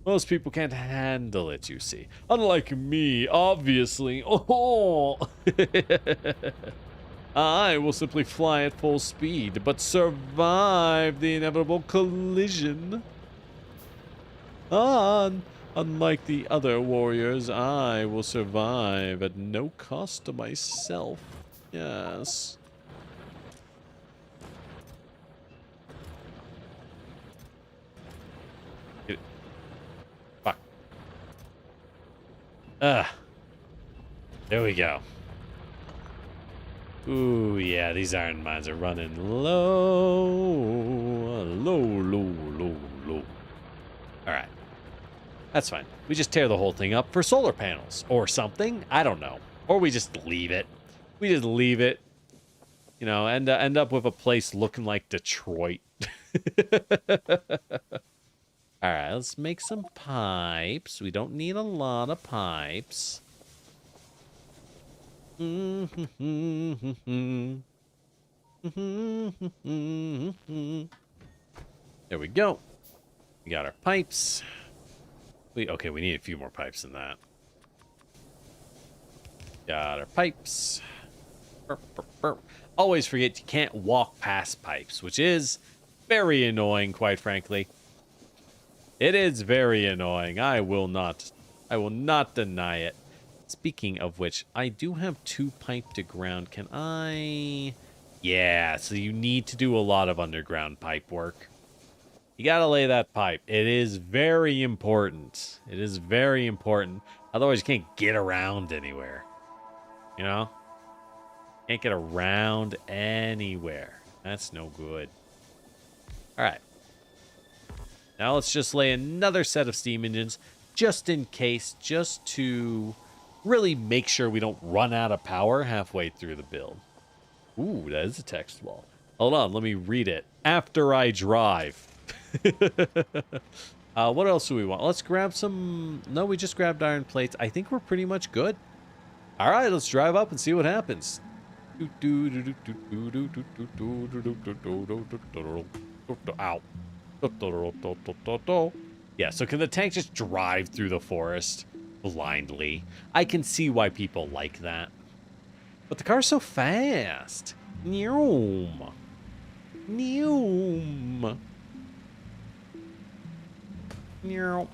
Most people can't handle it, you see. Unlike me, obviously. Oh! I will simply fly at full speed, but survive the inevitable collision. Unlike the other warriors, I will survive at no cost to myself. Yes. Fuck. There we go. Ooh, yeah, these iron mines are running low. Low. Alright. That's fine. We just tear the whole thing up for solar panels or something. I don't know. Or we just leave it. We just leave it. You know, and end up with a place looking like Detroit. Alright, let's make some pipes. We don't need a lot of pipes. There we go. We got our pipes. Okay, we need a few more pipes than that. Got our pipes. Burp, burp, burp. Always forget you can't walk past pipes, which is very annoying, quite frankly. It is very annoying. I will not deny it. Speaking of which, I do have 2 pipe to ground. Can I? Yeah, so you need to do a lot of underground pipe work. You gotta lay that pipe. It is very important. It is very important. Otherwise, you can't get around anywhere. You know? Can't get around anywhere. That's no good. Alright. Now let's just lay another set of steam engines, just in case, just to really make sure we don't run out of power halfway through the build. Ooh, that is a text wall. Hold on, let me read it. After I drive. What else do we want? Let's grab some... No, we just grabbed iron plates. I think we're pretty much good. All right, let's drive up and see what happens. Ow. Yeah, so can the tank just drive through the forest blindly? I can see why people like that. But the car's so fast. Neum. Neum. Neum.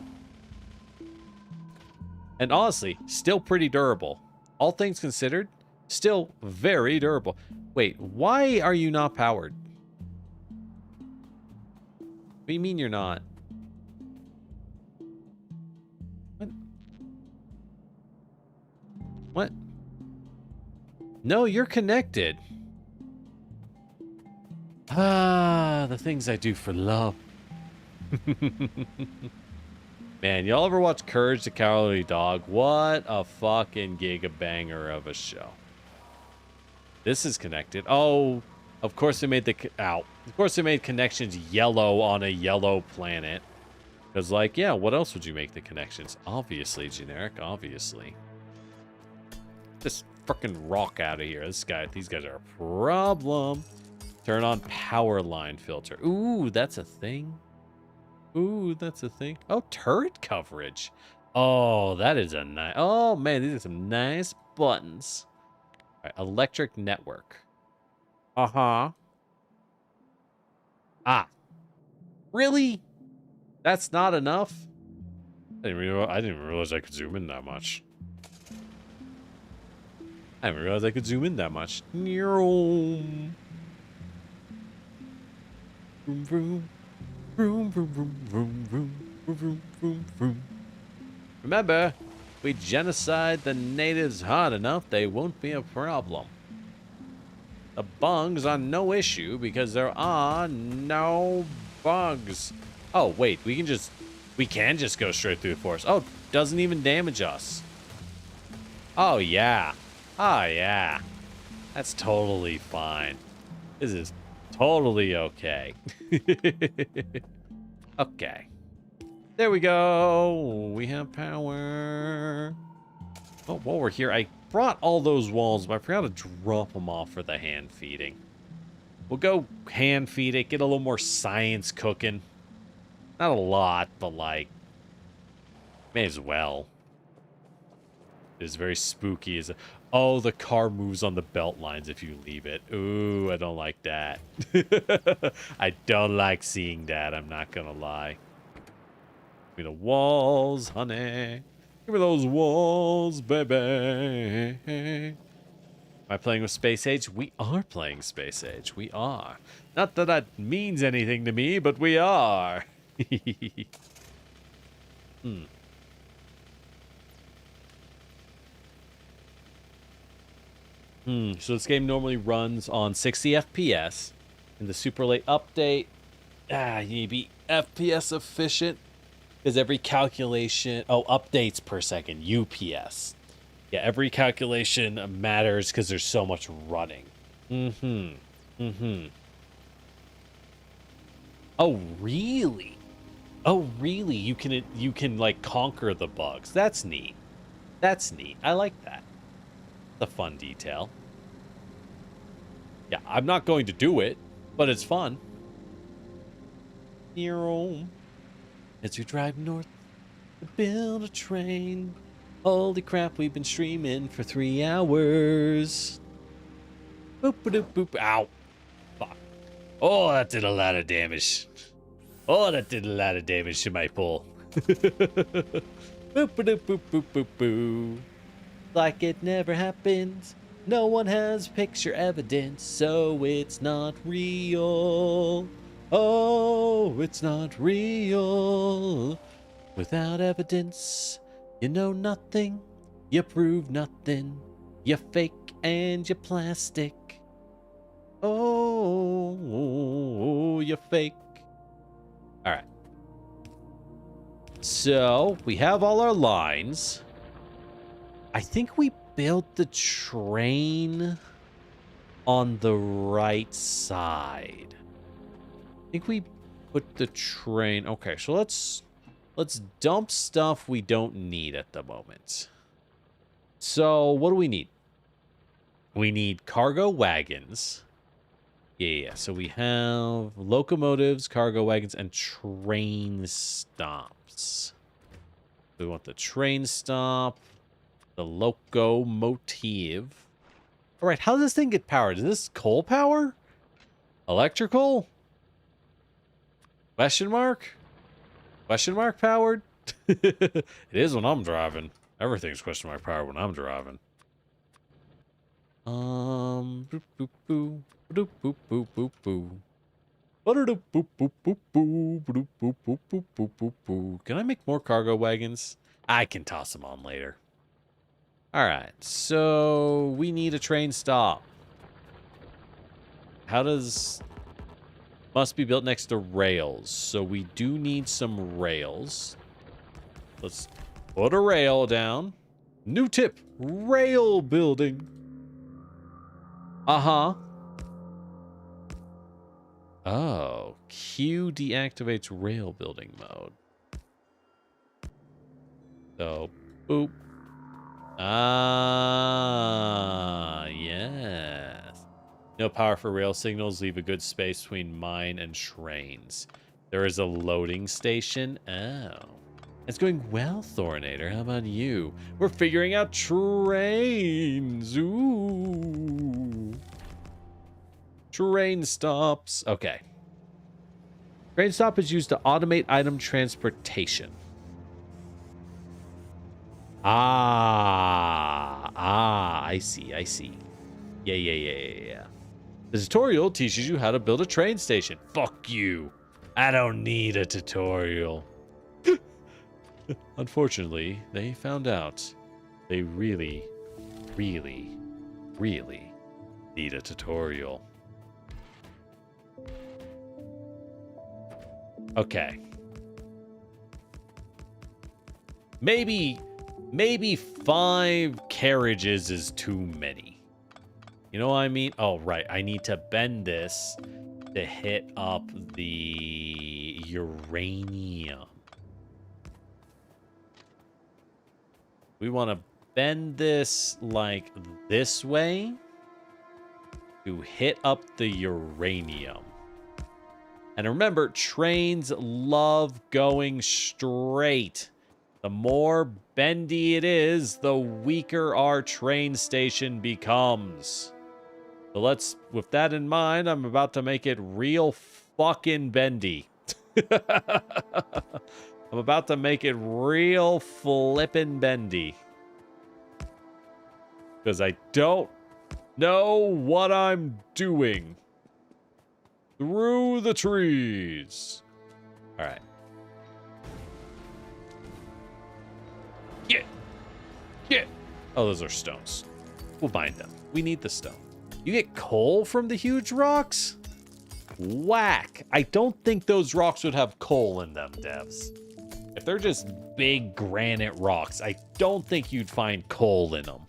And honestly, still pretty durable. All things considered, still very durable. Wait, why are you not powered? What do you mean you're not? What? What? No, you're connected. Ah, the things I do for love. Man, y'all ever watch Courage the Cowardly Dog? What a fucking gigabanger of a show. This is connected. Oh, of course they made the... Ow. Of course they made connections yellow on a yellow planet. Because, like, yeah, what else would you make the connections? Obviously generic, obviously. Just freaking rock out of here. These guys are a problem. Turn on power line filter. Ooh, that's a thing. Ooh, that's a thing. Oh, turret coverage. Oh, that is a nice... Oh, man, these are some nice buttons. All right, electric network. Uh-huh. Ah. Really? That's not enough? I didn't realize I could zoom in that much. I didn't realize I could zoom in that much. Vroom, vroom. Vroom, vroom, vroom, vroom, vroom, vroom, vroom, vroom. Remember, if we genocide the natives hard enough, they won't be a problem. The bugs are no issue because there are no bugs. Oh, wait, we can We can just go straight through the forest. Oh, doesn't even damage us. Oh, yeah. Oh, yeah. That's totally fine. This is totally okay. Okay. There we go. We have power. Oh, while we're here, I brought all those walls, but I forgot to drop them off for the hand feeding. We'll go hand feed it, get a little more science cooking. Not a lot, but like, may as well. It's very spooky. Oh, the car moves on the belt lines if you leave it. Ooh, I don't like that. I don't like seeing that, I'm not gonna lie. Give me the walls, honey. Give me those walls, baby. Am I playing with Space Age? We are playing Space Age. We are. Not that that means anything to me, but we are. So this game normally runs on 60 FPS. In the super late update, you need to be FPS efficient. Because every calculation... Oh, updates per second. UPS. Yeah, every calculation matters because there's so much running. Oh, really? Oh, really? You can like conquer the bugs. That's neat. That's neat. I like that. The fun detail. Yeah, I'm not going to do it, but it's fun. As we drive north to build a train. Holy crap, we've been streaming for 3 hours. Boop, boop, boop. Ow. Fuck. Oh, that did a lot of damage. Oh, that did a lot of damage to my pole. Boop, boop, boop, boop, boop, boop. Like it never happened. No one has picture evidence, so it's not real. Oh, it's not real. Without evidence, you know nothing. You prove nothing. You fake and you plastic. Oh, you fake. All right. So we have all our lines. I think we built the train on the right side. I think we put the train... Okay, so let's dump stuff we don't need at the moment. So, what do we need? We need cargo wagons. Yeah, so we have locomotives, cargo wagons, and train stops. We want the train stop, the locomotive. All right, how does this thing get powered? Is this coal power? Electrical? Question mark? Question mark powered? It is when I'm driving. Everything's question mark powered when I'm driving. Boop, boop, boo. Boop, boop, boop, boop, boo. Boop, boop, boop, boop, boo. Boop, boop, boop, boop, boop, boop, boo. Can I make more cargo wagons? I can toss them on later. All right, so we need a train stop. How does... Must be built next to rails. So we do need some rails. Let's put a rail down. New tip, rail building. Uh-huh. Oh, Q deactivates rail building mode. So, boop. Ah, yes. No power for rail signals. Leave a good space between mine and trains. There is a loading station. Oh. It's going well, Thornator. How about you? We're figuring out trains. Ooh. Train stops. Okay. Train stop is used to automate item transportation. I see. Yeah. The tutorial teaches you how to build a train station. Fuck you. I don't need a tutorial. Unfortunately, they found out they really need a tutorial. Okay. Maybe 5 carriages is too many. You know what I mean? Oh, right. I need to bend this to hit up the uranium. We want to bend this like this way to hit up the uranium. And remember, trains love going straight. The more bendy it is, the weaker our train station becomes. So let's, with that in mind, I'm about to make it real fucking bendy. I'm about to make it real flippin' bendy. Because I don't know what I'm doing. Through the trees. All right. Get. Oh, those are stones. We'll bind them. We need the stone. You get coal from the huge rocks? Whack. I don't think those rocks would have coal in them, devs. If they're just big granite rocks, I don't think you'd find coal in them.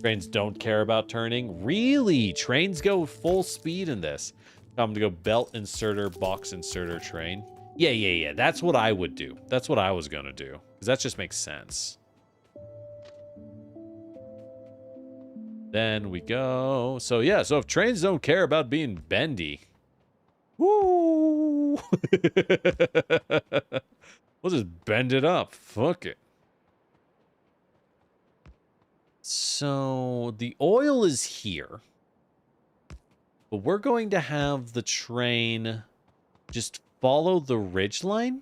Trains don't care about turning. Really? Trains go full speed in this. I'm gonna go belt inserter, box inserter, train. Yeah. That's what I would do. That's what I was gonna do. Because that just makes sense. Then we go. So yeah, so if trains don't care about being bendy. Woo! We'll just bend it up. Fuck it. So the oil is here. But we're going to have the train just follow the ridgeline.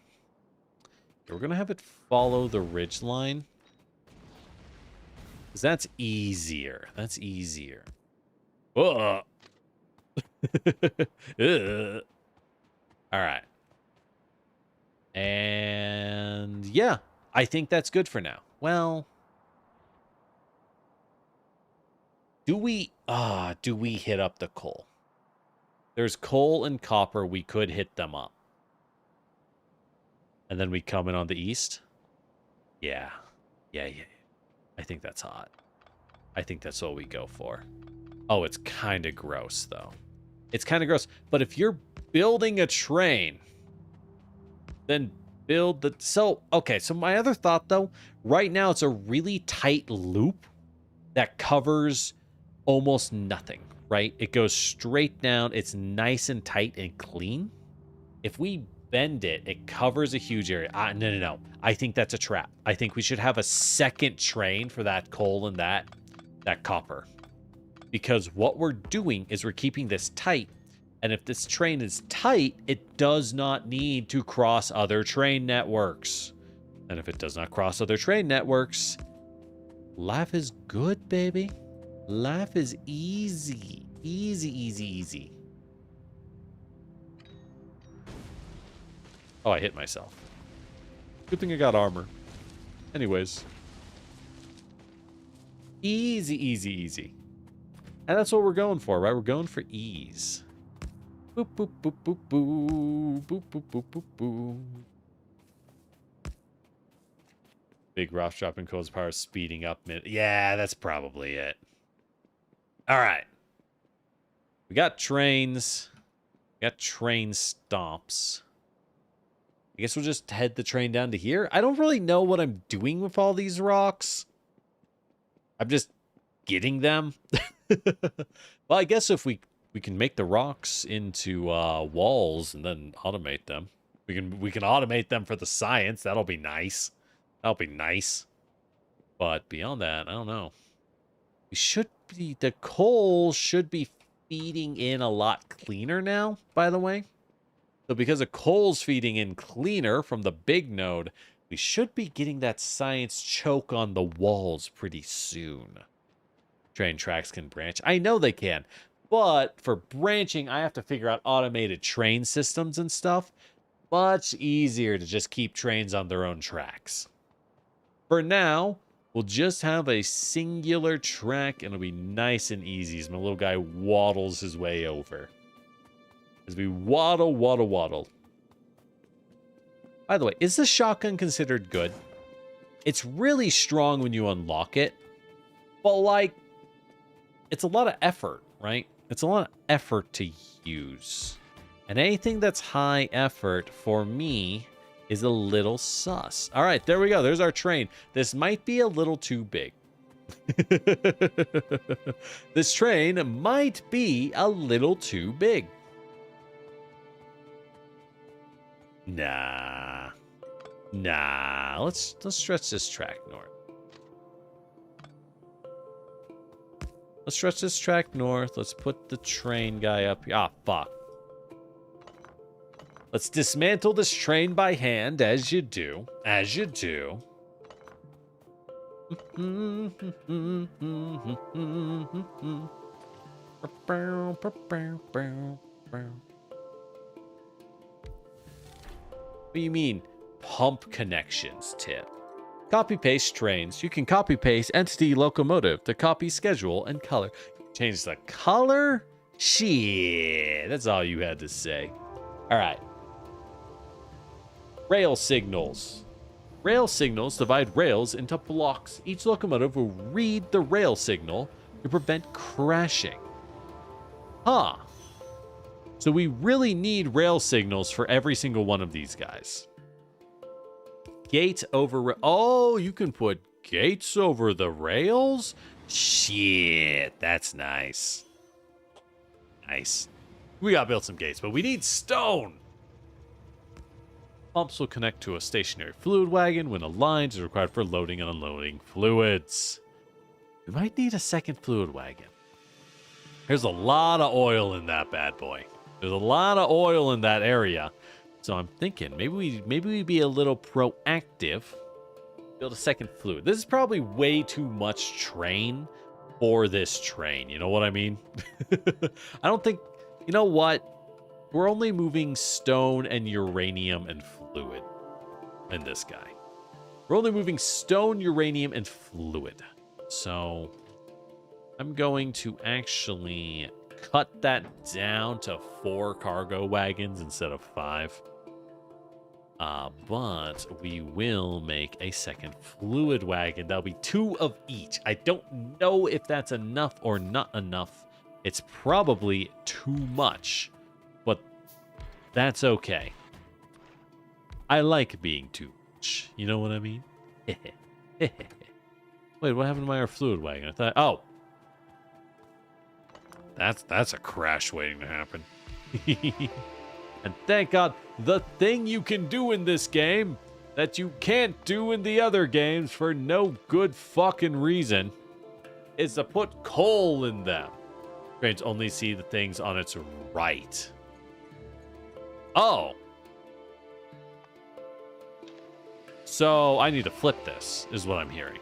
We're going to have it follow the ridgeline. Because that's easier. That's easier. All right. And yeah, I think that's good for now. Well, do we hit up the coal? There's coal and copper. We could hit them up. And then we come in on the east. Yeah. I think that's hot. I think that's what we go for. Oh, it's kind of gross, though. It's kind of gross. But if you're building a train, then build the... So, okay. So my other thought, though, right now it's a really tight loop that covers almost nothing, right? It goes straight down. It's nice and tight and clean. If we bend it, it covers a huge area. No. I think that's a trap. I think we should have a second train for that coal and that copper. Because what we're doing is we're keeping this tight. And if this train is tight, it does not need to cross other train networks. And if it does not cross other train networks, life is good, baby. Life is easy. Easy. Oh, I hit myself. Good thing I got armor. Anyways. Easy. And that's what we're going for, right? We're going for ease. Boop, boop, boop, boop, boop. Boop, boop, boop, boop, boop. Big rocks dropping coal's power speeding up mid. Yeah, that's probably it. All right. We got trains. We got train stops. I guess we'll just head the train down to here. I don't really know what I'm doing with all these rocks. I'm just getting them. Well, I guess if we can make the rocks into walls and then automate them. We can automate them for the science. That'll be nice. But beyond that, I don't know. The coal should be feeding in a lot cleaner now, by the way. So because the coal's feeding in cleaner from the big node, we should be getting that science choke on the walls pretty soon. Train tracks can branch. I know they can. But for branching, I have to figure out automated train systems and stuff. Much easier to just keep trains on their own tracks. For now, we'll just have a singular track, and it'll be nice and easy as my little guy waddles his way over. As we waddle. By the way, is the shotgun considered good? It's really strong when you unlock it, but like, it's a lot of effort, right? It's a lot of effort to use. And anything that's high effort for me is a little sus. All right, there we go. There's our train. This might be a little too big. This train might be a little too big. Nah. Let's stretch this track north. Let's stretch this track north. Let's put the train guy up here. Ah, fuck. Let's dismantle this train by hand, as you do. As you do. What do you mean, pump connections tip? Copy-paste trains. You can copy-paste entity locomotive to copy schedule and color. Change the color? Shit. That's all you had to say. All right. Rail signals. Rail signals divide rails into blocks. Each locomotive will read the rail signal to prevent crashing. Huh. So we really need rail signals for every single one of these guys. Gate over... Oh, you can put gates over the rails? Shit, that's nice. Nice. We gotta build some gates, but we need stone. Pumps will connect to a stationary fluid wagon when a line is required for loading and unloading fluids. We might need a second fluid wagon. There's a lot of oil in that bad boy. There's a lot of oil in that area. So I'm thinking maybe we'd be a little proactive. Build a second fluid. This is probably way too much train for this train. You know what I mean? I don't think... You know what? We're only moving stone and uranium and fluid in this guy. We're only moving stone, uranium, and fluid. So I'm going to actually cut that down to 4 cargo wagons instead of 5. But we will make a second fluid wagon. That'll be 2 of each. I don't know if that's enough or not enough. It's probably too much, but that's okay. I like being too much. You know what I mean? Wait, what happened to my fluid wagon? I thought, oh, that's a crash waiting to happen. And thank God, the thing you can do in this game that you can't do in the other games for no good fucking reason is to put coal in them. Trains only see the things on its right. Oh. So I need to flip this, is what I'm hearing.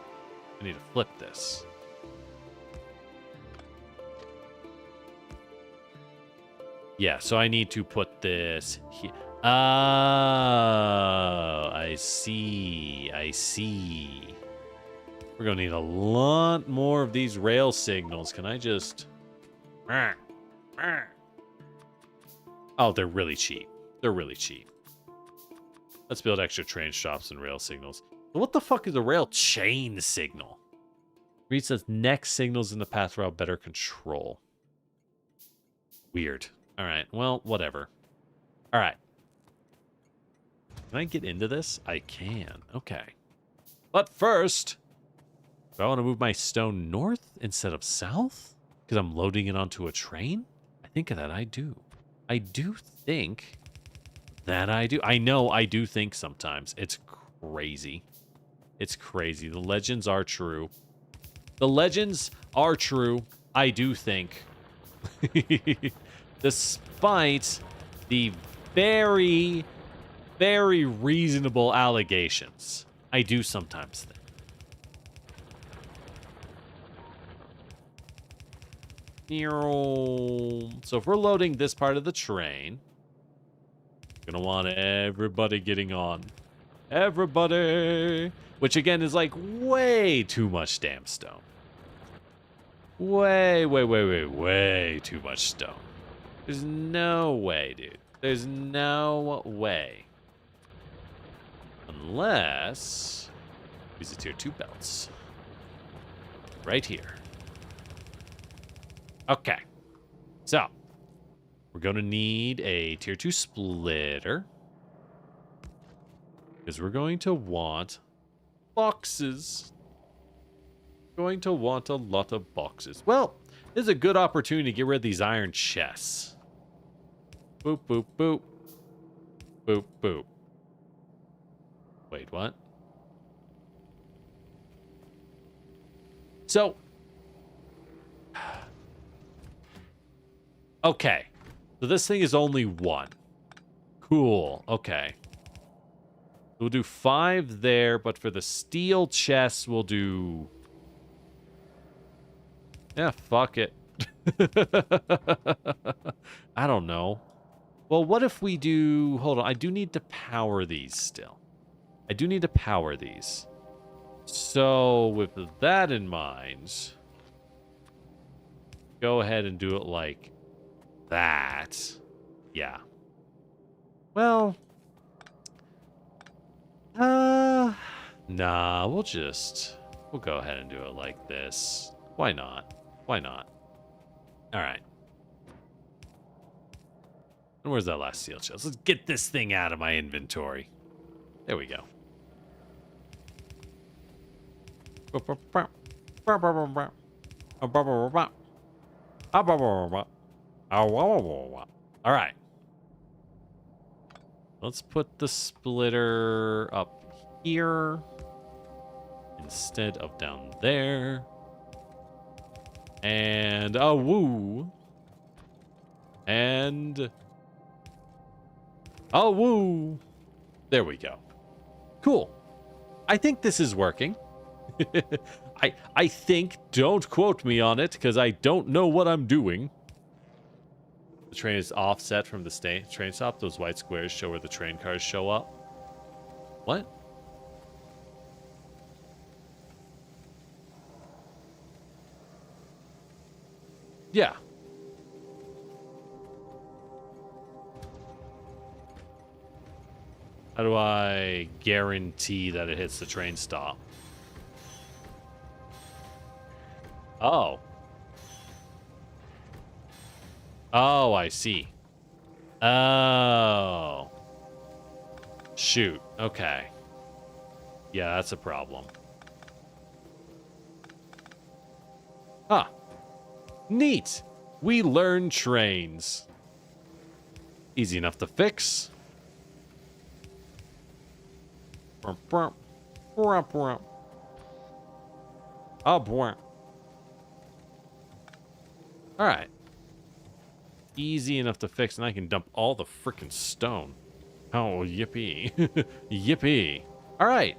I need to flip this. Yeah, so I need to put this here. Oh, I see. I see. We're going to need a lot more of these rail signals. Can I just... Oh, they're really cheap. They're really cheap. Let's build extra train stops and rail signals. What the fuck is a rail chain signal? Reed says next signals in the path route better control. Weird. All right. Well, whatever. All right. Can I get into this? I can. Okay. But first, do I want to move my stone north instead of south? Because I'm loading it onto a train? I think that I do. I do think that I do. I know I do think sometimes. It's crazy. It's crazy. The legends are true. The legends are true. I do think. Despite the very, very reasonable allegations, I do sometimes think. So if we're loading this part of the train, we're going to want everybody getting on. Everybody! Which again is like way too much damn stone. Way too much stone. There's no way, dude. There's no way. Unless Use the tier 2 belts. Right here. Okay. So, we're going to need a tier 2 splitter. Because we're going to want boxes. Going to want a lot of boxes. Well, this is a good opportunity to get rid of these iron chests. Boop, boop, boop. Boop, boop. Wait, what? So, okay. So this thing is only 1. Cool. Okay. We'll do 5 there, but for the steel chests, we'll do... Yeah, fuck it. I don't know. Well, what if we do... Hold on, I do need to power these still. I do need to power these. So, with that in mind, go ahead and do it like that. Yeah. Well... Nah, we'll go ahead and do it like this. Why not? Why not? Alright. And where's that last steel chest? Let's get this thing out of my inventory. There we go. Alright. Let's put the splitter up here instead of down there. And a woo. And a woo. There we go. Cool. I think this is working. I think, don't quote me on it, because I don't know what I'm doing. The train is offset from the train stop. Those white squares show where the train cars show up. What? Yeah. How do I guarantee that it hits the train stop? Oh. Oh, I see. Oh. Shoot. Okay. Yeah, that's a problem. Huh. Neat. We learn trains. Easy enough to fix. Oh, boy. All right. Easy enough to fix, and I can dump all the frickin' stone. Oh, yippee. Yippee. All right.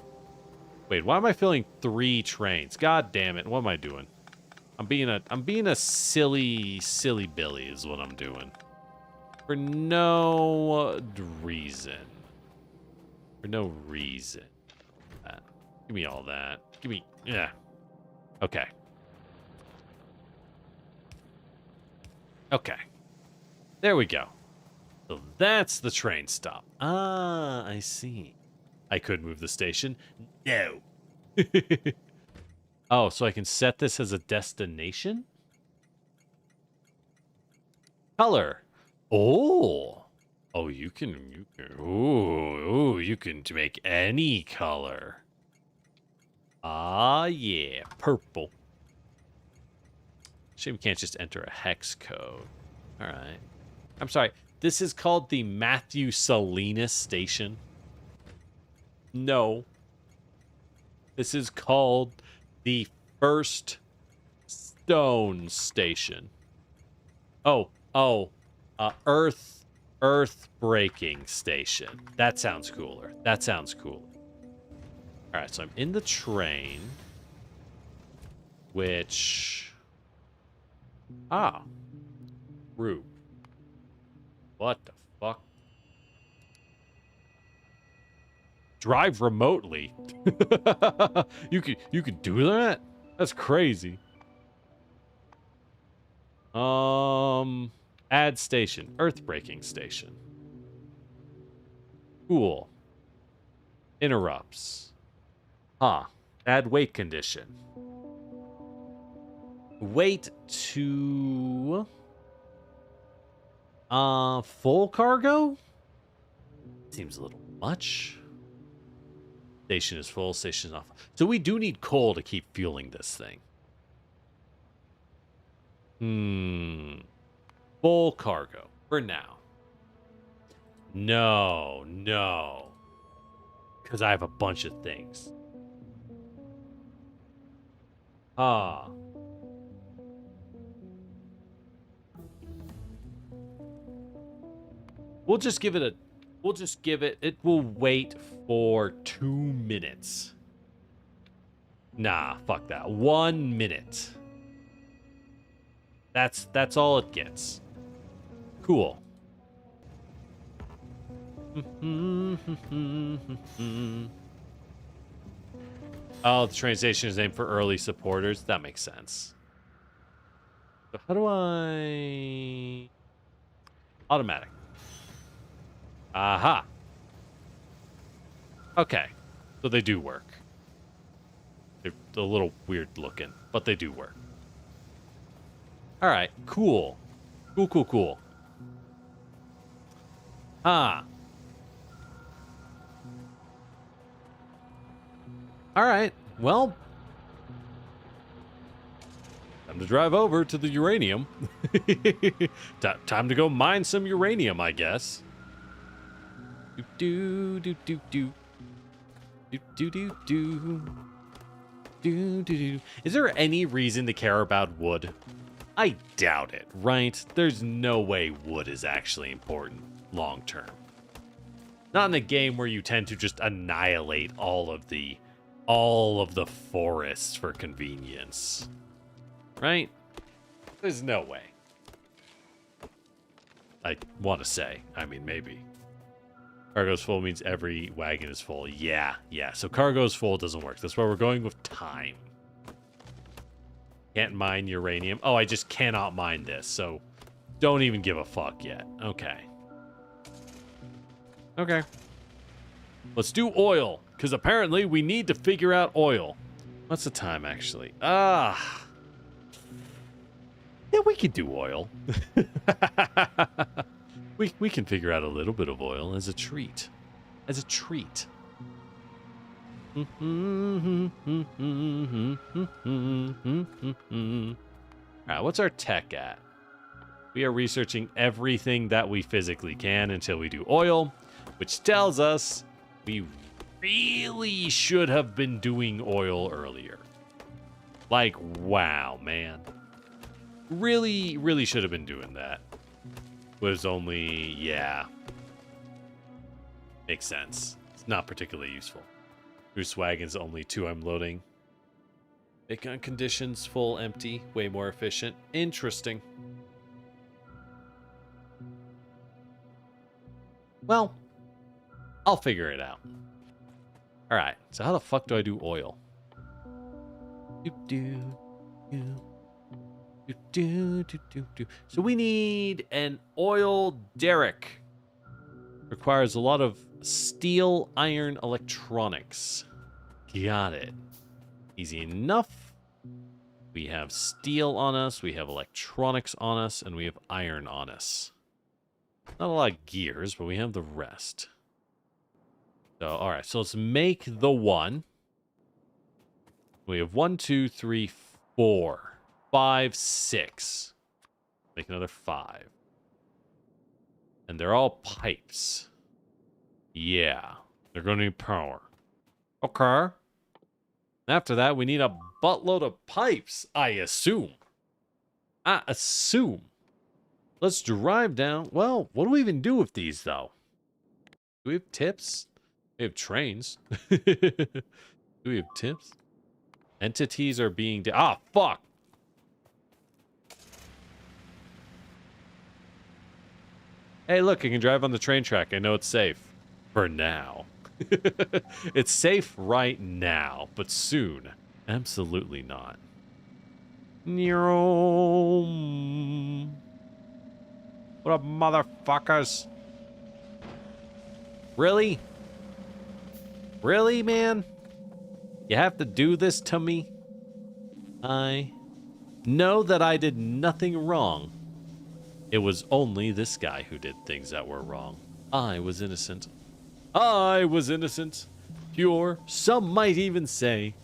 Wait, why am I filling 3 trains? God damn it. What am I doing? I'm being a silly Billy is what I'm doing. For no reason. For no reason. Give me all that. Give me, yeah. Okay. Okay. There we go. So that's the train stop. Ah, I see. I could move the station. No. Oh, so I can set this as a destination? Color. Oh. Oh, you can ooh, you can make any color. Ah, yeah. Purple. Shame we can't just enter a hex code. All right. I'm sorry. This is called the Matthew Salinas Station. No. This is called the First Stone Station. Earth Breaking Station. That sounds cooler. That sounds cool. All right, so I'm in the train, which... Ah. Rube. What the fuck? Drive remotely? You could do that? That's crazy. Add station. Earthbreaking station. Cool. Interrupts. Huh. Add weight condition. Weight to full cargo? Seems a little much. Station is full, station is off. So we do need coal to keep fueling this thing. Full cargo for now. No. Because I have a bunch of things. We'll just give it it will wait for 2 minutes. Nah, fuck that. 1 minute. That's all it gets. Cool. Oh, the train station is named for early supporters. That makes sense. So how do I... Automatic. Aha. Okay. So they do work. They're a little weird looking, but they do work. All right. Cool. Cool. All right. Well, time to drive over to the uranium. Time to go mine some uranium, I guess. Do. Is there any reason to care about wood? I doubt it, right? There's no way wood is actually important long term. Not in a game where you tend to just annihilate all of the forests for convenience. Right? There's no way. I want to say. I mean, maybe. Cargo's full means every wagon is full. Yeah. So cargo's full doesn't work. That's why we're going with time. Can't mine uranium. Oh, I just cannot mine this. So don't even give a fuck yet. Okay. Let's do oil. Because apparently we need to figure out oil. What's the time, actually? Yeah, we could do oil. We can figure out a little bit of oil as a treat. All right, what's our tech at? We are researching everything that we physically can until we do oil, which tells us we really should have been doing oil earlier. Like, wow, man. Really should have been doing that. Was only, yeah. Makes sense. It's not particularly useful. Goose wagon's only 2 I'm loading. Make on conditions, full, empty, way more efficient. Interesting. Well, I'll figure it out. All right, so how the fuck do I do oil? So we need an oil derrick. Requires a lot of steel, iron, electronics. Got it. Easy enough. We have steel on us, we have electronics on us, and we have iron on us. Not a lot of gears, but we have the rest. So, all right, so let's make the one. We have 1, 2, 3, 4, 5, 6. Make another 5. And they're all pipes. Yeah, they're going to need power. Okay. After that, we need a buttload of pipes, I assume. Let's drive down. Well, what do we even do with these, though? Do we have tips? We have trains. Do we have tips? Entities are being... fuck! Hey, look, I can drive on the train track. I know it's safe. For now. It's safe right now, but soon, absolutely not. What up, motherfuckers? Really? Really, man? You have to do this to me? I know that I did nothing wrong. It was only this guy who did things that were wrong. I was innocent. I was innocent. Pure. Some might even say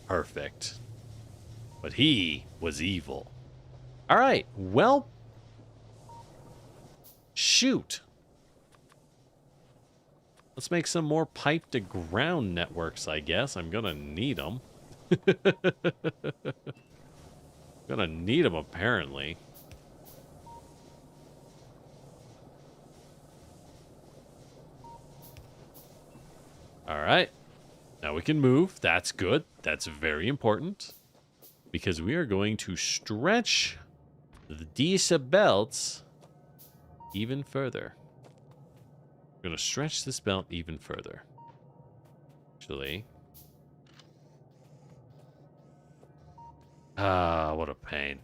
perfect. But he was evil. All right. Well, shoot. Let's make some more pipe to ground networks, I guess. I'm gonna need them. Gonna need them, apparently. All right. Now we can move. That's good. That's very important. Because we are going to stretch these belts even further. We're going to stretch this belt even further. Actually. Ah, what a pain.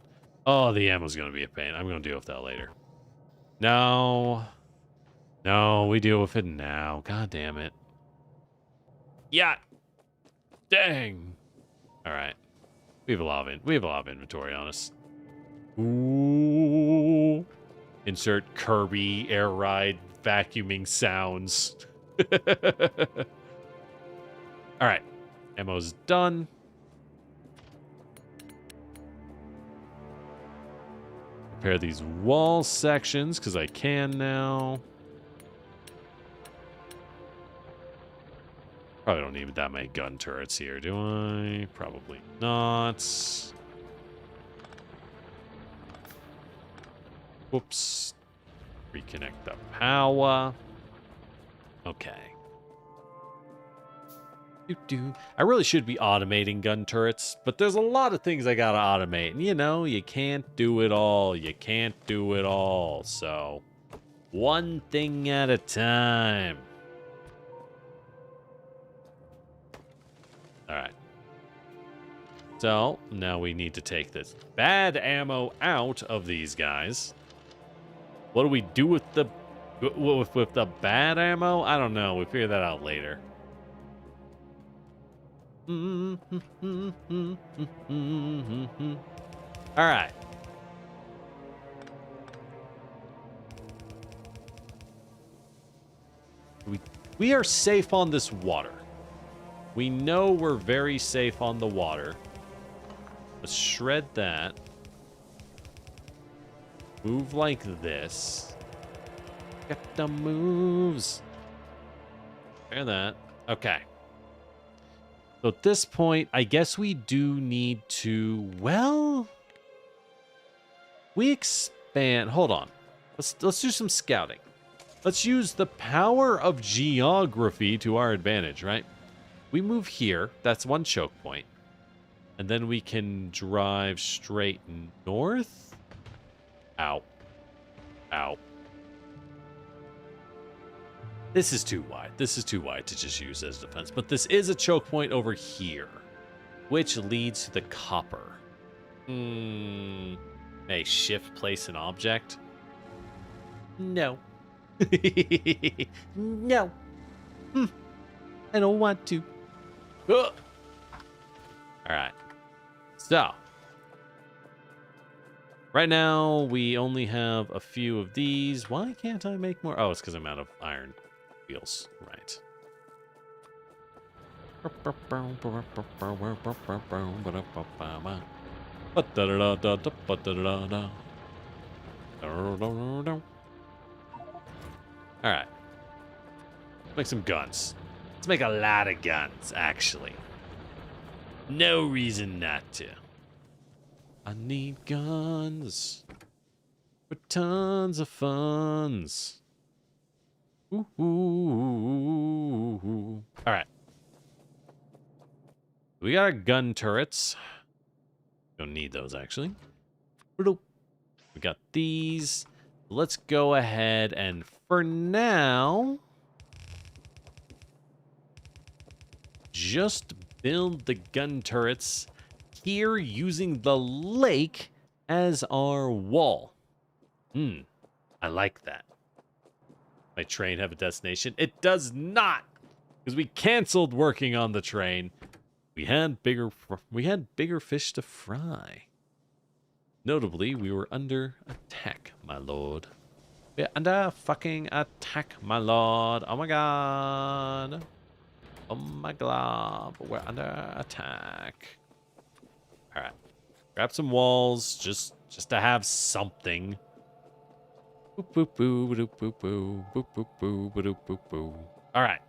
Oh, the ammo's going to be a pain. I'm going to deal with that later. No. No, we deal with it now. God damn it. Yeah. Dang. All right. We have a lot of inventory on us. Ooh. Insert Kirby air ride vacuuming sounds. All right. Ammo's done. Repair these wall sections because I can now. Probably don't need that many gun turrets here, do I? Probably not. Whoops. Reconnect the power. Okay. I really should be automating gun turrets, but there's a lot of things I gotta automate. And you know, you can't do it all. You can't do it all. So, one thing at a time. Alright. So, now we need to take this bad ammo out of these guys. What do we do with the bad ammo? I don't know. We figure that out later. Alright. We are safe on this water. We know we're very safe on the water. Let's shred that. Move like this. Get the moves. And that. Okay. So at this point, I guess we do need to, well, we expand. Hold on. Let's do some scouting. Let's use the power of geography to our advantage, right? We move here. That's one choke point. And then we can drive straight north. Ow. Ow. This is too wide. This is too wide to just use as defense. But this is a choke point over here, which leads to the copper. Hey, shift place an object? No. No. I don't want to. All right. So, right now we only have a few of these. Why can't I make more? Oh, it's because I'm out of iron wheels. Right. All right. Let's make some guns. Let's make a lot of guns, actually. No reason not to. I need guns for tons of funds. Ooh, ooh, ooh, ooh. All right. We got our gun turrets. Don't need those, actually. We got these. Let's go ahead and, for now, just build the gun turrets here using the lake as our wall. I like that. My train have a destination? It does not, because we canceled working on the train. We had bigger fish to fry. Notably, we were under attack, my lord. We're under fucking attack, my lord. Oh my god. Oh my god. We're under attack. Alright. Grab some walls just to have something. Boop boop boo boop boop boo boop boop boo boop boop boo. Alright.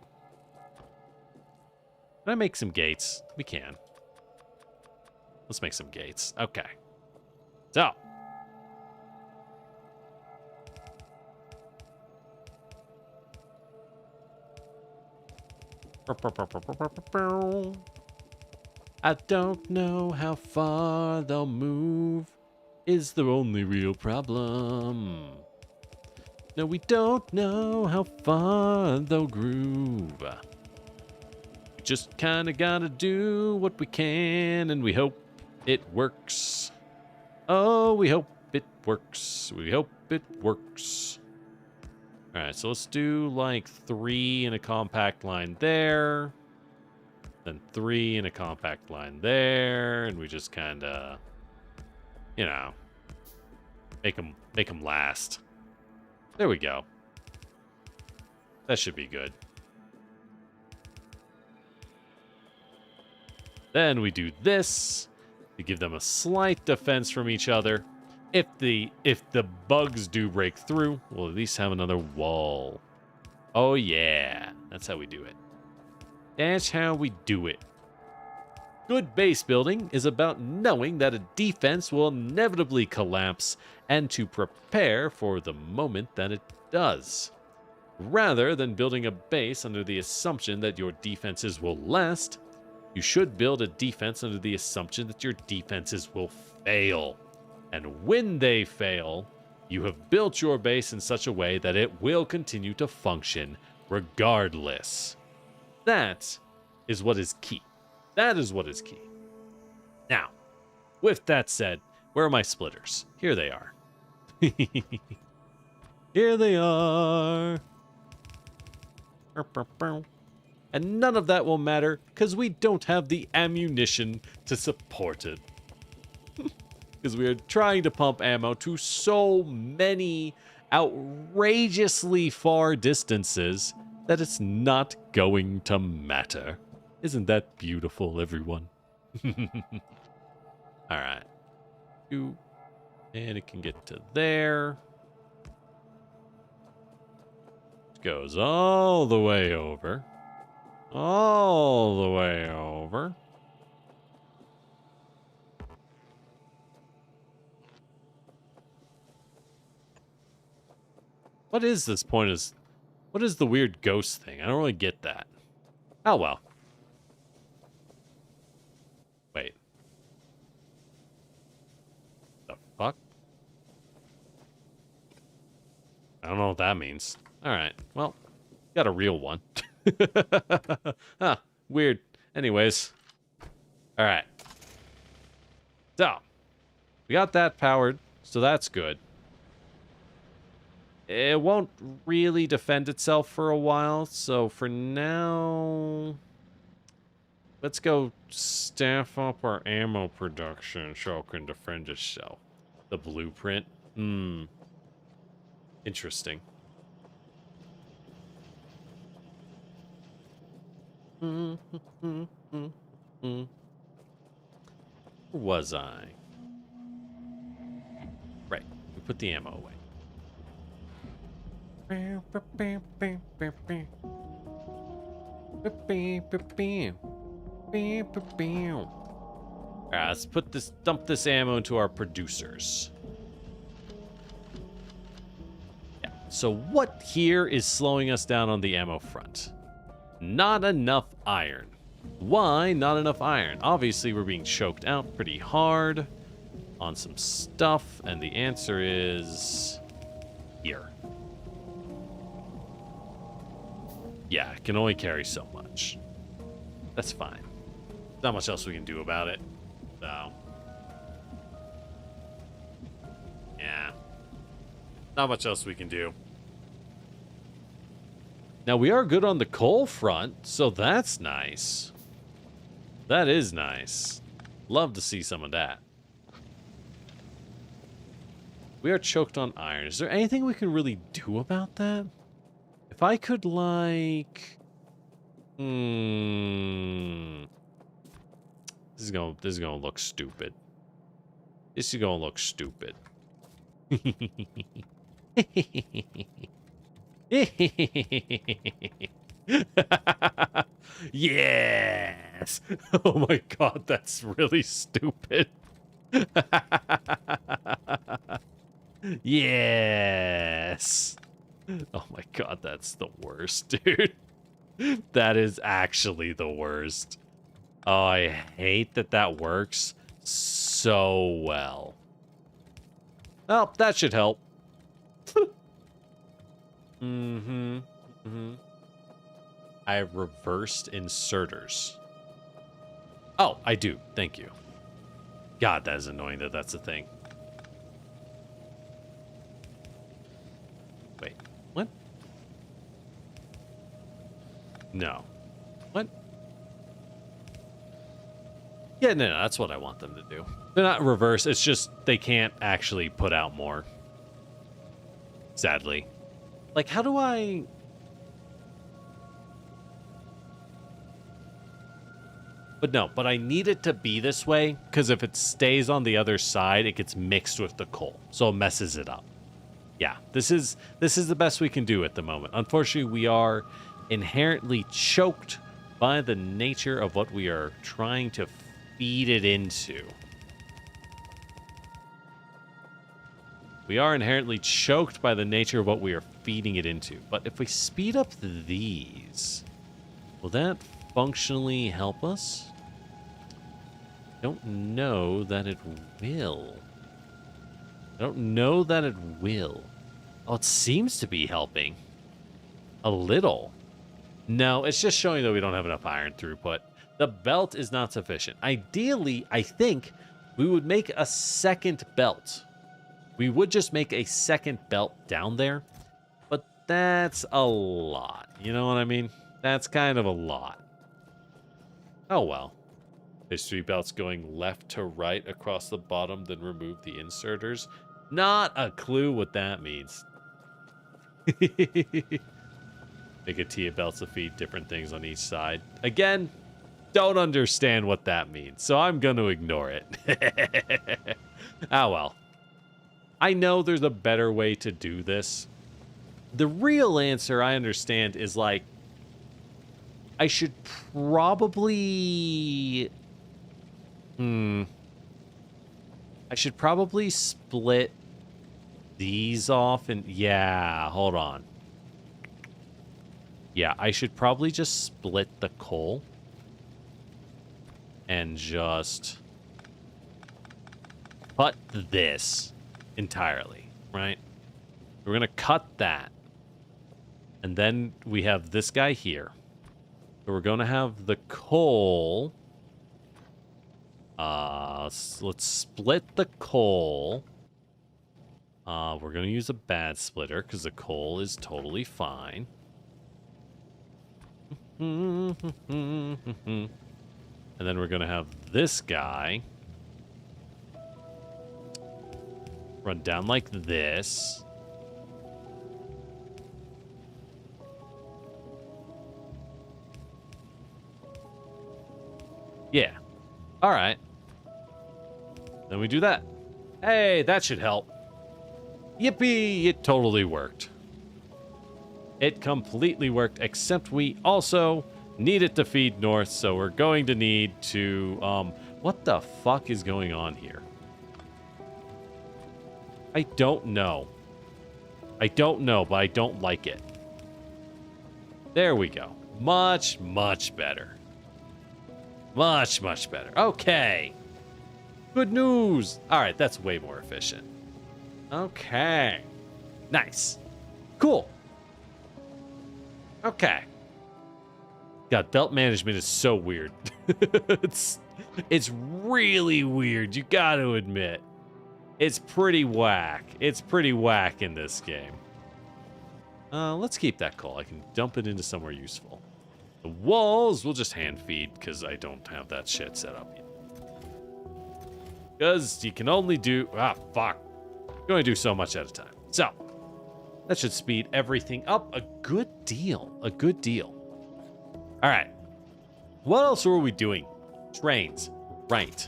Can I make some gates? We can. Let's make some gates. Okay. So. I don't know how far they'll move is the only real problem. No, we don't know how far they'll groove. We just kinda gotta do what we can and we hope it works. Oh, we hope it works. We hope it works. Alright, so let's do like 3 in a compact line there. Then 3 in a compact line there. And we just kind of, you know, make them last. There we go. That should be good. Then we do this. We give them a slight defense from each other. If the bugs do break through, we'll at least have another wall. Oh yeah, that's how we do it. That's how we do it. Good base building is about knowing that a defense will inevitably collapse and to prepare for the moment that it does. Rather than building a base under the assumption that your defenses will last, you should build a defense under the assumption that your defenses will fail. And when they fail, you have built your base in such a way that it will continue to function regardless. That is what is key. That is what is key. Now, with that said, where are my splitters? Here they are. Here they are. And none of that will matter because we don't have the ammunition to support it. Because we are trying to pump ammo to so many outrageously far distances that it's not going to matter. Isn't that beautiful, everyone? Alright. And it can get to there. It goes all the way over. All the way over. What is this point? What is the weird ghost thing? I don't really get that. Oh well. Wait. The fuck? I don't know what that means. Alright, well, got a real one. Huh, weird. Anyways. Alright. So, we got that powered, so that's good. It won't really defend itself for a while, so for now, let's go staff up our ammo production so it can defend itself. The blueprint? Interesting. Where was I? Right, we put the ammo away. Alright, let's dump this ammo into our producers. Yeah, so what here is slowing us down on the ammo front? Not enough iron. Why not enough iron? Obviously, we're being choked out pretty hard on some stuff, and the answer is here. Yeah, it can only carry so much. That's fine. Not much else we can do about it. So. Yeah. Not much else we can do. Now, we are good on the coal front, so that's nice. That is nice. Love to see some of that. We are choked on iron. Is there anything we can really do about that? If I could, like... This is gonna look stupid. This is gonna look stupid. Yes! Oh my god, that's really stupid. Yes! Oh my god, that's the worst, dude. That is actually the worst. Oh, I hate that that works so well. Well, that should help. I have reversed inserters. Oh, I do. Thank you. God, that is annoying that that's a thing. Wait, what? No. What? Yeah, no, that's what I want them to do. They're not reverse, it's just they can't actually put out more. Sadly. Like, how do I... But I need it to be this way, because if it stays on the other side, it gets mixed with the coal, so it messes it up. Yeah, this is the best we can do at the moment. Unfortunately, we are inherently choked by the nature of what we are trying to feed it into. We are inherently choked by the nature of what we are feeding it into. But if we speed up these, will that functionally help us? I don't know that it will. I don't know that it will. Oh, it seems to be helping. A little. No, it's just showing that we don't have enough iron throughput. The belt is not sufficient. Ideally, I think we would make a second belt. We would just make a second belt down there. But that's a lot. You know what I mean? That's kind of a lot. Oh, well. There's 3 belts going left to right across the bottom, then remove the inserters. Not a clue what that means. Make a Tia belts to feed different things on each side. Again, don't understand what that means, so I'm going to ignore it. Ah, well. I know there's a better way to do this. The real answer, I understand, is like, I should probably... I should probably split these off and... Yeah, hold on. Yeah, I should probably just split the coal. And just... cut this entirely, right? We're going to cut that. And then we have this guy here. So we're going to have the coal... let's split the coal. We're going to use a bad splitter because the coal is totally fine. And then we're going to have this guy run down like this. Yeah. All right. Then we do that. Hey, that should help. Yippee! It totally worked. It completely worked, except we also need it to feed north, so we're going to need to... what the fuck is going on here? I don't know. I don't know, but I don't like it. There we go. Much, much better. Much, much better. Okay. Good news. All right, that's way more efficient. Okay. Nice. Cool. Okay. God, belt management is so weird. It's really weird, you gotta admit. It's pretty whack. It's pretty whack in this game. Let's keep that coal. I can dump it into somewhere useful. The walls, we'll just hand feed because I don't have that shit set up yet. Because you can only do... Ah, fuck. You can only do so much at a time. So, that should speed everything up a good deal. A good deal. All right. What else were we doing? Trains. Right.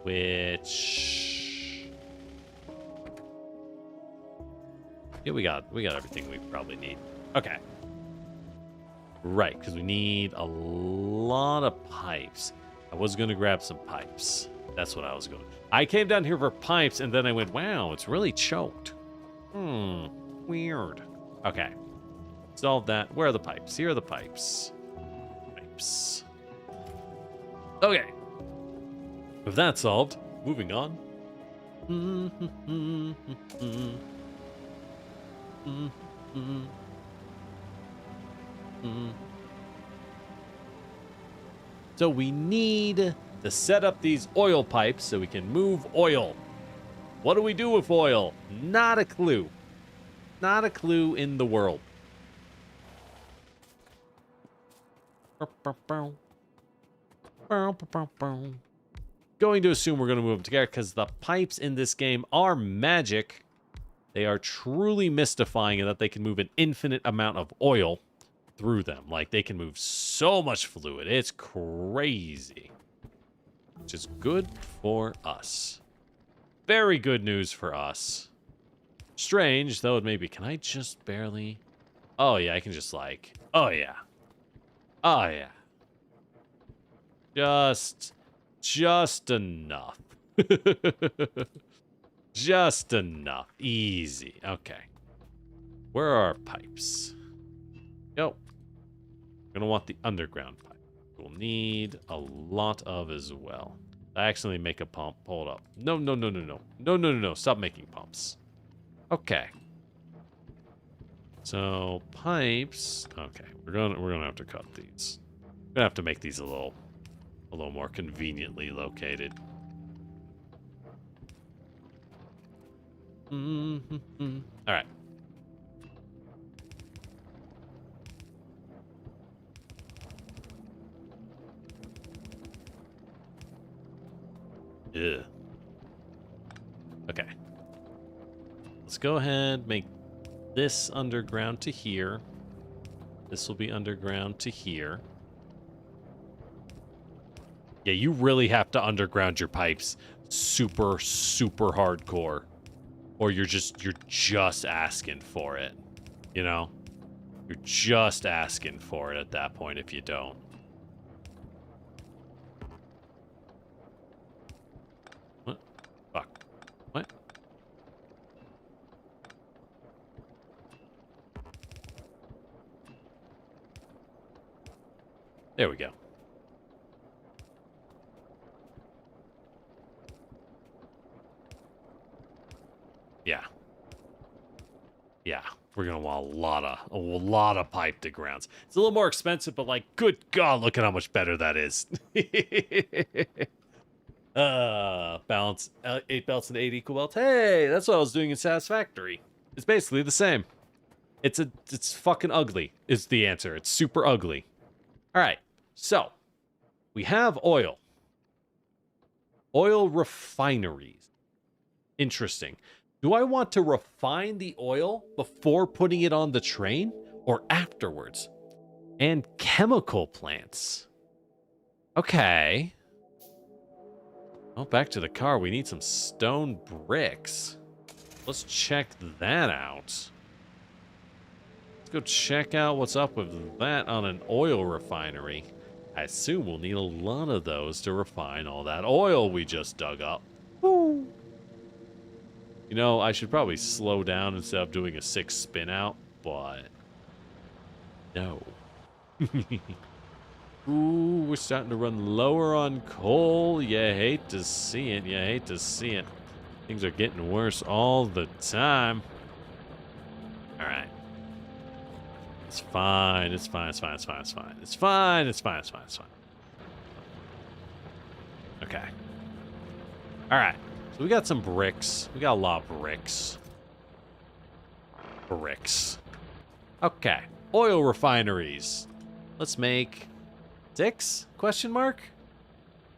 Which... Yeah, we got everything we probably need. Okay. Right, because we need a lot of pipes. I was going to grab some pipes. That's what I was going to. I came down here for pipes, and then I went, wow, it's really choked. Weird. Okay. Solve that. Where are the pipes? Here are the pipes. Pipes. Okay. With that solved, moving on. So we need to set up these oil pipes so we can move oil. What do we do with oil? Not a clue. Not a clue in the world. Going to assume we're going to move them together because the pipes in this game are magic. They are truly mystifying in that they can move an infinite amount of oil through them. Like, they can move so much fluid. It's crazy. Which is good for us. Very good news for us. Strange, though it may be. Can I just barely... Oh, yeah, I can just, like... Oh, yeah. Oh, yeah. Just enough. Just enough. Easy. Okay. Where are our pipes? Yo. We're gonna want the underground pipe. We'll need a lot of as well. I accidentally make a pump. Hold up. No. No. Stop making pumps. Okay. So pipes. Okay. We're gonna have to cut these. We're gonna have to make these a little more conveniently located. All right. Ugh. Okay. Let's go ahead, make this underground to here. This will be underground to here. Yeah, you really have to underground your pipes super hardcore. Or you're just asking for it. You know? You're just asking for it at that point if you don't. What? Fuck. What? There we go. Yeah, we're gonna want a lot of pipe to grounds. It's a little more expensive, but like, good God, look at how much better that is. Balance 8 belts and 8 equal belts. Hey, that's what I was doing in Satisfactory. It's basically the same. It's fucking ugly. Is the answer. It's super ugly. All right, so we have oil. Oil refineries. Interesting. Do I want to refine the oil before putting it on the train or afterwards? And chemical plants. Okay. Oh, back to the car. We need some stone bricks. Let's check that out. Let's go check out what's up with that on an oil refinery. I assume we'll need a lot of those to refine all that oil we just dug up. Woo! You know, I should probably slow down instead of doing a 6 spin out, but no. Ooh, we're starting to run lower on coal. You hate to see it. You hate to see it. Things are getting worse all the time. All right. It's fine. It's fine. It's fine. It's fine. It's fine. It's fine. It's fine. It's fine. It's fine. Okay. All right. So we got some bricks. We got a lot of bricks. Bricks. Okay. Oil refineries. Let's make 6? Question mark?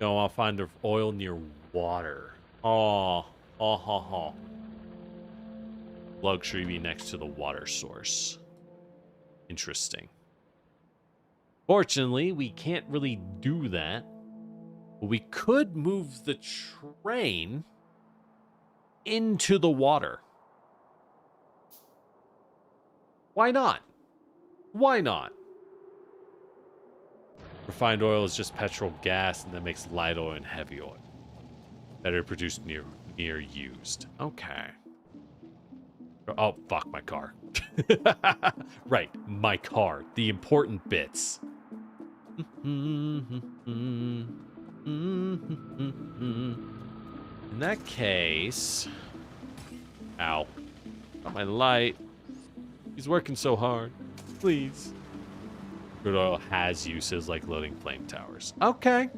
No, I'll find the oil near water. Oh, oh. Luxury be next to the water source. Interesting. Fortunately, we can't really do that. But we could move the train into the water. Why not? Why not? Refined oil is just petrol gas, and that makes light oil and heavy oil. Better produced near used. Okay. Oh, fuck my car. Right, my car. The important bits. In that case... Ow. Got my light. He's working so hard. Please. Crude oil has uses like loading flame towers. Okay.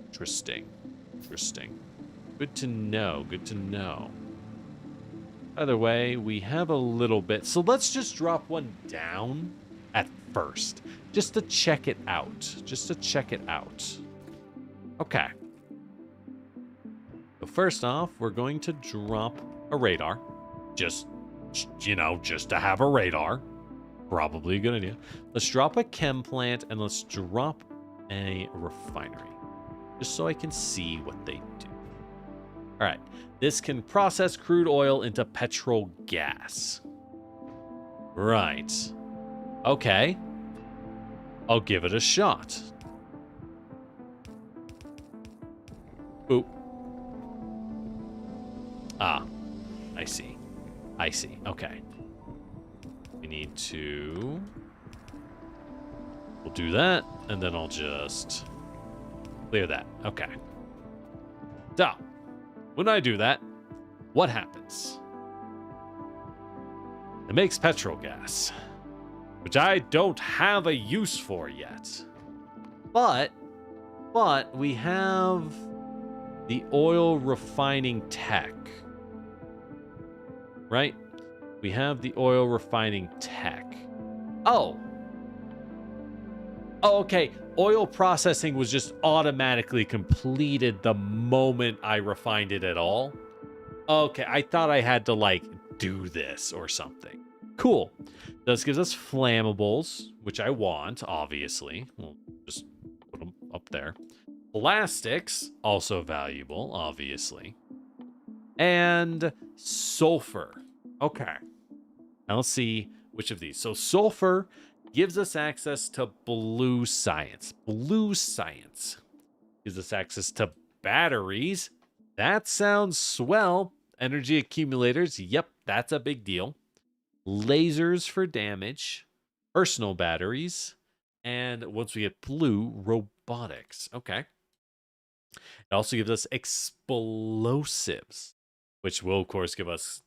Interesting. Good to know. Either way, we have a little bit. So let's just drop one down at first. Just to check it out. Okay. So first off, we're going to drop a radar. Just to have a radar. Probably a good idea. Let's drop a chem plant and let's drop a refinery. Just so I can see what they do. All right. This can process crude oil into petrol gas. Right. Okay. I'll give it a shot. Boop. Ah. I see. Okay. We need to... We'll do that, and then I'll just clear that. Okay. So, when I do that, what happens? It makes petrol gas, which I don't have a use for yet. But we have the oil refining tech. Right? We have the oil refining tech. Oh, okay. Oil processing was just automatically completed the moment I refined it at all. Okay, I thought I had to, like, do this or something. Cool. This gives us flammables, which I want, obviously. We'll just put them up there. Plastics, also valuable, obviously. And sulfur. Okay. Now let's see which of these. So sulfur gives us access to blue science. Blue science gives us access to batteries. That sounds swell. Energy accumulators. Yep, that's a big deal. Lasers for damage. Personal batteries. And once we get blue, robotics. Okay. It also gives us explosives, which will, of course, give us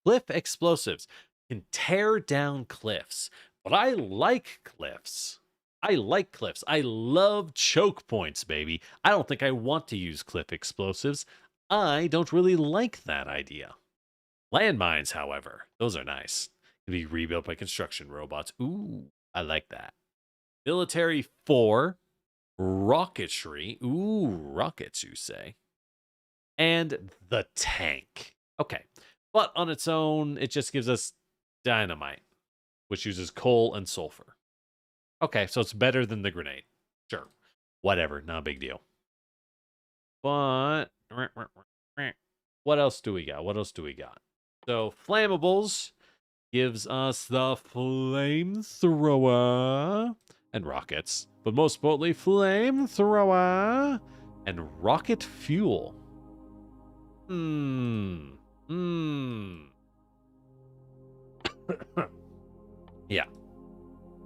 cliff explosives. Can tear down cliffs. But I like cliffs. I love choke points, baby. I don't think I want to use cliff explosives. I don't really like that idea. Landmines, however, those are nice. Can be rebuilt by construction robots. Ooh, I like that. Military 4. Rocketry. Ooh, rockets, you say. And the tank. Okay. But on its own, it just gives us dynamite, which uses coal and sulfur. Okay, so it's better than the grenade. Sure. Whatever, not a big deal. But what else do we got? So flammables gives us the flamethrower and rockets, but most importantly, flamethrower and rocket fuel. Yeah.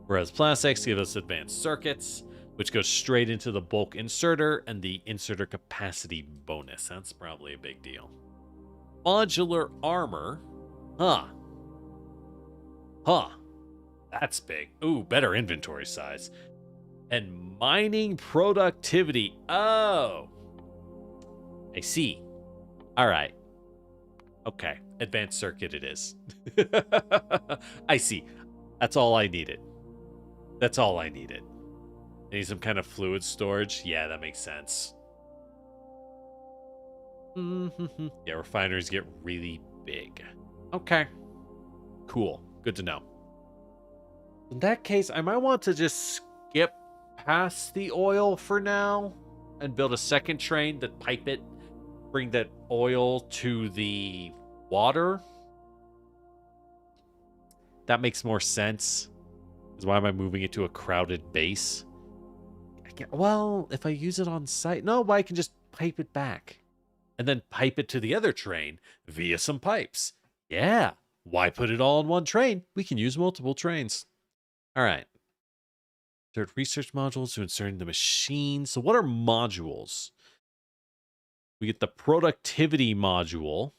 Whereas plastics give us advanced circuits, which goes straight into the bulk inserter and the inserter capacity bonus. That's probably a big deal. Modular armor. Huh. That's big. Ooh, better inventory size. And mining productivity. Oh. I see. All right. Okay. Advanced circuit it is. I see. That's all I needed. That's all I needed. I need some kind of fluid storage. Yeah, that makes sense. Yeah, refineries get really big. Okay. Cool. Good to know. In that case, I might want to just skip past the oil for now and build a second train that pipe it, bring that oil to the water. That makes more sense. Because why am I moving it to a crowded base? Well, if I use it on site, no, I can just pipe it back and then pipe it to the other train via some pipes. Yeah. Why put it all in one train? We can use multiple trains. All right. Insert research modules to insert in the machine. So what are modules? We get the productivity module.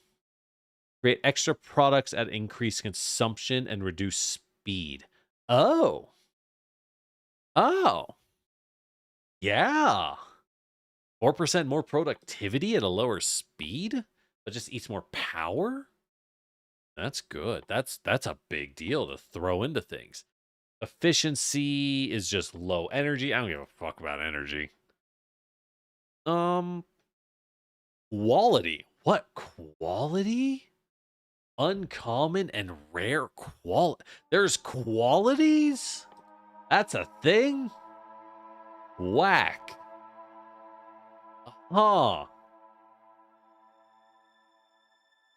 Create extra products at increased consumption and reduce speed. Oh. Oh. Yeah. 4% more productivity at a lower speed? That just eats more power? That's good. That's a big deal to throw into things. Efficiency is just low energy. I don't give a fuck about energy. Quality. What quality? Uncommon and rare quality. There's qualities? That's a thing? Whack. Huh.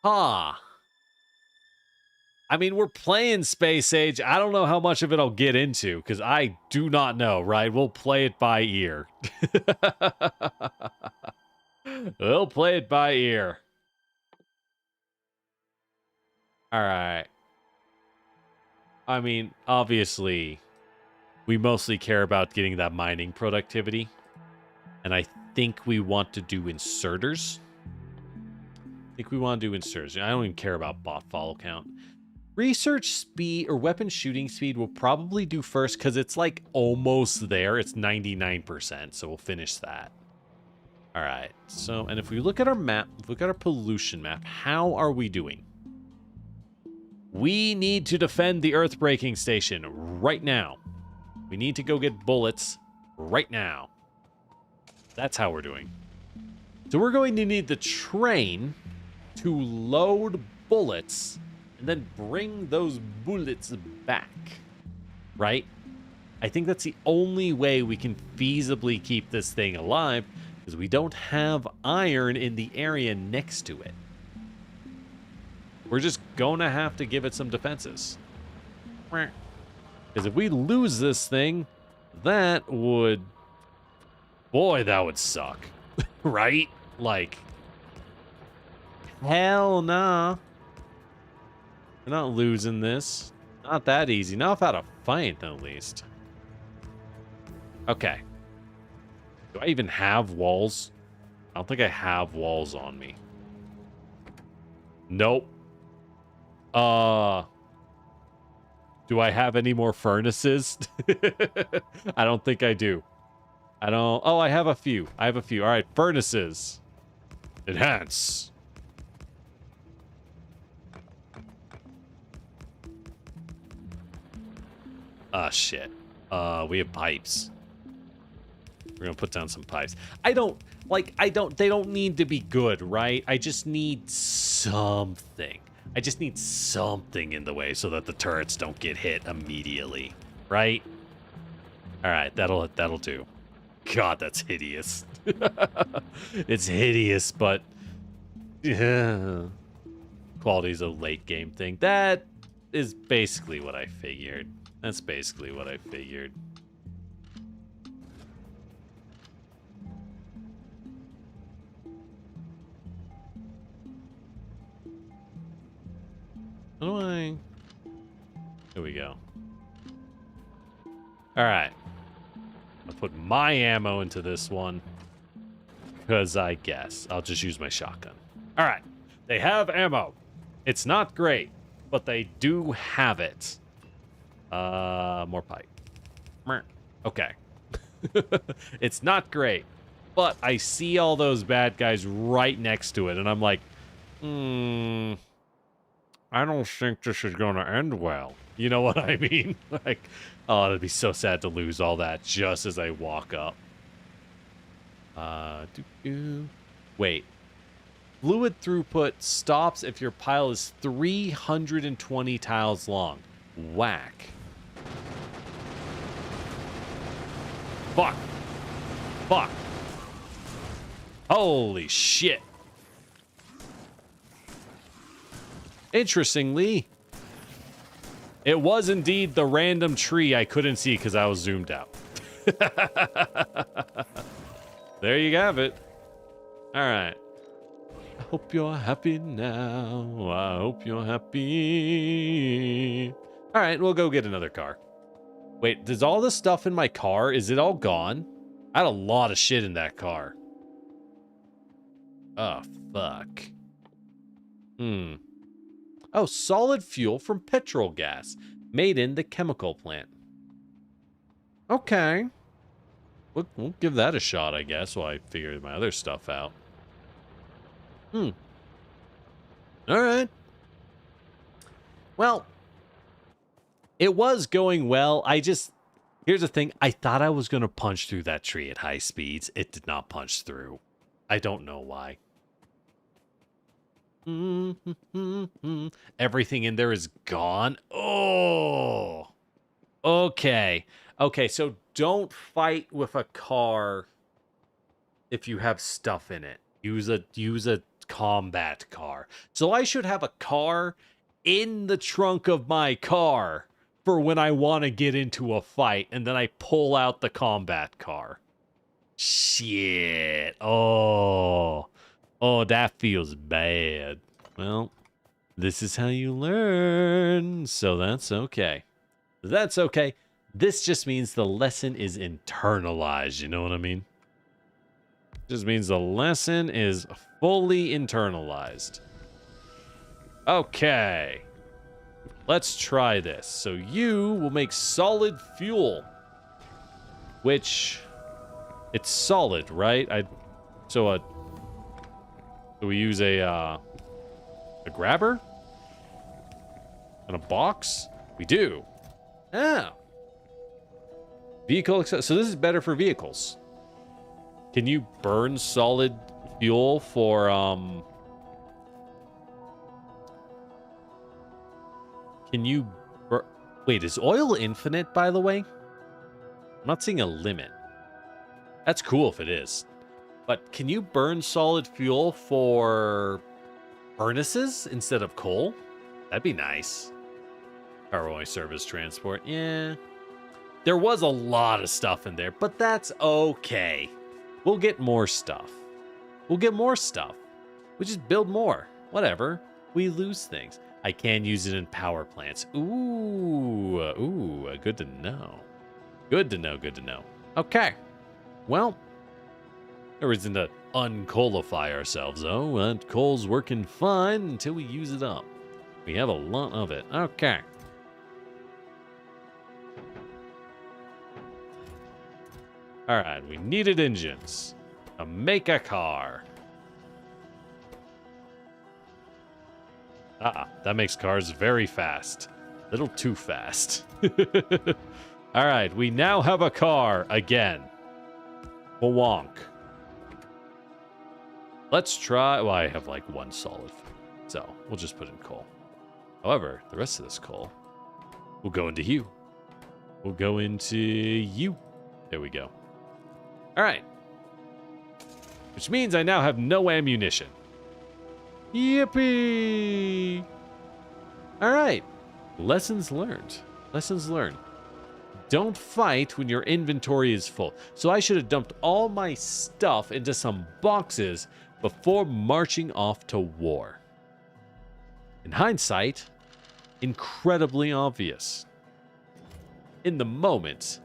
Huh. I mean, we're playing Space Age. I don't know how much of it I'll get into, because I do not know, right? We'll play it by ear. We'll play it by ear. All right. I mean, obviously, we mostly care about getting that mining productivity. And I think we want to do inserters. I don't even care about bot follow count. Research speed or weapon shooting speed will probably do first because it's like almost there. It's 99%, so we'll finish that. All right. So, and if we look at our map, if we look at our pollution map, how are we doing? We need to defend the earth-breaking station right now. We need to go get bullets right now. That's how we're doing. So we're going to need the train to load bullets and then bring those bullets back, right? I think that's the only way we can feasibly keep this thing alive, because we don't have iron in the area next to it. We're just going to have to give it some defenses. Because if we lose this thing, that would... Boy, that would suck. Right? Like... Hell nah. We're not losing this. Not that easy. Not without a fight, at least. Okay. Do I even have walls? I don't think I have walls on me. Nope. Do I have any more furnaces? I don't think I do. I don't... Oh, I have a few. All right, furnaces. Enhance. Ah, shit. We have pipes. We're gonna put down some pipes. They don't need to be good, right? I just need something. I just need something in the way so that the turrets don't get hit immediately, right? All right, that'll do. God, that's hideous. It's hideous, but quality's a late game thing. That is basically what I figured. That's basically what I figured. How do I... Here we go. Alright. I'll put my ammo into this one. Because I guess. I'll just use my shotgun. Alright. They have ammo. It's not great, but they do have it. More pipe. Okay. It's not great, but I see all those bad guys right next to it, and I'm like, I don't think this is going to end well. You know what I mean? Like, oh, it'd be so sad to lose all that just as I walk up. Wait. Fluid throughput stops if your pile is 320 tiles long. Whack. Fuck. Fuck. Holy shit. Interestingly, it was indeed the random tree I couldn't see because I was zoomed out. There you have it. All right. I hope you're happy now. I hope you're happy. All right, we'll go get another car. Wait, does all the stuff in my car, is it all gone? I had a lot of shit in that car. Oh, fuck. Oh, solid fuel from petrol gas, made in the chemical plant. Okay. We'll give that a shot, I guess, while I figure my other stuff out. All right. Well, it was going well. Here's the thing. I thought I was going to punch through that tree at high speeds. It did not punch through. I don't know why. Everything in there is gone. Oh. Okay. Okay, so don't fight with a car if you have stuff in it. Use a combat car. So I should have a car in the trunk of my car for when I want to get into a fight, and then I pull out the combat car. Shit. Oh, that feels bad. Well, this is how you learn, so that's okay. That's okay. This just means the lesson is internalized, you know what I mean? Just means the lesson is fully internalized. Okay. Let's try this. So you will make solid fuel. Which, it's solid, right? So we use a grabber? And a box? We do. Ah. Vehicle, so this is better for vehicles. Can you burn solid fuel for, can you, wait, is oil infinite, by the way? I'm not seeing a limit. That's cool if it is. But can you burn solid fuel for furnaces instead of coal? That'd be nice. Power only service transport, yeah. There was a lot of stuff in there, but that's okay. We'll get more stuff. We'll get more stuff. We just build more. Whatever. We lose things. I can use it in power plants. Ooh, good to know. Good to know, good to know. Okay. Well, there isn't to uncoalify ourselves, though. Coal's working fine until we use it up. We have a lot of it. Okay. All right, we needed engines to make a car. That makes cars very fast. A little too fast. All right, we now have a car again. Wonk. Let's try. Well, I have like one solid, so we'll just put in coal. However, the rest of this coal will go into you. We'll go into you. There we go. All right. Which means I now have no ammunition. Yippee! All right. Lessons learned. Lessons learned. Don't fight when your inventory is full. So I should have dumped all my stuff into some boxes before marching off to war. In hindsight, incredibly obvious. In the moment,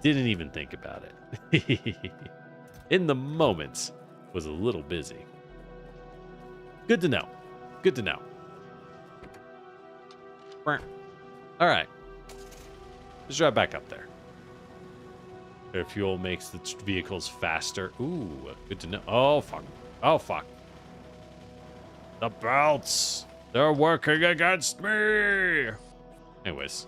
didn't even think about it. In the moment, was a little busy. Good to know. Good to know. All right. Let's drive back up there. Air fuel makes the vehicles faster. Ooh, good to know. Oh, fuck. Oh, fuck. The belts. They're working against me. Anyways.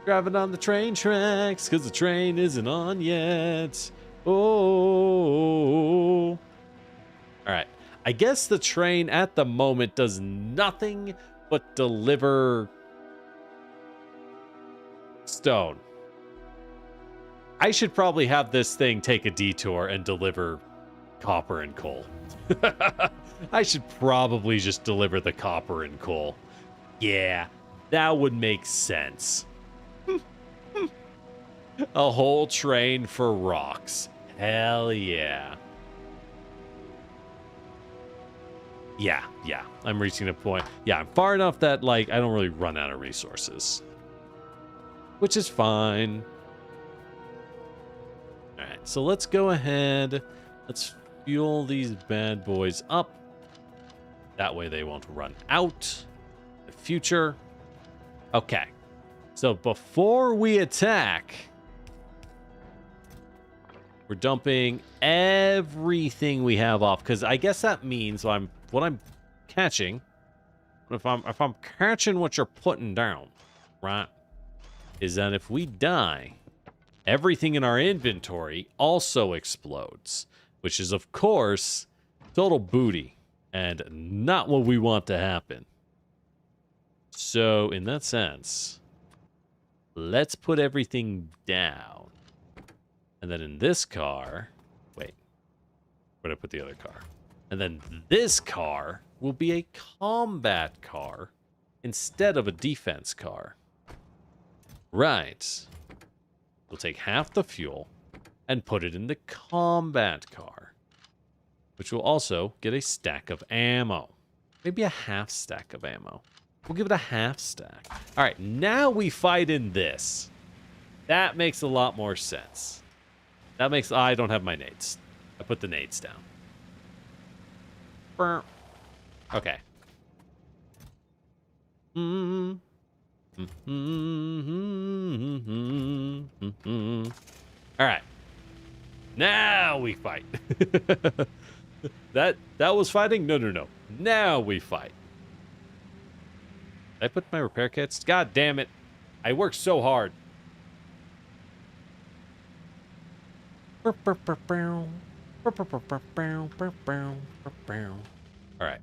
Driving on the train tracks because the train isn't on yet. Oh. All right. I guess the train at the moment does nothing but deliver stone. I should probably have this thing take a detour and deliver copper and coal. I should probably just deliver the copper and coal. Yeah, that would make sense. A whole train for rocks. Hell yeah. Yeah. I'm reaching a point. Yeah, I'm far enough that, like, I don't really run out of resources. Which is fine. Alright, so let's go ahead. Let's fuel these bad boys up. That way they won't run out in the future. Okay. So before we attack, we're dumping everything we have off, because I guess that means what I'm catching, if I'm catching what you're putting down, right, is that if we die, everything in our inventory also explodes, which is of course total booty and not what we want to happen. So in that sense, let's put everything down. And then in this car, wait, where'd I put the other car? And then this car will be a combat car instead of a defense car. Right. We'll take half the fuel and put it in the combat car, which will also get a stack of ammo. Maybe a half stack of ammo. We'll give it a half stack. All right, now we fight in this. That makes a lot more sense. That makes... I don't have my nades. I put the nades down. Okay. All right. Now we fight. That was fighting? No. Now we fight. Did I put my repair kits? God damn it. I worked so hard. All right.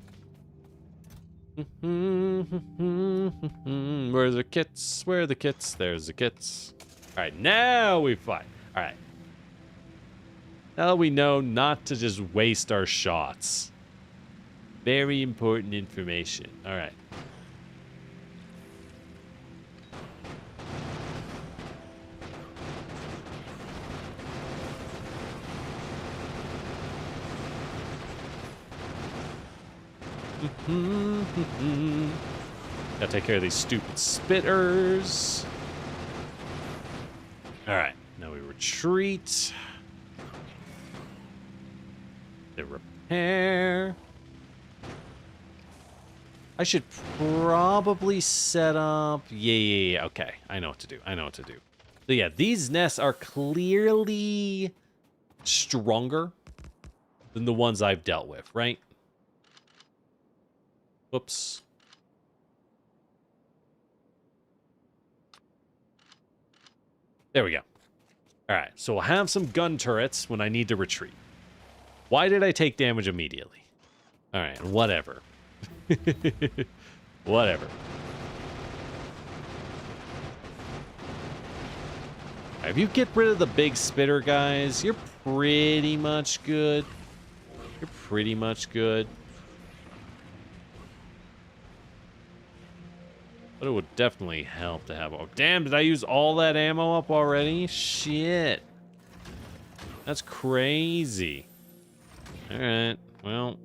Where's the kits? Where are the kits? There's the kits. All right, now we fight. All right. Now we know not to just waste our shots. Very important information. All right. Gotta take care of these stupid spitters. All right, now we retreat. The repair. I should probably set up... Yeah. Okay, I know what to do. So yeah, these nests are clearly stronger than the ones I've dealt with, right? Whoops. There we go. All right, so we'll have some gun turrets when I need to retreat. Why did I take damage immediately? All right, whatever. Whatever. Right, if you get rid of the big spitter guys, you're pretty much good. But it would definitely help to have... Oh, damn, did I use all that ammo up already? Shit. That's crazy. Alright, well...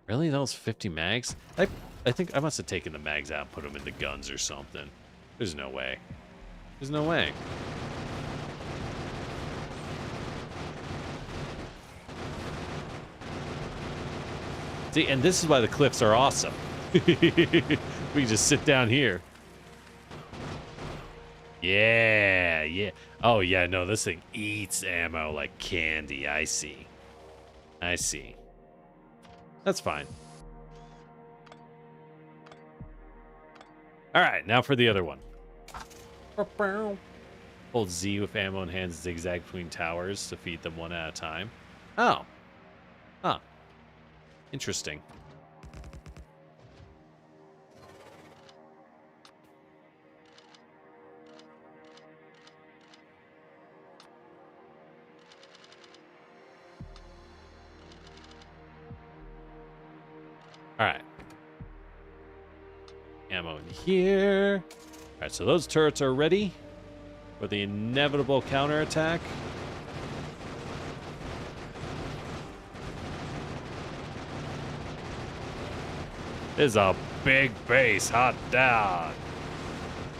Really? That was 50 mags? I think I must have taken the mags out and put them in the guns or something. There's no way. There's no way. See, and this is why the cliffs are awesome. We can just sit down here. Yeah, yeah. Oh, yeah, no, this thing eats ammo like candy. I see. I see. That's fine. All right, now for the other one. Hold Z with ammo in hands, zigzag between towers to feed them one at a time. Oh. Huh. Interesting. All right. Ammo in here. All right, so those turrets are ready for the inevitable counterattack. This is a big base, hot dog.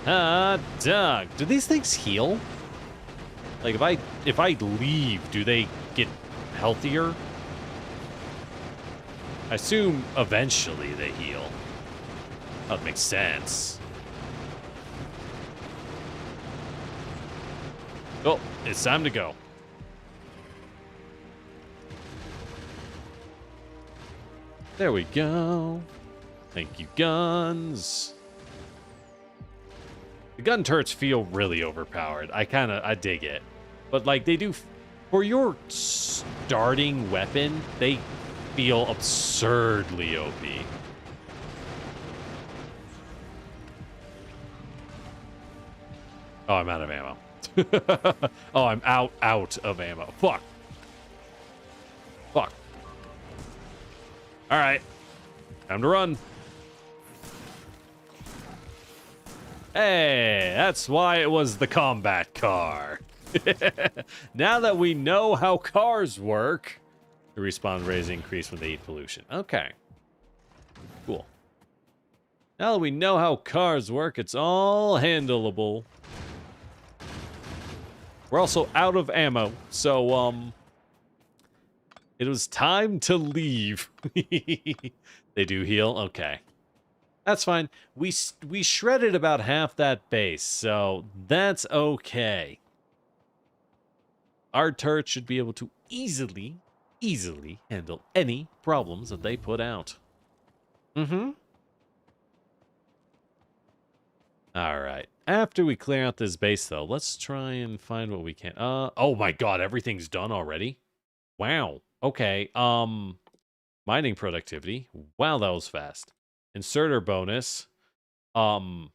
Hot dog. Do these things heal? Like if I leave, do they get healthier? I assume eventually they heal. That makes sense. Oh, it's time to go. There we go. Thank you, guns. The gun turrets feel really overpowered. I dig it. But like they do, for your starting weapon, they feel absurdly OP. Oh, I'm out of ammo. Oh, I'm out of ammo. Fuck. Fuck. All right. Time to run. Hey, that's why it was the combat car. Now that we know how cars work, the respawn rates increase when they eat pollution. Okay. Cool. Now that we know how cars work, it's all handleable. We're also out of ammo, so, it was time to leave. They do heal? Okay. That's fine. We shredded about half that base, so that's okay. Our turret should be able to easily handle any problems that they put out. Mm-hmm. All right. After we clear out this base, though, let's try and find what we can. Oh my God, everything's done already? Wow. Okay. Mining productivity. Wow, that was fast. Inserter bonus. No,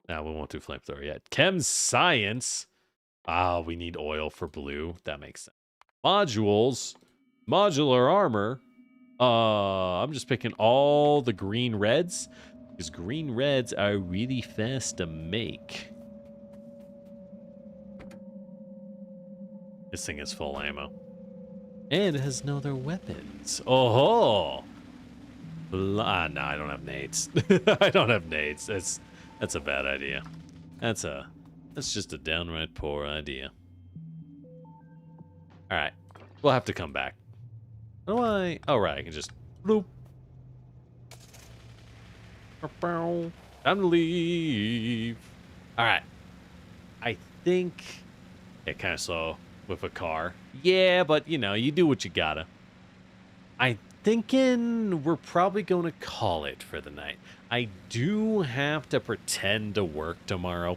we won't do flamethrower yet. Chem science. Ah, we need oil for blue. That makes sense. Modules. Modular armor. I'm just picking all the green reds because green reds are really fast to make. This thing is full ammo. And it has no other weapons. Oh, no, I don't have nades. I don't have nades. That's a bad idea. That's just a downright poor idea. All right, we'll have to come back. How do I? Oh right, I can just bloop. Time to leave. All right. I think kind of slow with a car. Yeah, but you know, you do what you gotta. I'm thinking we're probably going to call it for the night. I do have to pretend to work tomorrow.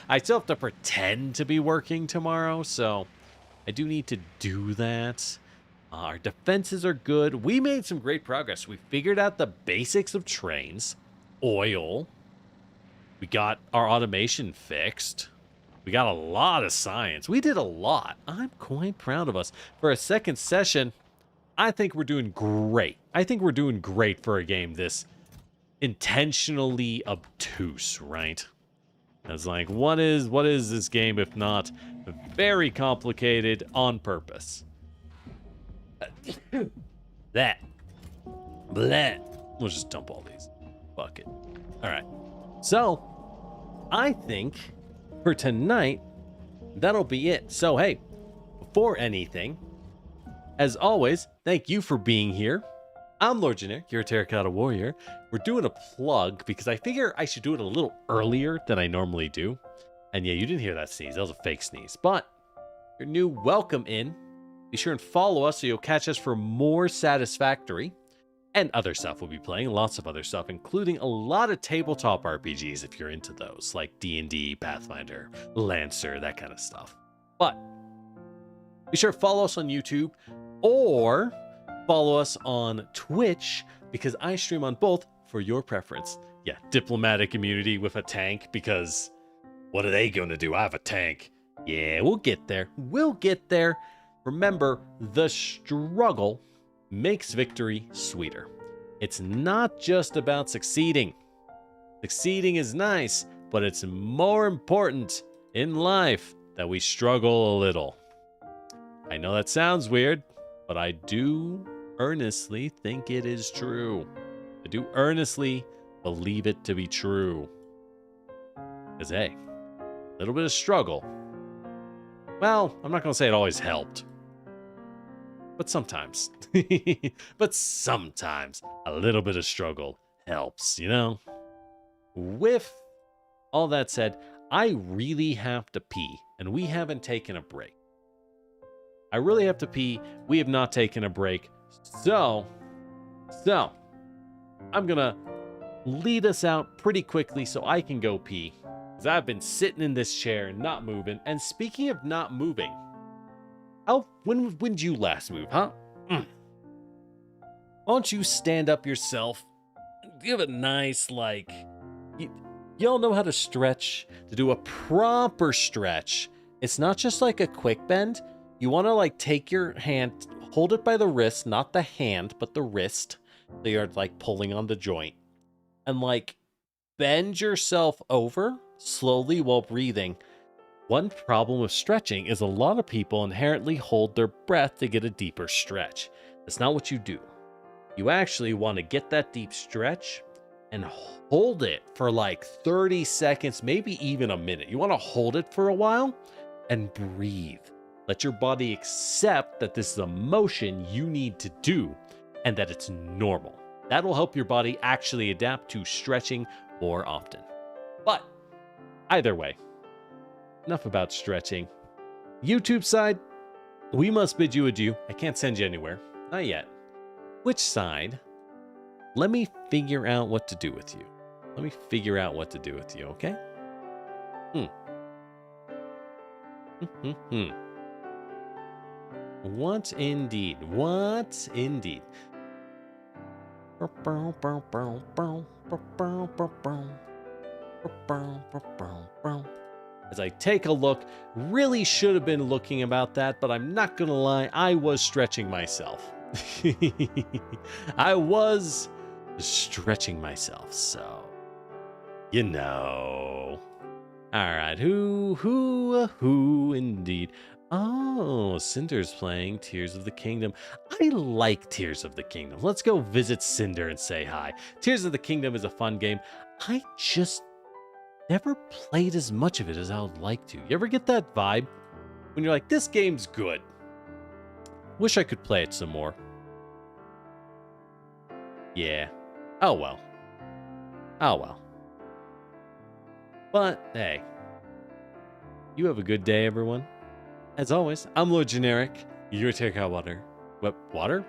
I still have to pretend to be working tomorrow, so I do need to do that. Our defenses are good. We made some great progress. We figured out the basics of trains, oil. We got our automation fixed. We got a lot of science. We did a lot. I'm quite proud of us. For a second session, I think we're doing great. I think we're doing great for a game this intentionally obtuse, right? It's like, what is this game if not very complicated on purpose? That. Bleh. We'll just dump all these. Fuck it. All right. So, I think for tonight, that'll be it. So, hey, before anything, as always, thank you for being here. I'm Lord Generic, you're a Terracotta Warrior. We're doing a plug because I figure I should do it a little earlier than I normally do. And yeah, you didn't hear that sneeze. That was a fake sneeze. But your new welcome in. Be sure and follow us so you'll catch us for more Satisfactory. And other stuff we'll be playing. Lots of other stuff, including a lot of tabletop RPGs if you're into those. Like D&D, Pathfinder, Lancer, that kind of stuff. But be sure to follow us on YouTube or follow us on Twitch because I stream on both for your preference. Yeah, diplomatic immunity with a tank because what are they going to do? I have a tank. Yeah, we'll get there. We'll get there. Remember, the struggle makes victory sweeter. It's not just about succeeding. Succeeding is nice, but it's more important in life that we struggle a little. I know that sounds weird, but I do earnestly think it is true. I do earnestly believe it to be true. Because, hey, a little bit of struggle. Well, I'm not going to say it always helped. But sometimes. But sometimes a little bit of struggle helps, you know? With all that said, I really have to pee, and we haven't taken a break. I really have to pee. We have not taken a break. So, I'm going to lead us out pretty quickly so I can go pee. Because I've been sitting in this chair, not moving. And speaking of not moving, when did you last move, huh? Why don't you stand up yourself? Give it a nice, like... Y'all know how to stretch? To do a proper stretch. It's not just like a quick bend. You want to, like, take your hand, hold it by the wrist, not the hand, but the wrist. So you're, like, pulling on the joint. And, like, bend yourself over slowly while breathing. One problem with stretching is a lot of people inherently hold their breath to get a deeper stretch. That's not what you do. You actually want to get that deep stretch and hold it for like 30 seconds, maybe even a minute. You want to hold it for a while and breathe. Let your body accept that this is a motion you need to do and that it's normal. That will help your body actually adapt to stretching more often. But either way, enough about stretching. YouTube side, we must bid you adieu. I can't send you anywhere. Not yet. Which side? Let me figure out what to do with you. Let me figure out what to do with you, okay? What indeed? What indeed? As I take a look, really should have been looking about that, but I'm not gonna lie, I was stretching myself. I was stretching myself, so you know. All right, who indeed? Oh, Cinder's playing Tears of the Kingdom. I like Tears of the Kingdom. Let's go visit Cinder and say hi. Tears of the Kingdom is a fun game. I just never played as much of it as I would like to. You ever get that vibe when you're like, this game's good? Wish I could play it some more. Yeah. Oh well. Oh well. But hey, you have a good day, everyone. As always, I'm Lord Generic. You're Terracotta Water. What? Water?